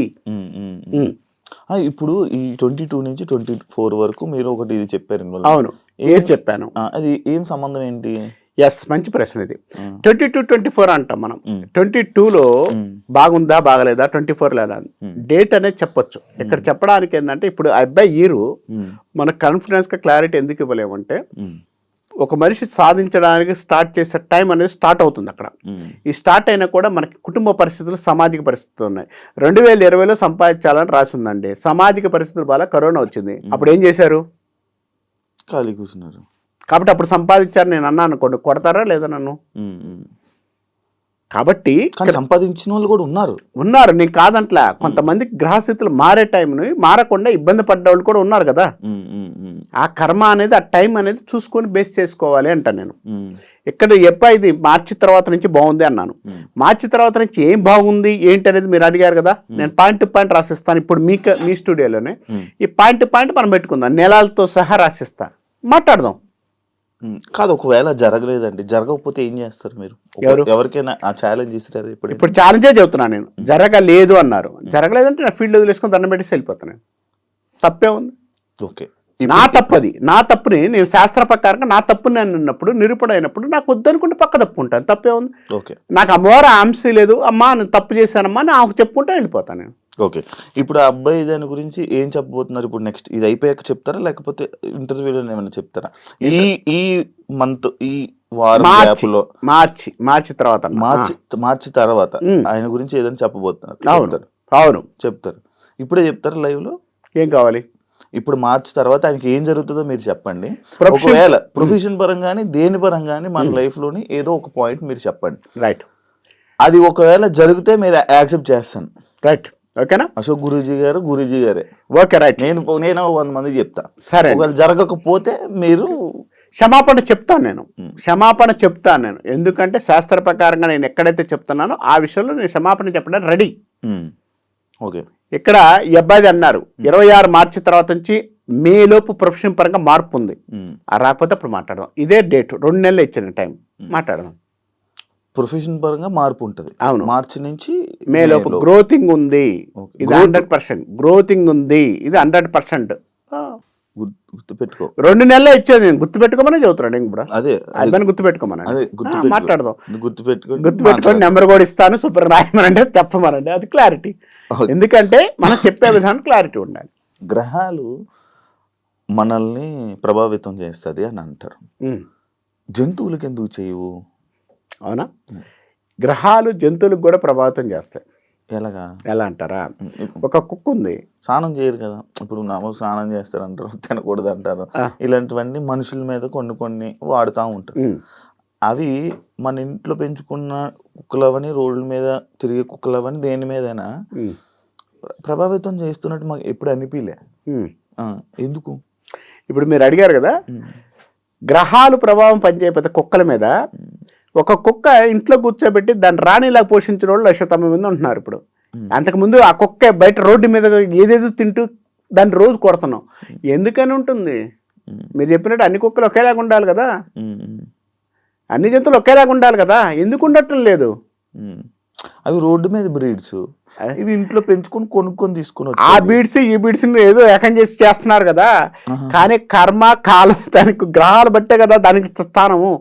S2: ఇప్పుడు ఈ 22 నుంచి 24 వరకు మీరు ఒకటి ఇది చెప్పారు.
S3: అవును, ఏది చెప్పాను?
S2: అది ఏం సంబంధం ఏంటి?
S3: ఎస్, మంచి ప్రశ్న ఇది. 22-24 అంటాం మనం. 22లో బాగుందా బాగలేదా, 24 లేదా డేట్ అనేది చెప్పొచ్చు. ఇక్కడ చెప్పడానికి ఏంటంటే, ఇప్పుడు అబ్బాయి ఈరు మన కాన్ఫిడెన్స్ గా క్లారిటీ ఎందుకు ఇవ్వలేమంటే, ఒక మనిషి సాధించడానికి స్టార్ట్ చేసే టైం అనేది స్టార్ట్ అవుతుంది అక్కడ. ఈ స్టార్ట్ అయినా కూడా మనకి కుటుంబ పరిస్థితులు, సామాజిక పరిస్థితులు ఉన్నాయి. 2020లో సంపాదించాలని రాసిందండి. సామాజిక పరిస్థితుల వల్ల కరోనా వచ్చింది. అప్పుడు ఏం చేశారు?
S2: ఖాళీ కూర్చున్నారు.
S3: కాబట్టి అప్పుడు సంపాదించారు నేను అన్నాను అనుకోండి, కొడతారా లేదా నన్ను? కాబట్టి
S2: సంపాదించిన వాళ్ళు కూడా
S3: ఉన్నారు, నేను కాదంట్లా. కొంతమంది గ్రహస్థితులు మారే టైంని మారకుండా ఇబ్బంది పడ్డ వాళ్ళు కూడా ఉన్నారు కదా. ఆ కర్మ అనేది, ఆ టైం అనేది చూసుకొని బేస్ చేసుకోవాలి అంట నేను. ఇక్కడ ఇది మార్చి తర్వాత నుంచి బాగుంది అన్నాను. మార్చి తర్వాత నుంచి ఏం బాగుంది ఏంటి అనేది మీరు అడిగారు కదా. నేను పాయింట్ టు పాయింట్ రాసిస్తాను. ఇప్పుడు మీ స్టూడియోలోనే ఈ పాయింట్ టు పాయింట్ మనం పెట్టుకుందాం, నెలలతో సహా రాసిస్తా, మాట్లాడదాం.
S2: కాదు, ఒకవేళ జరగలేదండి, జరగకపోతే ఏం చేస్తారు మీరు? ఎవరికైనా ఆ ఛాలెంజ్ ఇస్తారు
S3: ఇప్పుడు ఛాలెంజే చెబుతున్నా నేను, జరగలేదు అన్నారు, జరగలేదంటే నా ఫీల్డ్ వదిలేసుకొని దండం పెట్టి వెళ్ళిపోతాను నేను. తప్పే ఉంది?
S2: ఓకే,
S3: నా తప్పు అది, నా తప్పుని నేను శాస్త్ర ప్రకారంగా నా తప్పుని నేను అన్నప్పుడు నిరూపణ అయినప్పుడు నాకు వద్దనుకుంటే పక్క తప్పుకుంటాను. తప్పే ఉంది?
S2: ఓకే,
S3: నాకు అమ్మవారు ఆంశ లేదు, అమ్మా నేను తప్పు చేశానమ్మా నాకు చెప్పుకుంటే వెళ్ళిపోతాను నేను.
S2: ఓకే. ఇప్పుడు ఆ అబ్బాయి దాని గురించి ఏం చెప్పబోతున్నారు ఇప్పుడు? నెక్స్ట్ ఇది అయిపోయాక చెప్తారా, లేకపోతే ఇంటర్వ్యూలో ఏమైనా చెప్తారా? ఈ మంత్, ఈ వారం గ్యాప్లో,
S3: మార్చి తర్వాత,
S2: మార్చి తర్వాత ఆయన గురించి ఏదైనా చెప్పబోతున్నారు?
S3: అవును
S2: చెప్తారు. ఇప్పుడే చెప్తారా లైవ్ లో?
S3: ఏం కావాలి?
S2: ఇప్పుడు మార్చి తర్వాత ఆయనకి ఏం జరుగుతుందో మీరు చెప్పండి. ఒకవేళ ప్రొఫెషన్ పరంగాని దేని పరంగాని మన లైఫ్ లోని ఏదో ఒక పాయింట్ మీరు చెప్పండి.
S3: రైట్.
S2: అది ఒకవేళ జరిగితే మీరు యాక్సెప్ట్ చేస్తాను.
S3: రైట్, ఓకేనా?
S2: అశోక్ గురూజీ గారే.
S3: Okay, right.
S2: నేను 100 మందికి చెప్తా.
S3: సరే,
S2: ఒకవేళ జరగకపోతే మీరు
S3: క్షమాపణ చెప్తాను నేను. ఎందుకంటే శాస్త్ర ప్రకారంగా నేను ఎక్కడైతే చెప్తున్నానో ఆ విషయంలో నేను క్షమాపణ చెప్పడానికి రెడీ.
S2: ఓకే.
S3: ఇక్కడ ఈ అబ్బాయిది అన్నారు 26 మార్చి తర్వాత నుంచి మే లోపు ప్రొఫెషన్ పరంగా మార్పు ఉంది. రాకపోతే అప్పుడు మాట్లాడదాం. ఇదే డేట్, 2 నెలలు ఇచ్చిన టైం, మాట్లాడదాం.
S2: ప్రొఫెషన్ పరంగా మార్పు ఉంటుంది.
S3: అవును,
S2: మార్చి నుంచి
S3: మే లోపు గ్రోతింగ్ ఉంది. ఇది 100% గ్రోతింగ్ ఉంది. ఇది 100%.
S2: గుర్తుపెట్టుకో.
S3: 2 నెలలే ఇచ్చేది, నేను గుర్తుపెట్టుకోమని చదువుతున్నాడు. నేను కూడా
S2: అదే
S3: గుర్తుపెట్టుకోమని మాట్లాడదాం.
S2: గుర్తుపెట్టుకొని
S3: నెంబర్ కూడా ఇస్తాను, సూపర్ రాయమనంటే చెప్పమనండి. అది క్లారిటీ. ఎందుకంటే మనం చెప్పే విధానం క్లారిటీ ఉండాలి.
S2: గ్రహాలు మనల్ని ప్రభావితం చేస్తుంది అని అంటారు. జంతువులకు ఎందుకు చేయవు?
S3: అవునా? గ్రహాలు జంతువులకు కూడా ప్రభావితం చేస్తాయి. ఎలా అంటారా? ఒక కుక్క ఉంది,
S2: స్నానం చేయరు కదా. ఇప్పుడు స్నానం చేస్తారు అంటారు, తినకూడదు అంటారు. ఇలాంటివన్నీ మనుషుల మీద కొన్ని వాడుతూ ఉంటారు. అవి మన ఇంట్లో పెంచుకున్న కుక్కలవని, రోడ్ల మీద తిరిగే కుక్కలవని, దేని మీదైనా ప్రభావితం చేస్తున్నట్టు మాకు ఎప్పుడు అనిపించలే. ఎందుకు?
S3: ఇప్పుడు మీరు అడిగారు కదా, గ్రహాలు ప్రభావం పనిచేయకపోతే కుక్కల మీద, ఒక కుక్క ఇంట్లో కూర్చోబెట్టి దాన్ని రాణిలా పోషించిన వాళ్ళు 1,90,000 మంది ఉంటున్నారు. ఇప్పుడు అంతకుముందు ఆ కుక్క బయట రోడ్డు మీద ఏదేదో తింటూ దాన్ని రోజు కొడుతున్నాం. ఎందుకని ఉంటుంది? మీరు చెప్పినట్టు అన్ని కుక్కలు ఒకేలాగా ఉండాలి కదా, అన్ని జంతువులు ఒకేలాగా ఉండాలి కదా. ఎందుకు ఉండటం లేదు?
S2: అవి రోడ్డు మీద బ్రీడ్స్, ఇవి ఇంట్లో పెంచుకొని కొనుక్కొని తీసుకుని
S3: ఆ బీడ్స్ ఈ బీడ్స్ ఏదో ఏకం చేసి చేస్తున్నారు కదా. కానీ కర్మ కాలం దానికి గ్రహాలు బట్టే కదా దానికి స్థానము.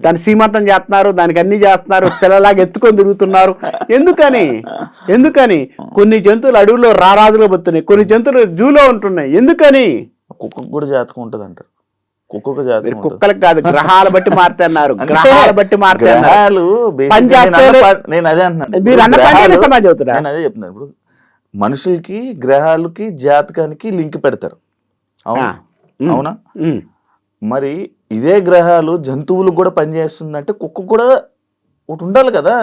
S3: దాన్ని సీమంతం చేస్తున్నారు, దానికి అన్ని చేస్తున్నారు, పిల్లలాగా ఎత్తుకొని తిరుగుతున్నారు. ఎందుకని కొన్ని జంతువులు అడవుల్లో రారాజులో బతున్నాయి, కొన్ని జంతువులు జూలో ఉంటున్నాయి. ఎందుకని?
S2: కుక్కకు కూడా జాతకం ఉంటుంది అంటారు.
S3: కుక్కలకు కాదు, గ్రహాలు బట్టి మారుతున్నారు. గ్రహాలు బట్టి మారుతున్నారు.
S2: నేను అదే అంటున్నాను. నేను అదే చెప్తున్నాను. ఇప్పుడు మనుషులకి, గ్రహాలకి, జాతకానికి లింక్ పెడతారు. అవునా? మరి ఇదే గ్రహాలు జంతువులకు కూడా పనిచేస్తుందంటే కుక్క కూడా ఒకటి ఉండాలి కదా,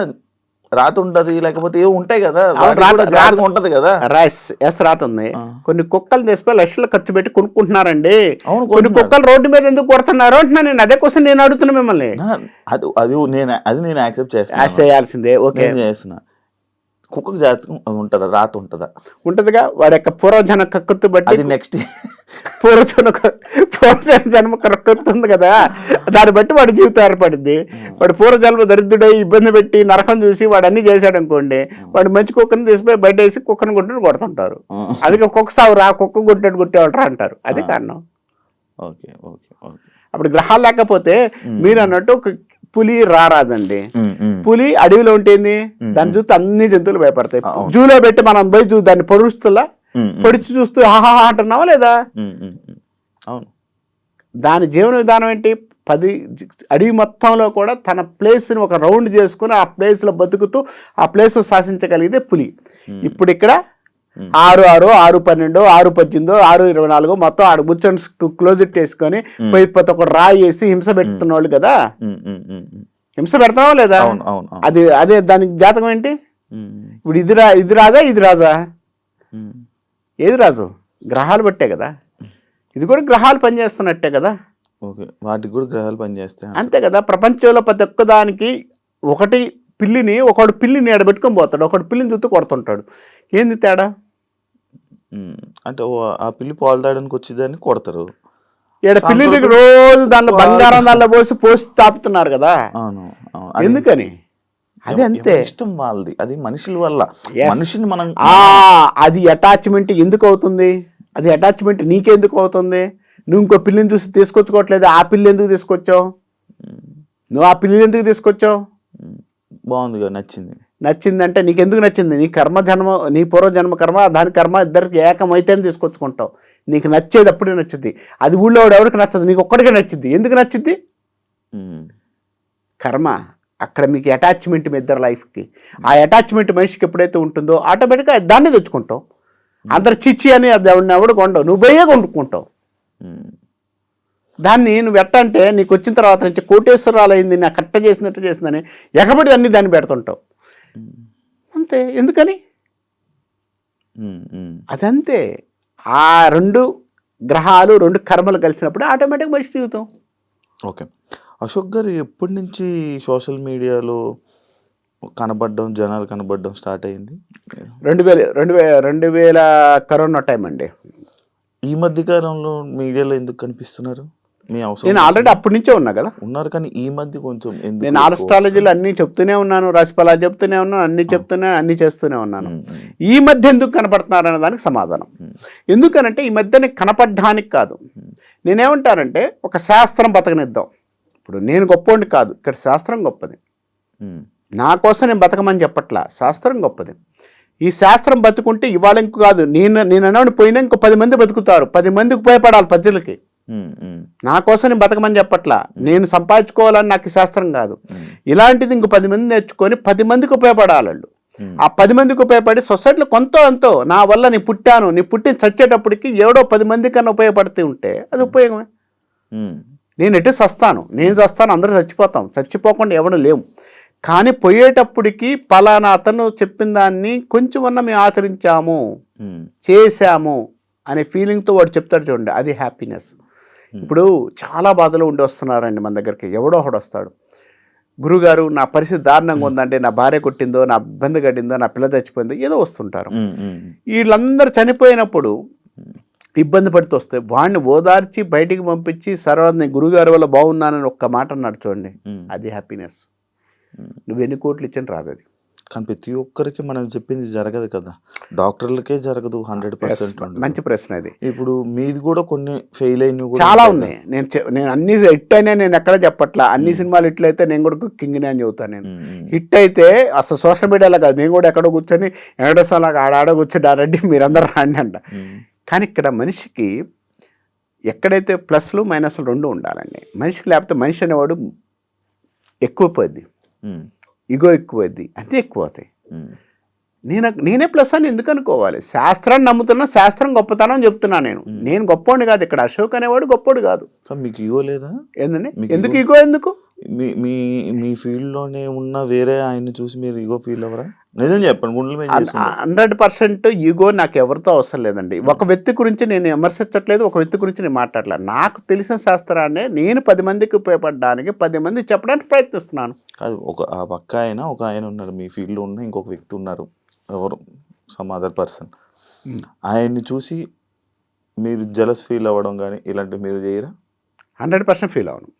S2: రాత ఉంటది, లేకపోతే ఏవో ఉంటాయి కదా, ఉంటది కదా.
S3: రాత ఉంది. కొన్ని కుక్కలు తీసుకుని లక్షలు ఖర్చు పెట్టి కొనుక్కుంటున్నారండి. కొన్ని కుక్కలు రోడ్డు మీద ఎందుకు కొడుతున్నారు అంటున్నా నేను. అదే క్వశ్చన్ నేను అడుగుతున్నా మిమ్మల్ని.
S2: నేను యాక్సెప్ట్
S3: చేయాల్సిందే. ఓకే,
S2: చేస్తున్నా. కుక్కకు జాతకం ఉంటుందా, రాత ఉంటుందా?
S3: ఉంటదిగా. వాడి యొక్క పూర్వజన కక్కుర్తి బట్టి
S2: నెక్స్ట్
S3: పూర్వజన్మ కక్కుర్తి ఉంది కదా, దాన్ని బట్టి వాడి జీవితం ఏర్పడింది. వాడు పూర్వజన్మ దరిద్రుడై ఇబ్బంది పెట్టి నరకం చూసి వాడు అన్ని చేశాడు అనుకోండి, వాడు మంచి కుక్కని తీసిపోయి బయట వేసి కుక్కను కొట్టినట్టు కొడుతుంటారు. అది కుక్క సావు రా, కుక్క కొట్టినట్టు కొట్టేవాళ్ళరా అంటారు. అదే కారణం. అప్పుడు గ్రహాలు లేకపోతే మీరు అన్నట్టు పులి రారాజండి. పులి అడవిలో ఉంటేంది, దాన్ని చూస్తే అన్ని జంతువులు భయపడతాయి. జూలో పెట్టి మనం పోయి దాన్ని పొడిచి చూస్తూ హాహా అంటున్నావా లేదా?
S2: అవును.
S3: దాని జీవన విధానం ఏంటి? అడవి మొత్తంలో కూడా తన ప్లేస్ని ఒక రౌండ్ చేసుకుని ఆ ప్లేస్లో బతుకుతూ ఆ ప్లేస్ శాసించగలిగితే పులి. ఇప్పుడు ఇక్కడ 6/6, 6/12, 6/18, 6/24 మొత్తం ఆడ కూర్చొని క్లోజెట్ వేసుకొని పోయి ప్రతి ఒక్క రాయి వేసి హింస పెడుతున్న వాళ్ళు కదా. హింస పెడతావా లేదా? అదే దానికి జాతకం ఏంటి? ఇప్పుడు ఇది రాజా, ఇది రాజా, ఏది రాజు? గ్రహాలు బట్టే కదా. ఇది కూడా గ్రహాలు పనిచేస్తున్నట్టే కదా.
S2: వాటికి కూడా గ్రహాలు పనిచేస్తాయి
S3: అంతే కదా. ప్రపంచంలో ప్రతి ఒక్కదానికి ఒకడు పిల్లిని ఎడబెట్టుకొని పోతాడు, ఒకడు పిల్లిని చూస్తూ కొడుతుంటాడు. ఏంది తేడా?
S2: అంటే ఆ పిల్లి పాలు తాగడానికి వచ్చేదాన్ని కొడతారు,
S3: ఇక్కడ పిల్లలకి రోజు దాంట్లో బంగారం దాంట్లో పోసి తాపుతున్నారు కదా.
S2: అవును అవును.
S3: ఎందుకని? అది అంతే,
S2: ఇష్టం వాళ్ళది, అది మనుషుల వల్ల. మనిషిని మనం
S3: అది అటాచ్మెంట్ ఎందుకు అవుతుంది? అది అటాచ్మెంట్ నీకెందుకు అవుతుంది? నువ్వు ఇంకో పిల్లిని చూసి తీసుకొచ్చుకోవట్లేదు, ఆ పిల్లి ఎందుకు తీసుకొచ్చావు? నువ్వు ఆ పిల్లిని ఎందుకు తీసుకొచ్చావు?
S2: బాగుంది,
S3: నచ్చిందంటే నీకెందుకు నచ్చింది? నీ కర్మ జన్మ, నీ పూర్వజన్మ కర్మ, దాని కర్మ ఇద్దరికి ఏకమైతేనే తీసుకొచ్చుకుంటావు. నీకు నచ్చేది అప్పుడే నచ్చుద్ది. అది ఊళ్ళో ఎవరికి నచ్చదు, నీకు ఒక్కడికే నచ్చింది. ఎందుకు నచ్చింది? కర్మ. అక్కడ మీకు అటాచ్మెంట్ మీ ఇద్దరు లైఫ్కి. ఆ అటాచ్మెంట్ మనిషికి ఎప్పుడైతే ఉంటుందో ఆటోమేటిక్గా దాన్ని తెచ్చుకుంటావు. అందరు చిచ్చి అని అది ఎవడు కొండవు, నువ్వు పోయే కొనుక్కుంటావు. దాన్ని నువ్వు ఎట్టంటే నీకు వచ్చిన తర్వాత నుంచి కోటేశ్వరాలు అయింది, నా కట్ట చేసినట్టు చేసిందని ఎగబడి అన్ని దాన్ని పెడుతుంటావు. అంతే. ఎందుకని? అదంతే. ఆ రెండు గ్రహాలు, రెండు కర్మలు కలిసినప్పుడు ఆటోమేటిక్ మనిషి జీవితం.
S2: ఓకే. అశోక్ గారు ఎప్పటి నుంచి సోషల్ మీడియాలో జనాలు కనబడడం స్టార్ట్ అయింది?
S3: 2000 కరోనా టైం అండి.
S2: ఈ మధ్య కాలంలో మీడియాలో ఎందుకు కనిపిస్తున్నారు? మీ అవసరం
S3: నేను ఆల్రెడీ అప్పటి నుంచే ఉన్నా కదా.
S2: ఉన్నారు, కానీ ఈ మధ్య కొంచెం
S3: నేను ఆస్ట్రాలజీలో అన్నీ చెప్తూనే ఉన్నాను, రాశిఫలాలు చెప్తూనే ఉన్నాను, అన్నీ చేస్తూనే ఉన్నాను. ఈ మధ్య ఎందుకు కనపడుతున్నారు అనే దానికి సమాధానం. ఎందుకనంటే ఈ మధ్యనే కనపడడానికి కాదు. నేనేమంటానంటే ఒక శాస్త్రం బతకనిద్దాం. ఇప్పుడు నేను గొప్పోండి కాదు, ఇక్కడ శాస్త్రం గొప్పది. నా కోసం నేను బతకమని చెప్పట్లా, శాస్త్రం గొప్పది. ఈ శాస్త్రం బతుకుంటే ఇవాళ ఇంకో కాదు, నేను అన్నాడు పోయినా ఇంకో 10 మంది బతుకుతారు. 10 మందికి ఉపయోగపడాలి ప్రజలకి. నా కోసం నేను బతకమని చెప్పట్లా, నేను సంపాదించుకోవాలని నాకు శాస్త్రం కాదు. ఇలాంటిది ఇంకో 10 మంది నేర్చుకొని 10 మందికి ఉపయోగపడాలి వాళ్ళు. ఆ 10 మందికి ఉపయోగపడి సొసైటీలో కొంత అంతో నా వల్ల నీ పుట్టి చచ్చేటప్పటికి ఎవడో 10 మంది కన్నా ఉపయోగపడుతూ ఉంటే అది ఉపయోగమే. నేను ఎటు చస్తాను, అందరూ చచ్చిపోతాం, చచ్చిపోకుండా ఎవడు లేవు. కానీ పోయేటప్పటికి పలానా అతను చెప్పిన దాన్ని కొంచెమన్నా మేము ఆచరించాము, చేశాము అనే ఫీలింగ్తో వాడు చెప్తాడు చూడండి, అది హ్యాపీనెస్. ఇప్పుడు చాలా బాధలు ఉండి వస్తున్నారండి మన దగ్గరికి. ఎవడో ఒకడు వస్తాడు, గురుగారు నా పరిస్థితి దారుణంగా ఉందంటే, నా భార్య కొట్టిందో, నా ఇబ్బంది కట్టిందో, నా పిల్ల చచ్చిపోయిందో, ఏదో వస్తుంటారు. వీళ్ళందరూ చనిపోయినప్పుడు ఇబ్బంది పడుతూ వస్తే వాడిని ఓదార్చి బయటికి పంపించి సర్వాన్ని గురుగారి వల్ల బాగున్నానని ఒక్క మాట అన్నాడు చూడండి, అది హ్యాపీనెస్. నువ్వు ఎన్ని కోట్లు ఇచ్చిన రాదు అది.
S2: కానీ ప్రతి ఒక్కరికి మనం చెప్పింది జరగదు కదా, డాక్టర్లకే జరగదు 100%.
S3: మంచి ప్రశ్న ఇది.
S2: ఇప్పుడు మీది కూడా కొన్ని ఫెయిల్ అయినవి
S3: చాలా ఉన్నాయి. నేను అన్ని హిట్ అయినా నేను ఎక్కడ చెప్పట్లా. అన్ని సినిమాలు హిట్ అయితే నేను కూడా కింగ్ని అని చెబుతాను. నేను హిట్ అయితే అసలు సోషల్ మీడియాలో కాదు, నేను కూడా ఎక్కడో కూర్చొని వెంకటేశ్వరలాగా ఆడ కూర్చొని రెడ్డి మీరందరూ రాండి అంట. కానీ ఇక్కడ మనిషికి ఎక్కడైతే ప్లస్లు మైనస్లు రెండు ఉండాలండి. మనిషికి లేకపోతే మనిషి అనేవాడు ఎక్కువైపోద్ది, ఇగో ఎక్కువైద్ది, అన్నీ ఎక్కువ అవుతాయి. నేనే ప్లస్ అని ఎందుకు అనుకోవాలి? శాస్త్రాన్ని నమ్ముతున్నా, శాస్త్రం గొప్పతనం చెప్తున్నా. నేను గొప్పోడు కాదు, ఇక్కడ అశోక్ అనేవాడు గొప్పోడు కాదు.
S2: మీకు ఈగో లేదా?
S3: ఏంటండి ఎందుకు ఈగో? ఎందుకు?
S2: మీ ఫీల్డ్లోనే ఉన్న వేరే ఆయన్ని చూసి మీరు ఈగో ఫీల్ అవ్వరా? నిజం చెప్పండి.
S3: 100% ఈగో నాకు ఎవరితో అవసరం లేదండి. ఒక వ్యక్తి గురించి నేను విమర్శించట్లేదు, ఒక వ్యక్తి గురించి నేను మాట్లాడలేదు. నాకు తెలిసిన శాస్త్రాన్ని నేను 10 మందికి ఉపయోగపడడానికి 10 మందికి చెప్పడానికి ప్రయత్నిస్తున్నాను.
S2: అది ఆ పక్క ఒక ఆయన ఉన్నారు, మీ ఫీల్డ్లో ఉన్న ఇంకొక వ్యక్తి ఉన్నారు, ఎవరు సమ్ అదర్ పర్సన్. ఆయన్ని చూసి మీరు జలస్ ఫీల్ అవ్వడం కానీ ఇలాంటివి మీరు చేయరా?
S3: 100% ఫీల్ అవ్వను.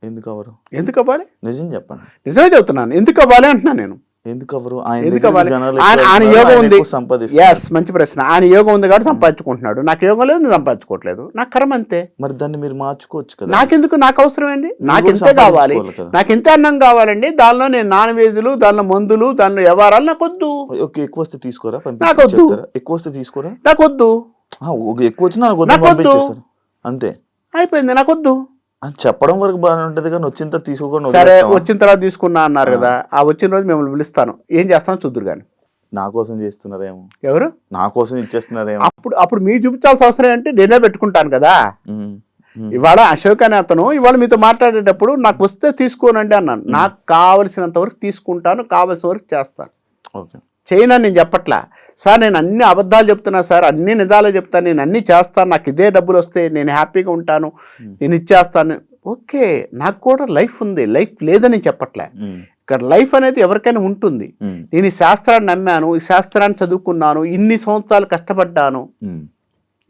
S2: ఎందుకు అవ్వరు?
S3: ఎందుకు అవ్వాలి?
S2: నిజం చెప్పండి.
S3: నిజమే చెబుతున్నాను. ఎందుకు అవ్వాలి అంటున్నాను నేను.
S2: ఎందుకు అవ్వరు?
S3: ఆయన యోగం ఉంది. ఎస్, మంచి ప్రశ్న. ఆయన యోగం ఉంది కాబట్టి సంపాదించుకుంటున్నాడు. నాకు యోగం లేదు, నేను సంపాదించుకోవట్లేదు. నాకు కర్మ అంతే.
S2: మరి దాన్ని మీరు మార్చుకోవచ్చు కదా.
S3: నాకెందుకు? నాకు అవసరం ఏంటి? నాకు ఇంతే కావాలి, నాకు ఇంత అన్నం కావాలండి. దానిలో నేను నాన్ వెజ్లు, దానిలో మందులు, దానిలో వ్యవహారాలు నాకు వద్దు.
S2: ఎక్కువ వస్తే తీసుకోరా?
S3: నాకు వద్దు.
S2: ఎక్కువ వస్తే తీసుకోరా?
S3: నాకు వద్దు.
S2: ఎక్కువ వచ్చినా నాకు వద్దు, అంతే, అయిపోయింది.
S3: నాకు వద్దు
S2: అని చెప్పడం వరకు బాగానే ఉంటుంది, కానీ వచ్చిన తర్వాత తీసుకోకుండా.
S3: సరే, వచ్చిన తర్వాత తీసుకున్నా అన్నారు కదా, ఆ వచ్చిన రోజు మిమ్మల్ని పిలుస్తాను, ఏం చేస్తానో చూద్దురు. కానీ
S2: నా కోసం చేస్తున్నారేమో,
S3: ఎవరు నా
S2: కోసం ఇచ్చేస్తున్నారేమో.
S3: అప్పుడు మీరు చూపించాల్సిన అవసరం ఏంటి? నేనే పెట్టుకుంటాను కదా. ఇవాళ అశోక్ అనే అతను ఇవాళ మీతో మాట్లాడేటప్పుడు నాకు వస్తే తీసుకోనండి అన్నాను. నాకు కావలసినంత వరకు తీసుకుంటాను, కావలసిన వరకు చేస్తాను.
S2: ఓకే,
S3: చేయనా నేను చెప్పట్లా. సార్ నేను అన్ని అబద్ధాలు చెప్తున్నా సార్, అన్ని నిజాలే చెప్తాను, నేను అన్నీ చేస్తాను, నాకు ఇదే డబ్బులు వస్తే నేను హ్యాపీగా ఉంటాను, నేను ఇచ్చేస్తాను. ఓకే, నాకు కూడా లైఫ్ ఉంది, లైఫ్ లేదని చెప్పట్లే. ఇక్కడ లైఫ్ అనేది ఎవరికైనా ఉంటుంది. నేను ఈ శాస్త్రాన్ని నమ్మాను, ఈ శాస్త్రాన్ని చదువుకున్నాను, ఇన్ని సంవత్సరాలు కష్టపడ్డాను,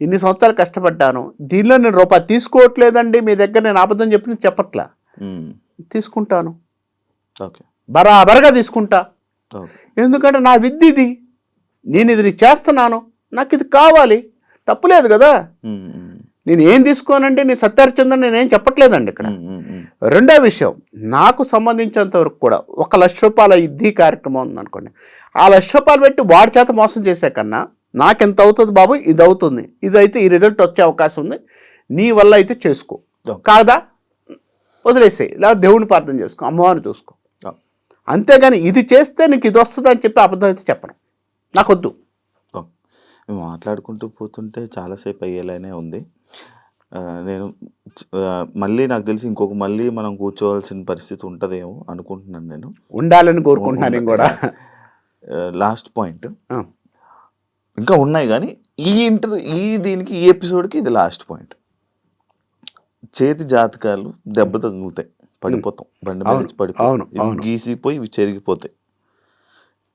S3: ఇన్ని సంవత్సరాలు కష్టపడ్డాను, దీనిలో నేను రూపాయి తీసుకోవట్లేదండి మీ దగ్గర, నేను అబద్ధం చెప్పట్లా, తీసుకుంటాను,
S2: ఓకే,
S3: బరాబరగా తీసుకుంటా.
S2: ఓకే,
S3: ఎందుకంటే నా విద్య ఇది, నేను ఇది చేస్తున్నాను, నాకు ఇది కావాలి, తప్పులేదు కదా. నేను ఏం తీసుకోనండి, నీ సత్యహరిచంద్ర నేనేం చెప్పట్లేదండి ఇక్కడ. రెండో విషయం, నాకు సంబంధించినంత వరకు కూడా 1,00,000 రూపాయల ఇది కార్యక్రమం ఉందనుకోండి, ఆ 1,00,000 రూపాయలు పెట్టి వాడి చేత మోసం చేసే కన్నా నాకెంత అవుతుంది బాబు, ఇది అవుతుంది, ఇదైతే ఈ రిజల్ట్ వచ్చే అవకాశం ఉంది, నీ వల్ల అయితే చేసుకో, కాదా వదిలేసేయి, లేదా దేవుడిని ప్రార్థన చేసుకో, అమ్మవారిని చూసుకో. అంతేగాని ఇది చేస్తే నీకు ఇది వస్తుంది అని చెప్పి అబద్ధం అయితే చెప్పను, నాకొద్దు.
S2: మాట్లాడుకుంటూ పోతుంటే చాలాసేపు అయ్యేలానే ఉంది. నేను మళ్ళీ నాకు తెలిసి మళ్ళీ మనం కూర్చోవాల్సిన పరిస్థితి ఉంటుందేమో అనుకుంటున్నాను, నేను
S3: ఉండాలని కోరుకుంటున్నాను. నేను కూడా
S2: లాస్ట్ పాయింట్ ఇంకా ఉన్నాయి కానీ దీనికి ఈ ఎపిసోడ్కి ఇది లాస్ట్ పాయింట్. చేతి జాతకాలు దెబ్బ తగులుతాయి, పడిపోతాం, బండి మీద నుంచి పడిపోతాం, గీసిపోయి ఇవి చెరిగిపోతాయి.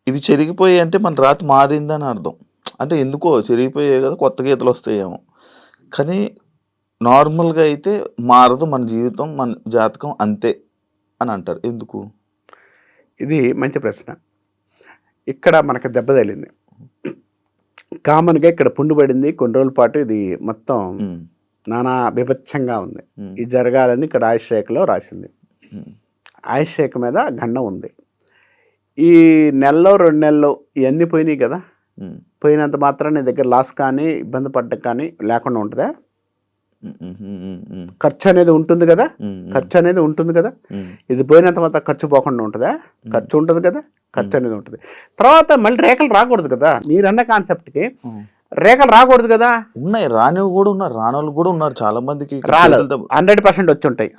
S2: ఇవి చెరిగిపోయి అంటే మన రాత్రి మారిందని అర్థం. అంటే ఎందుకో చెరిగిపోయాయి కదా, కొత్త గీతలు వస్తాయేమో, కానీ నార్మల్గా అయితే మారదు మన జీవితం, మన జాతకం అంతే అని అంటారు. ఎందుకు?
S3: ఇది మంచి ప్రశ్న. ఇక్కడ మనకు దెబ్బ తగిలింది, కామన్గా ఇక్కడ పుండు పడింది, కొన్ని రోజుల పాటు ఇది మొత్తం నానా బీభత్సంగా ఉంది. ఇది జరగాలని ఇక్కడ ఆయుష్ రేఖలో రాసింది, ఆయుష్ రేఖ మీద గండం ఉంది. ఈ నెలలో 2 నెలలు ఇవన్నీ పోయినాయి కదా, పోయినంత మాత్రం నీ దగ్గర లాస్ కానీ ఇబ్బంది పడ్డ కానీ లేకుండా ఉంటుందా? ఖర్చు అనేది ఉంటుంది కదా, ఖర్చు అనేది ఉంటుంది కదా. ఇది పోయినంత మాత్రం ఖర్చు పోకుండా ఉంటుందా? ఖర్చు ఉంటుంది కదా, ఖర్చు అనేది ఉంటుంది. తర్వాత మళ్ళీ రేఖలు రాకూడదు కదా, మీరన్న కాన్సెప్ట్కి రేఖలు రాకూడదు కదా.
S2: ఉన్నాయి, రాని కూడా ఉన్నారు, రాని వాళ్ళు కూడా ఉన్నారు, చాలా మందికి
S3: రాలేదు, 100% వచ్చి ఉంటాయి,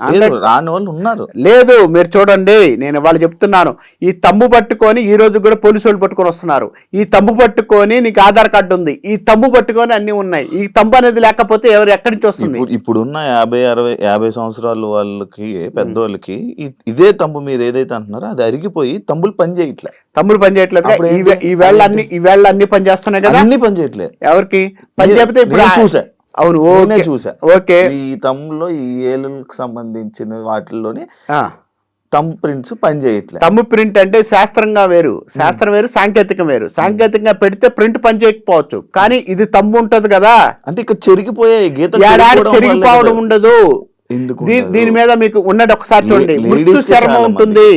S2: రాని వాళ్ళు ఉన్నారు.
S3: లేదు, మీరు చూడండి, నేను వాళ్ళు చెప్తున్నాను, ఈ తంబు పట్టుకొని ఈ రోజు కూడా పోలీసు వాళ్ళు పట్టుకొని వస్తున్నారు. ఈ తంబు పట్టుకొని నీకు ఆధార్ కార్డు ఉంది, ఈ తంబు పట్టుకొని అన్ని ఉన్నాయి, ఈ తంబు అనేది లేకపోతే ఎవరు ఎక్కడి నుంచి వస్తుంది?
S2: ఇప్పుడున్న 50 సంవత్సరాలు వాళ్ళకి, పెద్దోళ్ళకి ఇదే తంబు మీరు ఏదైతే అంటున్నారో అది అరిగిపోయి తంబులు పని చేయట్లేదు.
S3: ఈవేళ అన్ని పని చేస్తున్నాయి కదా,
S2: అన్ని పని చేయట్లేదు.
S3: ఎవరికి పని చేయకపోతే ఇప్పుడు
S2: చూసా,
S3: అవును
S2: చూసా.
S3: ఓకే,
S2: ఈ తమ్ములో ఈ ఏళ్ళకి సంబంధించిన వాటిల్లోని తమ్ ప్రింట్స్ పని చేయట్లేదు.
S3: తమ్ము ప్రింట్ అంటే శాస్త్రంగా వేరు, శాస్త్రం వేరు, సాంకేతికం వేరు. సాంకేతికంగా పెడితే ప్రింట్ పని చేయకపోవచ్చు, కానీ ఇది తమ్ము ఉంటది కదా.
S2: అంటే ఇక్కడ చెరిగిపోయే గీత
S3: చెరిగిపోవడం ఉండదు. దీని మీద మీకు ఉన్నది ఒకసారి చూడండి, మృత్యు చర్మం ఉంటుంది,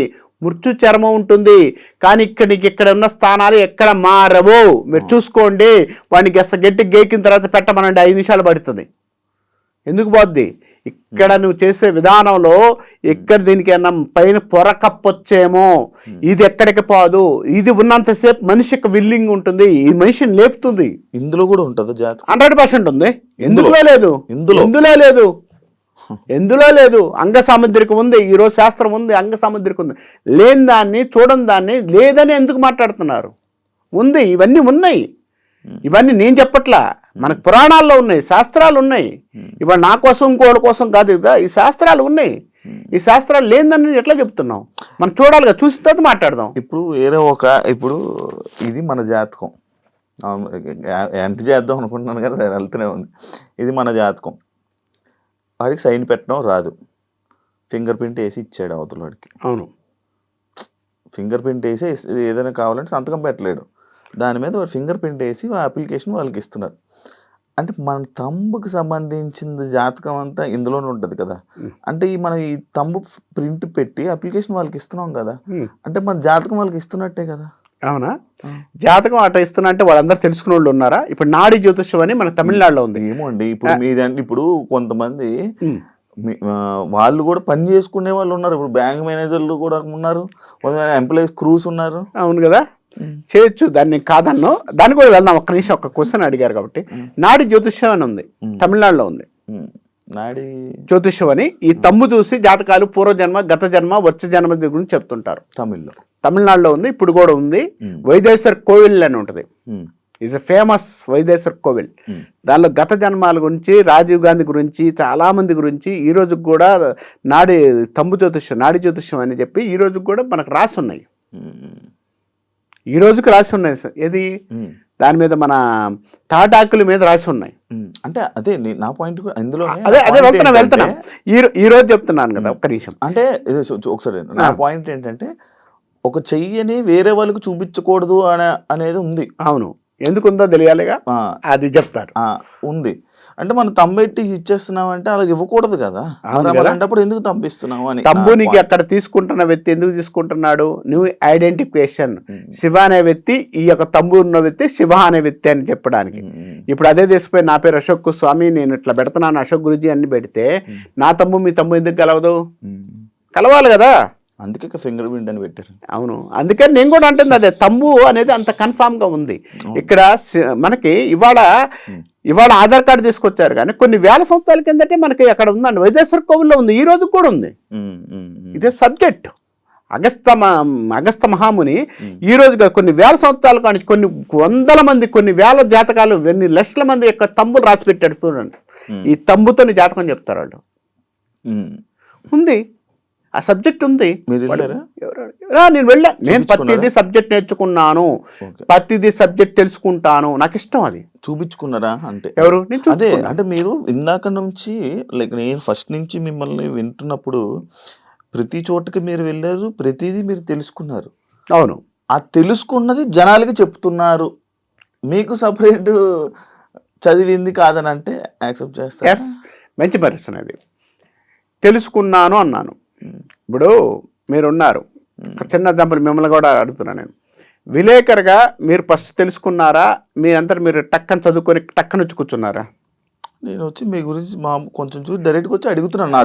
S3: మృత్యు చర్మం ఉంటుంది, కానీ ఇక్కడ ఉన్న స్థానాలు ఎక్కడ మారవు. మీరు చూసుకోండి, వాడికి గట్టి గేకిన తర్వాత పెట్టమనండి 5 నిమిషాలు పడుతుంది. ఎందుకు పోద్ది? ఇక్కడ నువ్వు చేసే విధానంలో ఎక్కడ దీనికైనా పైన పొర కప్పొచ్చేమో, ఇది ఎక్కడికి పోదు. ఇది ఉన్నంతసేపు మనిషికి విల్లింగ్ ఉంటుంది, ఈ మనిషిని లేపుతుంది.
S2: ఇందులో కూడా ఉంటుంది,
S3: 100% ఉంది. ఎందులో లేదు? ఎందులో లేదు. అంగ సాముద్రికం ఉంది, ఈరోజు శాస్త్రం ఉంది, అంగ సాముద్రికం ఉంది. లేని దాన్ని, చూడని దాన్ని లేదని ఎందుకు మాట్లాడుతున్నారు? ఉంది, ఇవన్నీ ఉన్నాయి. ఇవన్నీ నేను చెప్పట్లా, మనకు పురాణాల్లో ఉన్నాయి, శాస్త్రాలు ఉన్నాయి. ఇవాళ నా కోసం ఇంకోళ్ళ కోసం కాదు కదా, ఈ శాస్త్రాలు ఉన్నాయి. ఈ శాస్త్రాలు లేదని ఎట్లా చెప్తున్నావు? మనం చూడాలిగా, చూసిన తర్వాత మాట్లాడదాం.
S2: ఇప్పుడు ఇప్పుడు ఇది మన జాతకం, ఎంత చేద్దాం అనుకుంటున్నాను కదా, వెళ్తూనే ఉంది. ఇది మన జాతకం, వాడికి సైన్ పెట్టడం రాదు, ఫింగర్ ప్రింట్ వేసి ఇచ్చాడు అవతల వాడికి.
S3: అవును,
S2: ఫింగర్ ప్రింట్ వేసి ఏదైనా కావాలంటే సంతకం పెట్టలేడు, దాని మీద వాడు ఫింగర్ ప్రింట్ వేసి ఆ అప్లికేషన్ వాళ్ళకి ఇస్తున్నారు. అంటే మన తంబుకి సంబంధించిన జాతకం అంతా ఇందులోనే ఉంటుంది కదా. అంటే మనం ఈ తంబు ప్రింట్ పెట్టి అప్లికేషన్ వాళ్ళకి ఇస్తున్నాం కదా, అంటే మన జాతకం వాళ్ళకి ఇస్తున్నట్టే కదా.
S3: అవునా? జాతకం అట్లా ఇస్తున్నా అంటే వాళ్ళందరూ తెలుసుకునే వాళ్ళు ఉన్నారా? ఇప్పుడు నాడి జ్యోతిష్యం అని మన తమిళనాడులో ఉంది.
S2: ఏమో అండి, ఇప్పుడు కొంతమంది వాళ్ళు కూడా పని చేసుకునే వాళ్ళు ఉన్నారు. ఇప్పుడు బ్యాంక్ మేనేజర్లు కూడా ఉన్నారు, ఎంప్లాయీస్, క్రూస్ ఉన్నారు.
S3: అవును కదా, చేయొచ్చు, దాన్ని కాదన్నో. దాన్ని కూడా వెళ్దాం. ఒక్క నిమిషం, ఒక్క క్వశ్చన్ అడిగారు కాబట్టి. నాడి జ్యోతిష్యం అని ఉంది, తమిళనాడులో ఉంది.
S2: నాడి
S3: జ్యోతిష్యం అని ఈ తమ్ము చూసి జాతకాలు, పూర్వజన్మ, గత జన్మ, వచ్చే జన్మ గురించి చెప్తుంటారు. తమిళనాడులో ఉంది, ఇప్పుడు కూడా ఉంది. వైదేశ్వర్ కోవిల్ అని ఉంటుంది, ఈజ్ ఎ ఫేమస్ వైదేశ్వర్ కోవిల్. దానిలో గత జన్మాల గురించి, రాజీవ్ గాంధీ గురించి, చాలా మంది గురించి ఈ రోజు కూడా నాడి జ్యోతిష్యం అని చెప్పి ఈ రోజు కూడా మనకు రాసి ఉన్నాయి. ఈ రోజుకి రాసి ఉన్నాయి. ఏది దాని మీద మన తాటాకుల మీద రాసి ఉన్నాయి.
S2: అంటే అదే నా పాయింట్ ఇందులో
S3: అదే వెళ్తున్నా ఈ రోజు చెప్తున్నాను కదా, ఒక్క నిమిషం.
S2: అంటే ఒకసారి నా పాయింట్ ఏంటంటే ఒక చెయ్యని వేరే వాళ్ళకి చూపించకూడదు అనేది ఉంది.
S3: అవును, ఎందుకుందో తెలియాలిగా, అది చెప్తారు.
S2: ఉంది అంటే మనం తంబెట్టి ఇచ్చేస్తున్నాం అంటే అలా ఇవ్వకూడదు కదా, అలాంటప్పుడు ఎందుకు తంపిస్తున్నావు అని.
S3: తంబు నీకు అక్కడ తీసుకుంటున్న వ్యక్తి ఎందుకు తీసుకుంటున్నాడు, నువ్వు ఐడెంటిఫికేషన్. శివ అనే వ్యక్తి, ఈ యొక్క తంబు ఉన్న వ్యక్తి శివ అనే వ్యక్తి అని చెప్పడానికి. ఇప్పుడు అదే దేశపై నా పేరు అశోక్ స్వామి, నేను ఇట్లా పెడుతున్నాను అశోక్ గురుజీ అని పెడితే నా తంబు మీ తంబు ఎందుకు కలవదు? కలవాలి కదా,
S2: అందుకే ఫింగర్ ప్రింట్ అని పెట్టారు.
S3: అవును, అందుకని నేను కూడా అంటుంది అదే, తంబు అనేది అంత కన్ఫామ్గా ఉంది. ఇక్కడ మనకి ఇవాళ ఆధార్ కార్డు తీసుకొచ్చారు, కానీ కొన్ని వేల సంవత్సరాల కిందటే మనకి అక్కడ ఉందండి, వైదేశ్వర కోవిల్లో ఉంది, ఈ రోజు కూడా ఉంది. ఇదే సబ్జెక్ట్. అగస్త మహాముని ఈ రోజుగా కొన్ని వేల సంవత్సరాల కానీ కొన్ని వందల మంది, కొన్ని వేల జాతకాలు, ఎన్ని లక్షల మంది యొక్క తంబులు రాసి పెట్టాడు చూడండి. ఈ తంబుతోని జాతకం చెప్తారు వాళ్ళు. ఉంది, ఆ సబ్జెక్ట్ ఉంది. నేను వెళ్ళా, నేను ప్రతిదీ సబ్జెక్ట్ నేర్చుకున్నాను, ప్రతిదీ సబ్జెక్ట్ తెలుసుకుంటాను, నాకు ఇష్టం. అది
S2: చూపించుకున్నారా అంటే
S3: ఎవరు?
S2: అదే అంటే మీరు ఇందాక నుంచి లైక్ నేను ఫస్ట్ నుంచి మిమ్మల్ని వింటున్నప్పుడు ప్రతి చోటకి మీరు వెళ్ళారు, ప్రతిదీ మీరు తెలుసుకున్నారు.
S3: అవును,
S2: ఆ తెలుసుకున్నది జనాలకి చెప్తున్నారు. మీకు సపరేట్ చదివింది కాదని అంటే యాక్సెప్ట్ చేస్తారు.
S3: ఎస్, మంచి పరిస్థితి. అది తెలుసుకున్నాను అన్నాను. ఇప్పుడు మీరున్నారు, ఒక చిన్న ఎగ్జాంపుల్ మిమ్మల్ని కూడా అడుగుతున్నాను నేను. విలేకరుగా మీరు ఫస్ట్ తెలుసుకున్నారా, మీ అంతా మీరు టక్కని చదువుకొని టక్కన వచ్చి కూర్చున్నారా?
S2: నేను వచ్చి మీ గురించి కొంచెం చూసి డైరెక్ట్గా వచ్చి అడుగుతున్నాను.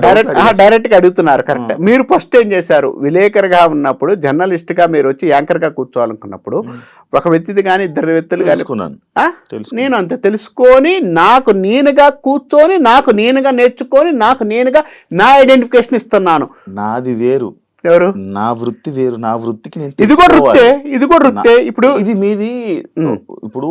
S3: డైరెక్ట్గా అడుగుతున్నారు, కరెక్ట్. మీరు ఫస్ట్ ఏం చేశారు? విలేకరుగా ఉన్నప్పుడు, జర్నలిస్ట్గా మీరు వచ్చి యాంకర్గా కూర్చోవాలనుకున్నప్పుడు ఒక వ్యక్తిది కానీ ఇద్దరు వ్యక్తులు కానీ, నేను అంతే తెలుసుకొని నాకు నేనుగా కూర్చొని, నాకు నేనుగా నేర్చుకొని, నాకు నేనుగా నా ఐడెంటిఫికేషన్ ఇస్తున్నాను.
S2: నాది వేరు,
S3: ఎవరు?
S2: నా వృత్తి వేరు, నా వృత్తికి నేను
S3: ఇది కూడా వృత్తే. ఇప్పుడు
S2: ఇది మీది. ఇప్పుడు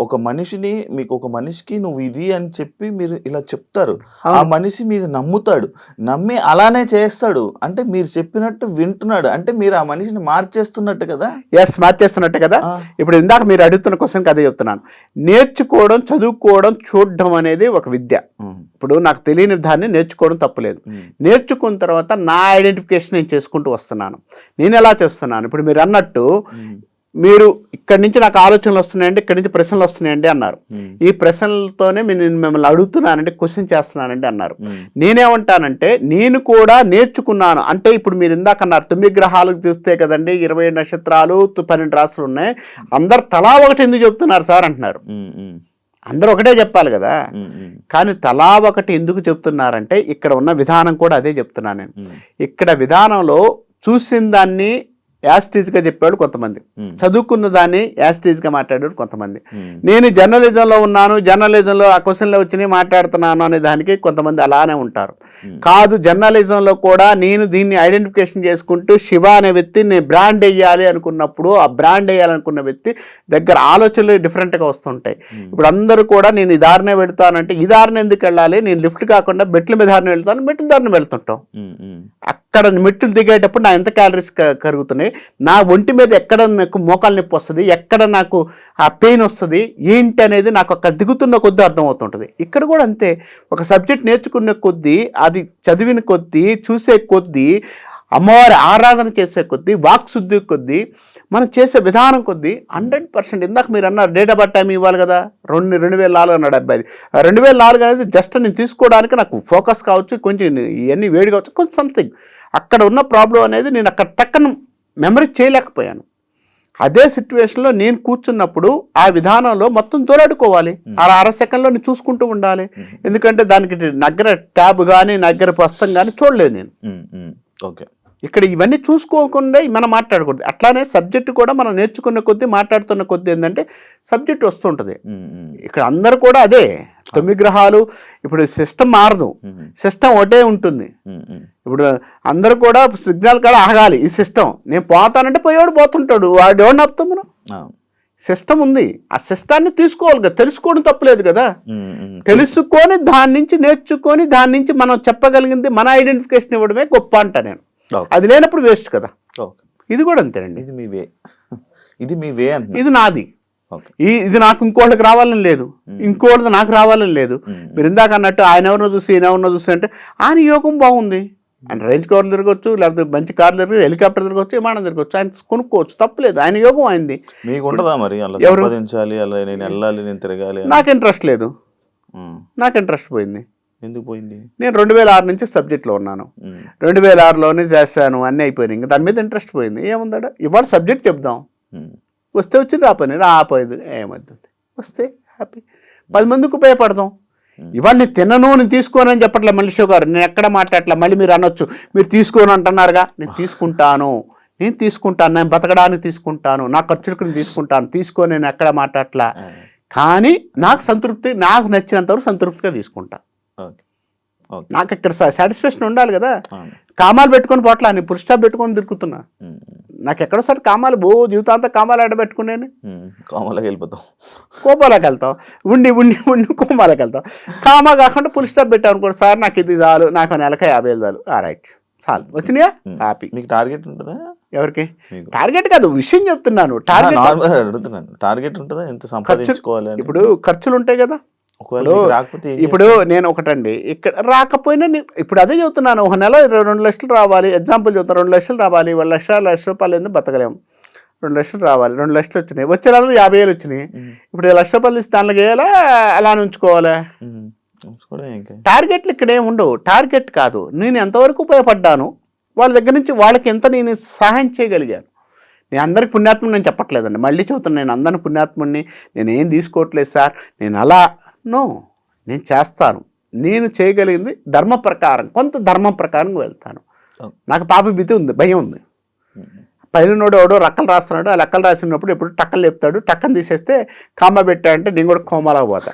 S2: ఒక మనిషిని, మీకు ఒక మనిషికి నువ్వు ఇది అని చెప్పి మీరు ఇలా చెప్తారు, ఆ మనిషి మీద నమ్ముతాడు, నమ్మి అలానే చేస్తాడు. అంటే మీరు చెప్పినట్టు వింటున్నాడు, అంటే మీరు ఆ మనిషిని మార్చేస్తున్నట్టు కదా.
S3: ఎస్, మార్చేస్తున్నట్టు కదా. ఇప్పుడు ఇందాక మీరు అడుగుతున్న క్వశ్చన్ అదే చెప్తున్నాను. నేర్చుకోవడం, చదువుకోవడం, చూడడం అనేది ఒక విద్య. ఇప్పుడు నాకు తెలియని దాన్ని నేర్చుకోవడం తప్పులేదు. నేర్చుకున్న తర్వాత నా ఐడెంటిఫికేషన్ నేను చేసుకుంటూ వస్తున్నాను. నేను ఎలా చేస్తున్నాను? ఇప్పుడు మీరు అన్నట్టు, మీరు ఇక్కడి నుంచి నాకు ఆలోచనలు వస్తున్నాయండి, ఇక్కడి నుంచి ప్రశ్నలు వస్తున్నాయండి అన్నారు. ఈ ప్రశ్నలతోనే నేను మిమ్మల్ని అడుగుతున్నానంటే, క్వశ్చన్ చేస్తున్నానండి అన్నారు. నేనేమంటానంటే, నేను కూడా నేర్చుకున్నాను అంటే, ఇప్పుడు మీరు ఇందాక అన్నారు 9 గ్రహాలకు చూస్తే కదండి 20 నక్షత్రాలు 12 రాశులు ఉన్నాయి, అందరు తలా ఒకటి ఎందుకు చెప్తున్నారు సార్ అంటున్నారు. అందరూ ఒకటే చెప్పాలి కదా, కానీ తలా ఒకటి ఎందుకు చెప్తున్నారంటే ఇక్కడ ఉన్న విధానం కూడా అదే చెప్తున్నాను నేను. ఇక్కడ విధానంలో చూసిన దాన్ని యాస్టీజ్గా చెప్పాడు కొంతమంది, చదువుకున్న దాన్ని యాస్టీజ్గా మాట్లాడాడు కొంతమంది. నేను జర్నలిజంలో ఉన్నాను, జర్నలిజంలో ఆ క్వశ్చన్లో వచ్చి మాట్లాడుతున్నాను అనే దానికి కొంతమంది అలానే ఉంటారు. కాదు, జర్నలిజంలో కూడా నేను దీన్ని ఐడెంటిఫికేషన్ చేసుకుంటూ శివ అనే వ్యక్తి నేను బ్రాండ్ వేయాలి అనుకున్నప్పుడు, ఆ బ్రాండ్ వేయాలనుకున్న వ్యక్తి దగ్గర ఆలోచనలు డిఫరెంట్గా వస్తుంటాయి. ఇప్పుడు అందరూ కూడా నేను ఈ దారినే వెళ్తానంటే, ఈ దారిని ఎందుకు వెళ్ళాలి, నేను లిఫ్ట్ కాకుండా మెట్ల మీద దారిని వెళ్తాను, మెట్ల దారిని వెళ్తుంటాం. అక్కడ మెట్లు దిగేటప్పుడు నా ఎంత క్యాలరీస్ కరుగుతున్నాయి, నా ఒంటి మీద ఎక్కడ నాకు మోకాలు నొప్పి వస్తుంది, ఎక్కడ నాకు ఆ పెయిన్ వస్తుంది ఏంటి అనేది నాకు అక్కడ దిగుతున్న కొద్దీ అర్థమవుతుంటుంది. ఇక్కడ కూడా అంతే, ఒక సబ్జెక్ట్ నేర్చుకునే కొద్దీ, అది చదివిన కొద్దీ, చూసే కొద్దీ, అమ్మవారి ఆరాధన చేసే కొద్దీ, వాక్శుద్ధి కొద్దీ, మనం చేసే విధానం కొద్దీ 100%. ఇందాక మీరు అన్నారు డేట్ ఆఫ్ బర్త్ టైం ఇవ్వాలి కదా, 2004 అన్నాడు అబ్బాయి. 2004 అనేది జస్ట్ నేను తీసుకోవడానికి నాకు ఫోకస్ కావచ్చు, కొంచెం ఇవన్నీ వేడి కావచ్చు, కొంచెం సంథింగ్ అక్కడ ఉన్న ప్రాబ్లం అనేది నేను అక్కడ టక్కన మెమరీ చేయలేకపోయాను. అదే సిచ్యువేషన్లో నేను కూర్చున్నప్పుడు ఆ విధానంలో మొత్తం తోలాడుకోవాలి, అర సెకండ్లో నేను చూసుకుంటూ ఉండాలి. ఎందుకంటే దానికి నగ్గర ట్యాబ్ కానీ నగ్గర పుస్తకం కానీ చూడలేదు నేను.
S2: ఓకే,
S3: ఇక్కడ ఇవన్నీ చూసుకోకుండా మనం మాట్లాడకూడదు. అట్లానే సబ్జెక్టు కూడా మనం నేర్చుకున్న కొద్దీ, మాట్లాడుతున్న కొద్దీ ఏంటంటే సబ్జెక్ట్ వస్తుంటుంది. ఇక్కడ అందరు కూడా అదే 9 గ్రహాలు. ఇప్పుడు సిస్టమ్ మారదు, సిస్టమ్ ఒకటే ఉంటుంది. ఇప్పుడు అందరు కూడా సిగ్నల్ కూడా ఆగాలి. ఈ సిస్టమ్ నేను పోతానంటే పోయేవాడు పోతుంటాడు, వాడు ఎవరిని ఆపుతాం మనం? సిస్టమ్ ఉంది, ఆ సిస్టాన్ని తీసుకోవాలి కదా. తెలుసుకోవడం తప్పలేదు కదా, తెలుసుకొని దాని నుంచి నేర్చుకొని దాని నుంచి మనం చెప్పగలిగింది మన ఐడెంటిఫికేషన్ ఇవ్వడమే గొప్ప అంట నేను. అది లేనప్పుడు వేస్ట్ కదా. ఇది కూడా అంతేనండి,
S2: ఇది మీ వే, ఇది మీ వే అంటే
S3: ఇది నాది.
S2: ఓకే.
S3: ఇది నాకు ఇంకోళ్ళకి రావాలని లేదు, ఇంకోళ్ళది నాకు రావాలని లేదు. మీరు ఇందాక అన్నట్టు ఆయన ఎవరినో చూసి ఈయన ఎవరినో చూసి అంటే ఆయన యోగం బాగుంది, ఆయన రేంజ్ కార్లు తిరగచ్చు, లేకపోతే మంచి కార్లు తిరగచ్చు, హెలికాప్టర్ తిరగచ్చు, విమానం తిరగచ్చు, ఆయన కొనుక్కోవచ్చు, తప్పలేదు, ఆయన యోగం అయింది.
S2: మీకు ఉండదా మరి అలా సంపాదించాలి, అలా నేను వెళ్ళాలి, నేను తిరగాలి?
S3: నాకు ఇంట్రెస్ట్ లేదు, నాకు ఇంట్రెస్ట్ పోయింది.
S2: ఎందుకు పోయింది?
S3: నేను 2006 నుంచి సబ్జెక్ట్లో ఉన్నాను, 2006లోనే చేస్తాను, అన్నీ అయిపోయినాయి, ఇంకా దాని మీద ఇంట్రెస్ట్ పోయింది. ఏముందా ఇవాళ సబ్జెక్ట్ చెప్దాం, వస్తే వచ్చింది, రాపోయింది రాపోయింది, ఏమవుతుంది, వస్తే హ్యాపీ, 10 మందికి ఉపయోగపడదాం. ఇవాళ నేను తినను, నేను తీసుకోను అని చెప్పట్లే మల్లేశ్వర గారు, నేను ఎక్కడ మాట్లాడలే. మళ్ళీ మీరు అనొచ్చు మీరు తీసుకోను అంటున్నారుగా, నేను తీసుకుంటాను, నేను బతకడానికి తీసుకుంటాను, నా ఖర్చులకు నేను తీసుకుంటాను, తీసుకొని నేను ఎక్కడ మాట్లాడలా. కానీ నాకు సంతృప్తి, నాకు నచ్చినంత వరకు సంతృప్తిగా తీసుకుంటా. నాకు ఇక్కడ సాటిస్ఫాక్షన్ ఉండాలి కదా. కామాలు పెట్టుకొని పోట్లా, నేను పురుష స్టాప్ పెట్టుకొని తిరుగుతున్నా, నాకు ఎక్కడోసారి కామాలు జీవితాంతం కామాలు ఆడబెట్టుకునేది,
S2: కోమాలోకి వెళ్ళిపోతాం,
S3: కోపాలోకి వెళ్తాం, ఉండి కోమాలోకి వెళ్తాం. కామా కాకుండా పురుష స్టాప్ పెట్టాను అనుకోండి, సార్ నాకు ఇది చాలు, నాకు నెలక 50,000 చాలు, రైట్ చాలు, వచ్చినాయా హ్యాపీ.
S2: మీకు టార్గెట్ ఉంటుందా?
S3: ఎవరికి టార్గెట్ కాదు, విషయం చెప్తున్నాను.
S2: టార్గెట్ ఉంటుందా, ఎంత సంపాదించుకోవాలి?
S3: ఇప్పుడు ఖర్చులు ఉంటాయి కదా. ఇప్పుడు నేను ఒకటండి, ఇక్కడ రాకపోయినా ఇప్పుడు అదే చెబుతున్నాను, ఒక నెల 2 లక్షలు రావాలి, ఎగ్జాంపుల్ చెబుతాను, 2 లక్షలు రావాలి, 1 లక్ష రూపాయలు ఎందుకు బతకలేము, 2 లక్షలు రావాలి, 2 లక్షలు వచ్చినాయి, వచ్చే నెలలో 50,000 వచ్చినాయి, ఇప్పుడు 1 లక్ష రూపాయలు ఇస్తే దానిలో వేయాలా, అలా ఉంచుకోవాలా? టార్గెట్లు ఇక్కడ ఏమి ఉండవు, టార్గెట్ కాదు, నేను ఎంతవరకు ఉపయోగపడ్డాను వాళ్ళ దగ్గర నుంచి, వాళ్ళకి ఎంత నేను సహాయం చేయగలిగాను. నేను అందరికి పుణ్యాత్ముని నేను చెప్పట్లేదండి, మళ్ళీ చెబుతున్నాను, నేను అందరిని పుణ్యాత్ముడిని, నేను ఏం తీసుకోవట్లేదు సార్, నేను అలా నేను చేస్తాను, నేను చేయగలిగింది ధర్మ ప్రకారం, కొంత ధర్మం ప్రకారం వెళ్తాను. నాకు పాప భీతి ఉంది, భయం ఉంది. పైన ఎవడో రక్కలు రాస్తున్నాడు, ఆ లెక్కలు రాసినప్పుడు ఎప్పుడు టక్కలు చెప్తాడు, టక్కని తీసేస్తే కామ పెట్టా అంటే నేను కూడా కోమాలా పోతా,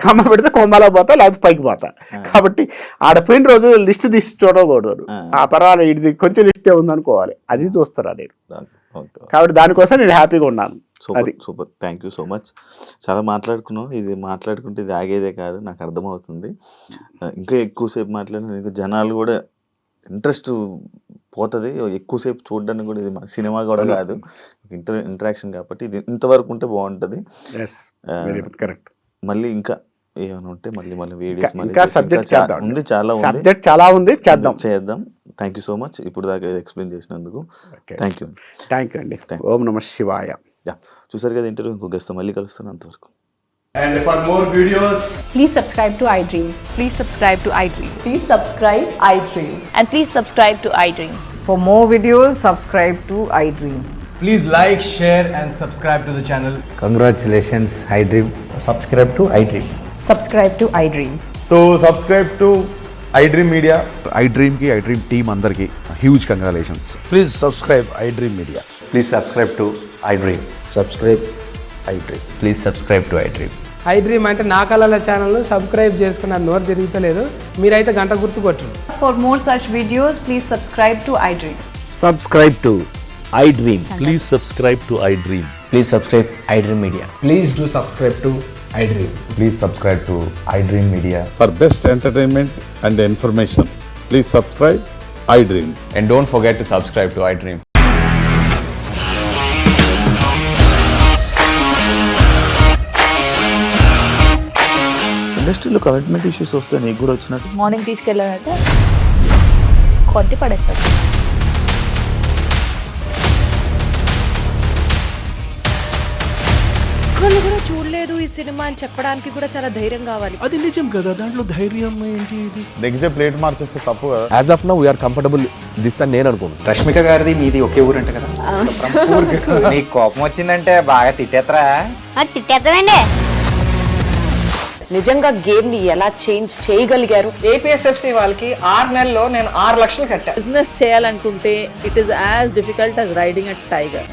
S3: కామ పెడితే కోమాలా పోతా, లేకపోతే పైకి పోతా. కాబట్టి ఆడపోయిన రోజు లిస్ట్ తీసి చూడకూడదు, ఆ పర్వాలేదు ఇది కొంచెం లిస్టే ఉందనుకోవాలి, అది చూస్తారా నేను. కాబట్టి దానికోసం నేను హ్యాపీగా ఉన్నాను.
S2: Super, thank you so much. చాలా మాట్లాడుకున్నాం, ఇది మాట్లాడుకుంటే ఇది ఆగేదే కాదు, నాకు అర్థమవుతుంది. ఇంకా ఎక్కువసేపు మాట్లాడిన ఇంకా జనాలు కూడా ఇంట్రెస్ట్ పోతుంది, ఎక్కువసేపు చూడడానికి కూడా. ఇది సినిమా కూడా కాదు, ఇంటరాక్షన్ కాబట్టి ఇది ఇంతవరకు ఉంటే బాగుంటుంది.
S3: కరెక్ట్.
S2: మళ్ళీ ఇంకా ఏమైనా ఉంటే మళ్ళీ వీడియోస్
S3: ఉంది, చాలా ఉంది,
S2: చేద్దాం. థ్యాంక్ యూ సో మచ్ ఇప్పుడు దాకా ఎక్స్ప్లెయిన్ చేసినందుకు. థ్యాంక్ యూ
S3: అండి. ఓం నమః శివాయ.
S2: చూసారు కదా ఇంటర్వ్యూ, ఇంకో గెస్ట్ మళ్ళీ కలుస్తాను, అంతవరకు.
S4: And for more videos,
S5: please subscribe to iDream.
S6: Please subscribe to iDream.
S5: Please subscribe iDream.
S6: And please subscribe to iDream.
S7: For more videos, subscribe to iDream.
S4: please like, share and subscribe to the channel.
S8: Congratulations, iDream.
S9: Subscribe to iDream.
S5: Subscribe to iDream.
S9: So subscribe to iDream Media.
S10: iDream ki iDream team andarki huge congratulations.
S8: Please subscribe iDream Media.
S9: Please subscribe to iDream.
S8: Subscribe iDream.
S9: Please subscribe to iDream.
S11: iDream అంటే నా కళల channel subscribe చేసుకున్న నోరు తిరుగుతలేదు, మీరైతే గంట గుర్తు కొట్టండి.
S6: For more such videos, please subscribe to iDream.
S8: Subscribe to iDream.
S12: Please subscribe to iDream.
S9: Please subscribe iDream Media.
S4: Please do subscribe to iDream.
S9: Please subscribe to iDream Media.
S10: For best entertainment and information, please subscribe iDream.
S9: And don't forget to subscribe to iDream.
S2: ఇండస్ట్రీలో commitment issues వస్తే నీకు కూడా వచ్చినట్టు?
S6: Morning తీసుకెళ్ళాలంటే కొట్టి పడేసాడు.
S13: ఒక్కళ్ళు కూడా చూడలేదు ఈ సినిమా అని చెప్పడానికి కూడా చాలా ధైర్యం కావాలి.
S11: అది నిజం కదా, దాంట్లో ధైర్యం ఏంటి?
S10: నెక్స్ట్ డే ప్లేట్ మార్చేస్తే తప్పు కదా.
S12: As of now, we are comfortable this అని నేను అనుకుంటున్నాను.
S9: రష్మిక గారిది మీది ఒకే ఊరంట కదా? నీకు కోపం వచ్చిందంటే బాగా తిట్టేత్తరా?
S6: తిట్టేద్దామండి.
S13: నిజంగా గేమ్ ని ఎలా చేంజ్ చేయగలిగారు?
S7: APSFC వాళ్ళకి 6 నెలల్లో నేను 6 లక్షలు కట్టా.
S6: బిజినెస్ చేయాలనుకుంటే it is as difficult as riding a tiger.